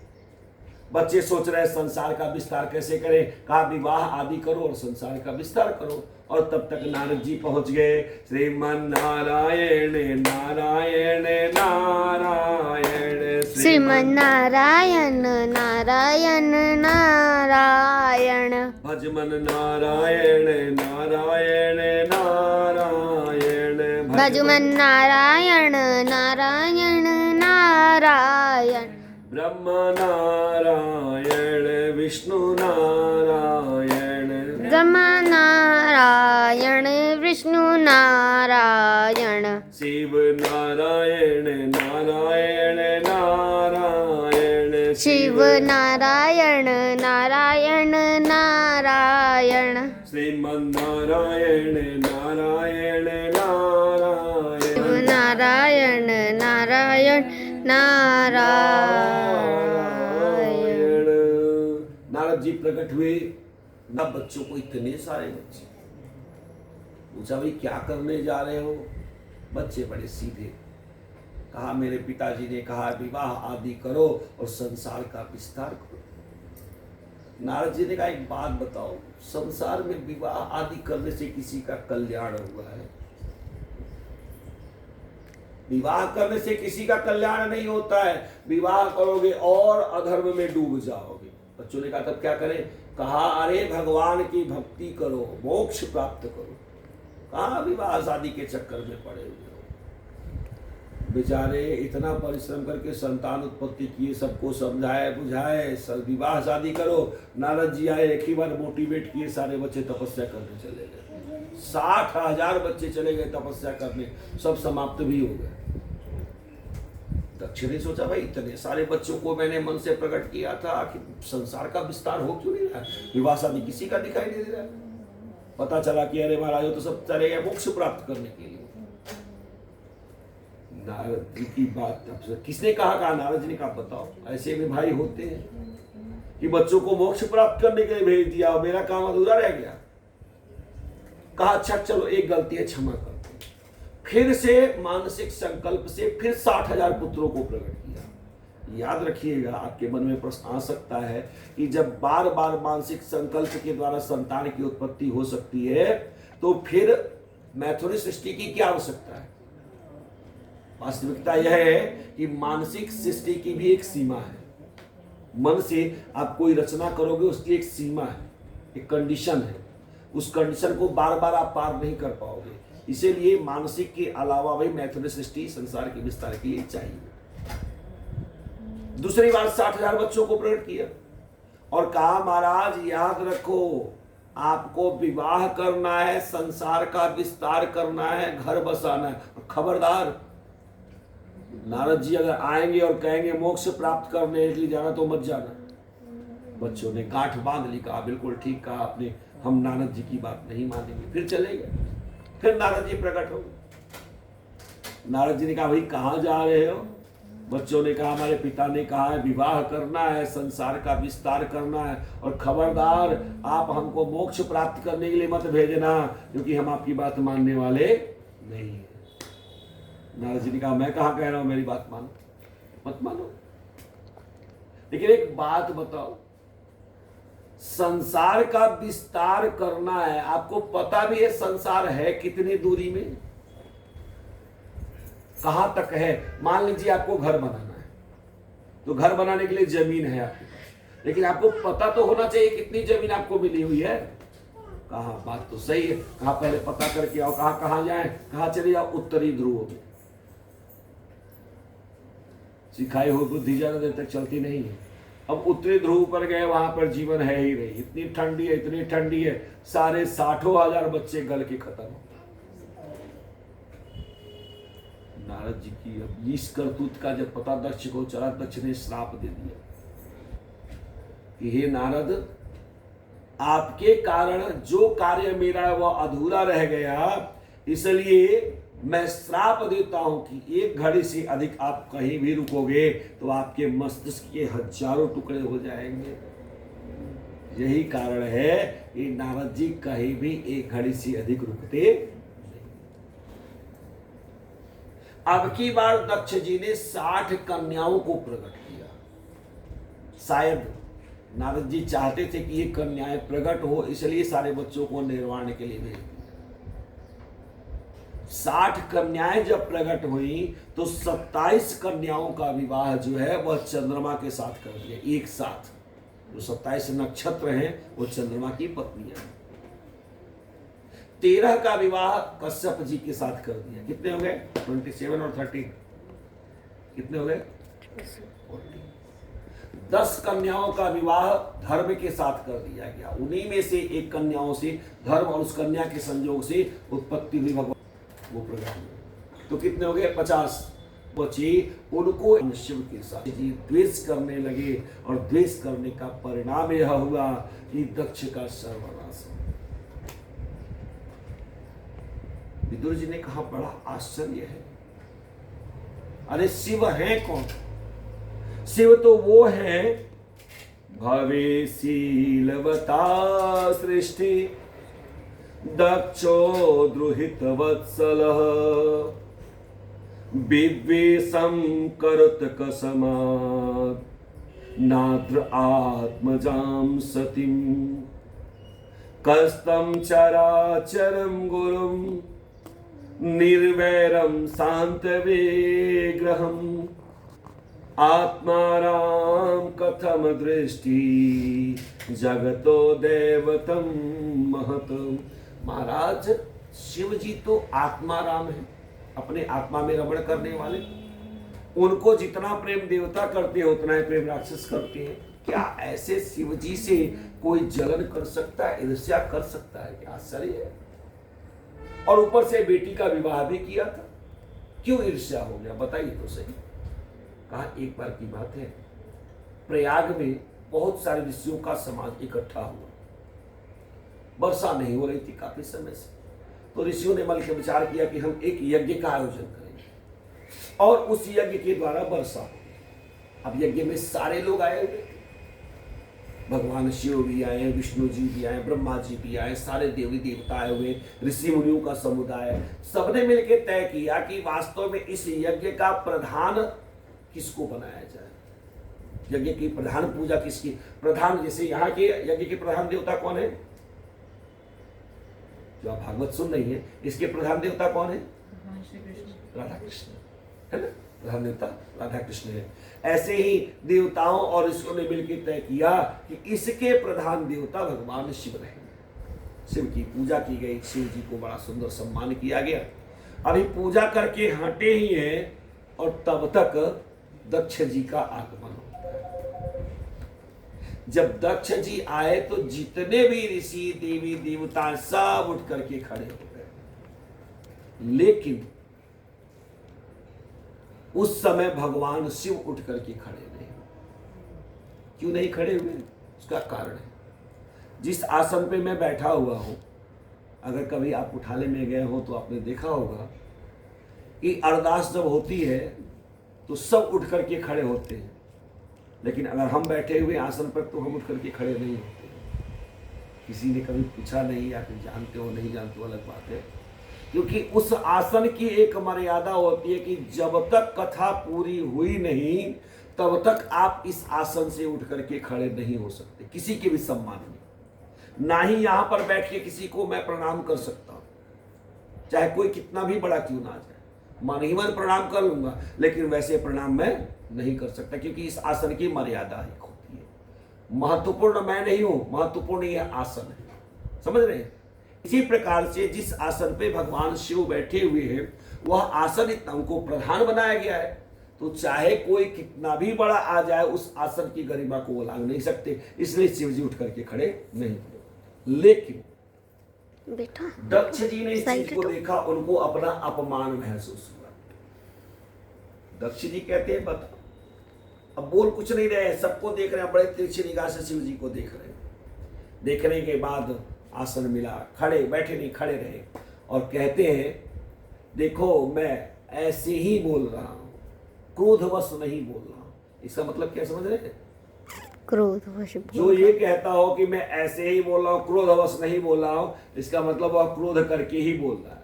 बच्चे सोच रहे हैं संसार का विस्तार कैसे करें? कहा विवाह आदि करो और संसार का विस्तार करो। और तब तक नारद जी पहुंच गए। श्रीमन नारायण नारायण नारायण, श्रीमन नारायण नारायण नारायण, भजमन नारायण नारायण नारायण, भजमन नारायण नारायण नारायण, ब्रह्म नारायण विष्णु नारायण, ब्रह्म नारायण विष्णु नारायण, शिव नारायण नारायण नारायण, शिव नारायण नारायण नारायण, श्रीमन नारायण नारायण नारायण, शिव नारायण नारायण नारायण। नारद जी प्रकट हुए। न बच्चों को इतने सारे बच्चे, पूछा भाई क्या करने जा रहे हो? बच्चे बड़े सीधे। कहा मेरे पिताजी ने कहा विवाह आदि करो और संसार का विस्तार करो। नारद जी ने कहा एक बात बताओ, संसार में विवाह आदि करने से किसी का कल्याण हुआ है? विवाह करने से किसी का कल्याण नहीं होता है, विवाह करोगे और अधर्म में डूब जाओगे। बच्चों ने कहा तब क्या करें? कहा अरे भगवान की भक्ति करो, मोक्ष प्राप्त करो। कहाँ विवाह शादी के चक्कर में पड़े हुए हो। बेचारे इतना परिश्रम करके संतान उत्पत्ति किए, सबको समझाए बुझाए, सब विवाह शादी करो। नारद जी आए, एक ही बार मोटिवेट किए, सारे बच्चे तपस्या करने चले गए। 60,000 बच्चे चले गए तपस्या करने, सब समाप्त भी हो गए। दक्ष ने सोचा भाई इतने सारे बच्चों को मैंने मन से प्रकट किया था कि संसार का विस्तार हो क्यों नहीं रहा, विवाह शादी किसी का दिखाई नहीं दे रहा। पता चला कि अरे महाराज तो सब चले गए मोक्ष प्राप्त करने के लिए। नारद जी की बात किसने कहा? नारद जी ने कहा बताओ, ऐसे में भाई होते हैं कि बच्चों को मोक्ष प्राप्त करने के लिए भेज दिया और मेरा काम अधूरा रह गया। कहा अच्छा चलो एक गलती है क्षमा कर दो। फिर से मानसिक संकल्प से फिर 60,000 पुत्रों को प्रकट किया। याद रखिएगा, आपके मन में प्रश्न आ सकता है कि जब बार बार मानसिक संकल्प के द्वारा संतान की उत्पत्ति हो सकती है तो फिर मैथुनी सृष्टि की क्या आवश्यकता है? वास्तविकता यह है कि मानसिक सृष्टि की भी एक सीमा है। मन से आप कोई रचना करोगे, उसकी एक सीमा है, एक कंडीशन है। उस कंडीशन को बार बार आप पार नहीं कर पाओगे। इसीलिए मानसिक के अलावा भी मैथुनी सृष्टि संसार के विस्तार के लिए चाहिए। दूसरी बार 60,000 बच्चों को प्रकट किया और कहा महाराज याद रखो, आपको विवाह करना है, संसार का विस्तार करना है, घर बसाना है। खबरदार, नारद जी अगर आएंगे और कहेंगे मोक्ष प्राप्त करने के लिए जाना तो मत जाना। बच्चों ने गांठ बांध ली, कहा बिल्कुल ठीक कहा आपने, हम नारद जी की बात नहीं मानेंगे। फिर चले गए। फिर नारद जी प्रकट हो गए। नारद जी ने कहा भाई कहाँ जा रहे हो? बच्चों ने कहा हमारे पिता ने कहा है विवाह करना है, संसार का विस्तार करना है, और खबरदार आप हमको मोक्ष प्राप्त करने के लिए मत भेजना, क्योंकि हम आपकी बात मानने वाले नहीं है। नारद जी ने कहा मैं कहाँ कह रहा हूं मेरी बात मानो, मत मानो। लेकिन एक बात बताओ, संसार का विस्तार करना है, आपको पता भी है संसार है कितनी दूरी में, कहां तक है? मान लीजिए आपको घर बनाना है, तो घर बनाने के लिए जमीन है आपके पास, लेकिन आपको पता तो होना चाहिए कितनी जमीन आपको मिली हुई है। कहा बात तो सही है, कहा पहले पता करके आओ। कहा कहां जाए? कहा चले जाओ उत्तरी ध्रुव में। सिखाई हुई बुद्धि ज्यादा देर तक चलती नहीं है। अब उत्तरी ध्रुव पर गए, वहां पर जीवन है ही नहीं, इतनी ठंडी है, इतनी ठंडी है, सारे 60,000 बच्चे गल के खत्म हो। नारद जी की अब इस करतूत का जब पता दक्ष को चला, दक्ष ने श्राप दे दिया कि हे नारद, आपके कारण जो कार्य मेरा है वह अधूरा रह गया, इसलिए मैं श्राप देता हूं कि एक घड़ी से अधिक आप कहीं भी रुकोगे तो आपके मस्तिष्क के हजारों टुकड़े हो जाएंगे। यही कारण है कि नारद जी कहीं भी एक घड़ी से अधिक रुकते नहीं। अब की बार दक्ष जी ने 60 कन्याओं को प्रकट किया। शायद नारद जी चाहते थे कि ये कन्याएं प्रकट हो, इसलिए सारे बच्चों को निर्वाण के लिए भेज दिया। 60 कन्याएं जब प्रकट हुई तो 27 कन्याओं का विवाह जो है वह चंद्रमा के साथ कर दिया एक साथ। जो 27 नक्षत्र हैं वो चंद्रमा की पत्नियां। 13 का विवाह कश्यप जी के साथ कर दिया। कितने हो गए? 27 और 13 कितने हो गए? 40। 10 कन्याओं का विवाह धर्म के साथ कर दिया गया। उन्हीं में से एक कन्याओं से धर्म और उस कन्या के संयोग से उत्पत्ति हुई भगवान वो प्रकट हुए। तो कितने हो गए? 50 बचे। उनको शिव के साथ द्वेष करने लगे और द्वेष करने का परिणाम यह हुआ कि दक्ष का सर्वनाश। विदुर जी ने कहा बड़ा आश्चर्य है, अरे शिव है कौन? शिव तो वो है भवे शीलवता सृष्टि दक्षो द्रुहित वत्सलः विद्वेषं करत कसमात् नाद्र आत्मजां सतीं कस्तं चराचरं गुरुं निर्वैरम शांत विग्रहम आत्माराम कथम दृष्टि जगतो देवतम महतम। महाराज शिव जी तो आत्माराम है, अपने आत्मा में रमण करने वाले। उनको जितना प्रेम देवता करते हैं उतना ही प्रेम राक्षस करते हैं। क्या ऐसे शिव जी से कोई जलन कर सकता है, ईर्ष्या कर सकता है? क्या आश्चर्य है। और ऊपर से बेटी का विवाह भी किया था, क्यों ईर्ष्या हो गया बताइए तो सही। कहा एक बार की बात है, प्रयाग में बहुत सारे ऋषियों का समाज इकट्ठा हुआ। वर्षा नहीं हो रही थी काफी समय से, तो ऋषियों ने मिलकर विचार किया कि हम एक यज्ञ का आयोजन करेंगे और उस यज्ञ के द्वारा वर्षा हो। अब यज्ञ में सारे लोग आए हुए थे, भगवान शिव भी आए, विष्णु जी भी आए, ब्रह्मा जी भी आए, सारे देवी देवता आए हुए, ऋषि मुनियों का समुदाय। सबने मिलकर तय किया कि वास्तव में इस यज्ञ का प्रधान किसको बनाया जाए, यज्ञ की प्रधान पूजा किसकी। प्रधान जैसे यहाँ के यज्ञ के प्रधान देवता कौन है, जो आप भागवत सुन रही है, इसके प्रधान देवता कौन है? राधा कृष्ण है ना, प्रधान देवता राधा कृष्ण है। ऐसे ही देवताओं और ऋषियों ने मिलकर तय किया कि इसके प्रधान देवता भगवान शिव रहेंगे। शिव की पूजा की गई, शिव जी को बड़ा सुंदर सम्मान किया गया। अभी पूजा करके हटे ही हैं और तब तक दक्ष जी का आगमन होता है। जब दक्ष जी आए तो जितने भी ऋषि देवी देवता सब उठ करके खड़े हो गए, लेकिन उस समय भगवान शिव उठ करके खड़े नहीं। क्यों नहीं खड़े हुए? उसका कारण है, जिस आसन पे मैं बैठा हुआ हूं, अगर कभी आप उठाने में गए हो तो आपने देखा होगा कि अरदास जब होती है तो सब उठ करके खड़े होते हैं, लेकिन अगर हम बैठे हुए आसन पर तो हम उठ करके खड़े नहीं होते। किसी ने कभी पूछा नहीं या फिर जानते हो नहीं जानते हो अलग बात है, क्योंकि उस आसन की एक मर्यादा होती है कि जब तक कथा पूरी हुई नहीं तब तक आप इस आसन से उठ करके खड़े नहीं हो सकते, किसी के भी सम्मान में। ना ही यहां पर बैठ के किसी को मैं प्रणाम कर सकता हूं, चाहे कोई कितना भी बड़ा क्यों ना आ जाए। मन ही मन प्रणाम कर लूंगा, लेकिन वैसे प्रणाम मैं नहीं कर सकता, क्योंकि इस आसन की मर्यादा एक होती है। महत्वपूर्ण मैं नहीं हूं, महत्वपूर्ण यह आसन है, समझ रहे हैं। इसी प्रकार से जिस आसन पे भगवान शिव बैठे हुए हैं वह आसन इतना उनको प्रधान बनाया गया है, तो चाहे कोई कितना भी बड़ा आ जाए उस आसन की गरिमा को वो लांघ नहीं सकते, इसलिए शिव जी उठ करके खड़े नहीं हुए। लेकिन बेटा दक्ष जी ने इस चीज को देखा, उनको अपना अपमान महसूस हुआ। दक्ष जी कहते हैं बता, अब बोल कुछ नहीं रहे, सबको देख रहे हैं, बड़े तिरछी निगाह से शिव जी को देख रहे हैं। देखने के बाद आसन मिला, खड़े बैठे नहीं खड़े रहे और कहते हैं देखो मैं ऐसे ही बोल रहा हूं, क्रोधवश नहीं बोल रहा हूं। इसका मतलब क्या समझ रहे हैं? क्रोधवश जो ये कहता हो कि मैं ऐसे ही बोल रहा हूं, क्रोधवश नहीं बोल रहा हूं, इसका मतलब वह क्रोध करके ही बोल रहा है।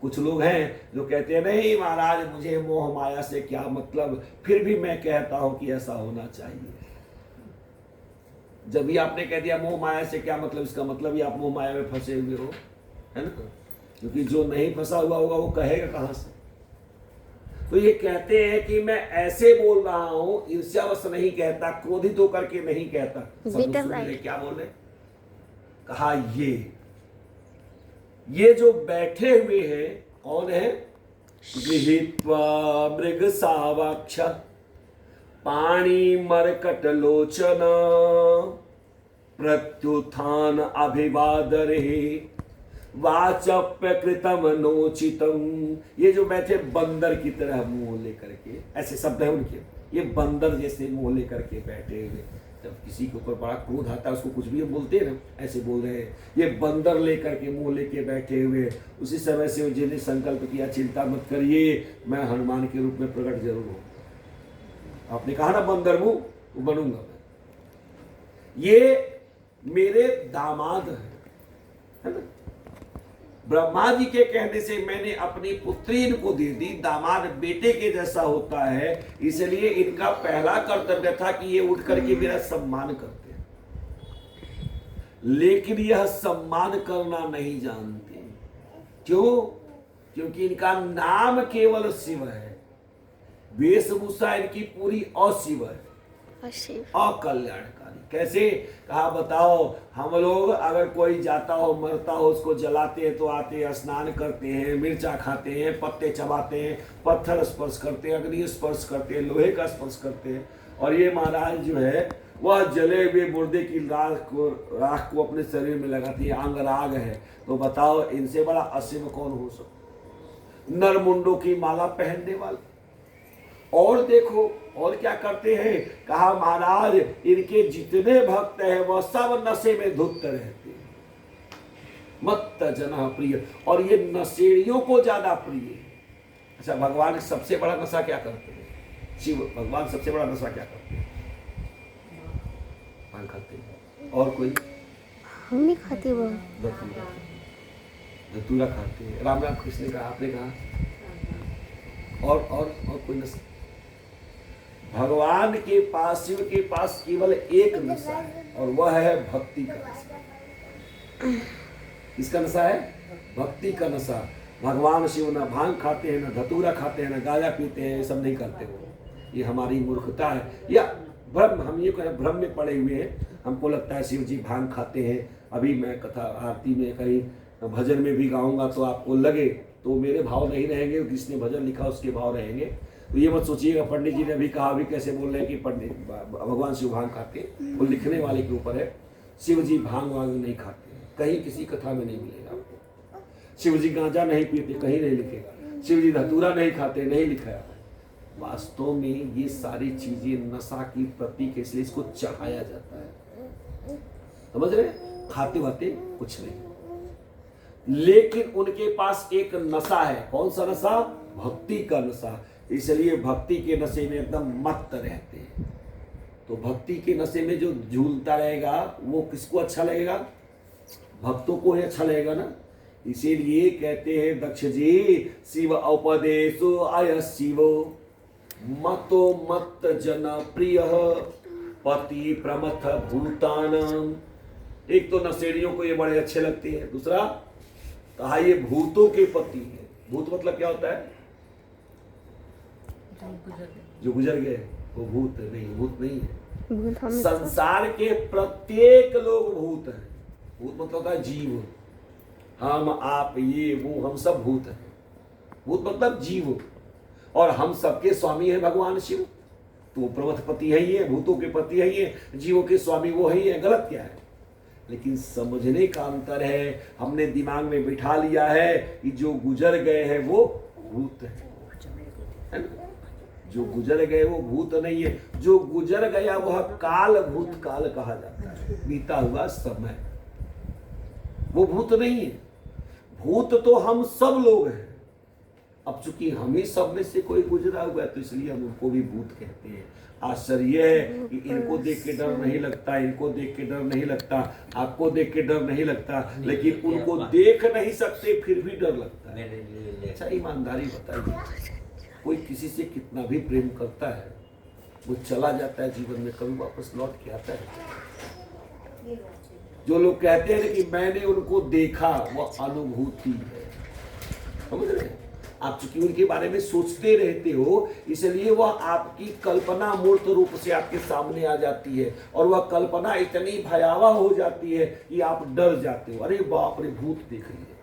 कुछ लोग हैं जो कहते हैं नहीं महाराज मुझे मोह माया से क्या मतलब, फिर भी मैं कहता हूं कि ऐसा होना चाहिए। जब भी आपने कह दिया मोह माया से क्या मतलब, इसका मतलब ही आप मोह माया में फंसे हुए हो, है ना, क्योंकि जो नहीं फंसा हुआ होगा वो कहेगा कहां से। तो ये कहते हैं कि मैं ऐसे बोल रहा हूं, ईर्ष्यावश नहीं कहता, क्रोधित होकर के नहीं कहता। सब क्या बोले? कहा ये जो बैठे हुए हैं कौन है? गृहीत्वा मृग सावाक्ष पाणी मरकट लोचन प्रत्युत्थान अभिवादरे वाचप्य कृतम नोचितम। ये जो बैठे बंदर की तरह मुंह लेकर के, ऐसे शब्द है उनके, ये बंदर जैसे मुंह लेकर के बैठे हुए। जब किसी के ऊपर बड़ा क्रोध आता है उसको कुछ भी हम बोलते हैं ना, ऐसे बोल रहे हैं, ये बंदर लेकर के मुंह लेके बैठे हुए। उसी समय से जिन्हें संकल्प किया चिंता मत करिए मैं हनुमान के रूप में प्रकट जरूर हूं। आपने कहा ना बंदर मुंह, वो बनूंगा मैं। ये मेरे दामाद है ना, ब्रह्मा जी के कहने से मैंने अपनी पुत्री इनको दे दी। दामाद बेटे के जैसा होता है, इसलिए इनका पहला कर्तव्य था कि ये उठ करके मेरा सम्मान करते हैं, लेकिन यह सम्मान करना नहीं जानते। क्यों? क्योंकि इनका नाम केवल शिव है, वेशभूषा इनकी पूरी अशिव है, अकल्याणकारी। कैसे? कहा बताओ, हम लोग अगर कोई जाता हो मरता हो उसको जलाते हैं तो आते हैं, स्नान करते हैं, मिर्चा खाते हैं, पत्ते चबाते हैं, पत्थर स्पर्श करते हैं, अग्नि स्पर्श करते हैं, लोहे का स्पर्श करते हैं, और ये महाराज जो है वह जले हुए मुर्दे की राख को अपने शरीर में लगाती है, अंगराग है। तो बताओ इनसे बड़ा अशिव कौन हो सकता? नरमुंडों की माला पहनने वाले। और देखो और क्या करते हैं, कहा महाराज इनके जितने भक्त हैं वह सब नशे में धुत रहते हैं, मत्त जना प्रिय, और ये नशेड़ियों को ज्यादा प्रिय है। अच्छा, भगवान सबसे बड़ा नशा क्या करते हैं? शिव भगवान सबसे बड़ा नशा क्या करते हैं? पान खाते हैं। और कोई? हम नहीं खाते, वो धतूरा खाते हैं। राम राम कृष्ण कहा, आपने कहा और कोई नशा? भगवान के पास, शिव के पास केवल एक नशा है, और वह है भक्ति का नशा। किसका नशा है? भक्ति का नशा। भगवान शिव न भांग खाते हैं, न धतूरा खाते हैं, न गांजा पीते हैं, ये सब नहीं करते हो। ये हमारी मूर्खता है या भ्रम, हम ये कहें भ्रम में पड़े हुए हैं। हमको लगता है शिव जी भांग खाते हैं। अभी मैं कथा आरती में कहीं भजन में भी गाऊंगा तो आपको लगे तो मेरे भाव नहीं रहेंगे, जिसने भजन लिखा उसके भाव रहेंगे। तो ये मत सोचिएगा पंडित जी ने भी कहा, अभी कैसे बोल रहे हैं कि पंडित भगवान शिव भांग खाते हैं, वो लिखने वाले के ऊपर है। शिव जी भांग वांग नहीं खाते, कहीं किसी कथा में नहीं मिलेगा आपको। शिव जी गांजा नहीं पीते, कहीं नहीं लिखेगा। शिव जी धतूरा नहीं खाते, नहीं लिखा है। वास्तव में ये सारी चीजें नशा की प्रतीक है, इसलिए इसको चढ़ाया जाता है। समझ रहे? खाते वाते कुछ नहीं, लेकिन उनके पास एक नशा है। कौन सा नशा? भक्ति का नशा। इसलिए भक्ति के नशे में एकदम मत्त रहते हैं। तो भक्ति के नशे में जो झूलता रहेगा वो किसको अच्छा लगेगा? भक्तों को ही अच्छा लगेगा ना। इसीलिए कहते हैं दक्ष जी, शिव उपदेशो आय शिवो मतो मत्त जन प्रिय पति प्रमथ भूतानम। एक तो नशेड़ियों को ये बड़े अच्छे लगते हैं, दूसरा कहा ये भूतों के पति है। भूत मतलब क्या होता है? जो गुजर गए, वो भूत नहीं, भूत नहीं है। संसार के प्रत्येक लोग भूत हैं। भूत मतलब होता है जीव, हम आप ये वो हम सब भूत हैं। भूत मतलब जीव, और हम सबके स्वामी है भगवान शिव। तो प्रमथपति है ही है, भूतों के पति है ही है, जीवों के स्वामी वो ही है। गलत क्या है? लेकिन समझने का अंतर है। हमने दिमाग में बिठा लिया है कि जो गुजर गए हैं वो भूत है ना? जो गुजर गए वो भूत नहीं है। जो गुजर गया वह काल, भूत काल कहा जाता है, बीता हुआ समय। वो भूत नहीं है। भूत तो हम सब लोग हैं। अब चूंकि हम ही सब में से कोई गुजरा हुआ है तो इसलिए हम उनको भी भूत कहते हैं। आश्चर्य है कि इनको देख के डर नहीं लगता, इनको देख के डर नहीं लगता, आपको देख के डर नहीं लगता, लेकिन उनको देख नहीं सकते फिर भी डर लगता है। अच्छा ईमानदारी बताइए, कोई किसी से कितना भी प्रेम करता है, वो चला जाता है जीवन में, कभी वापस लौट के आता है? जो लोग कहते हैं कि मैंने उनको देखा, वो अनुभूति है। समझ रहे हैं? आप चूंकि उनके बारे में सोचते रहते हो इसलिए वह आपकी कल्पना मूर्त रूप से आपके सामने आ जाती है, और वह कल्पना इतनी भयावह हो जाती है कि आप डर जाते हो। अरे बाप रे, भूत देख रही है।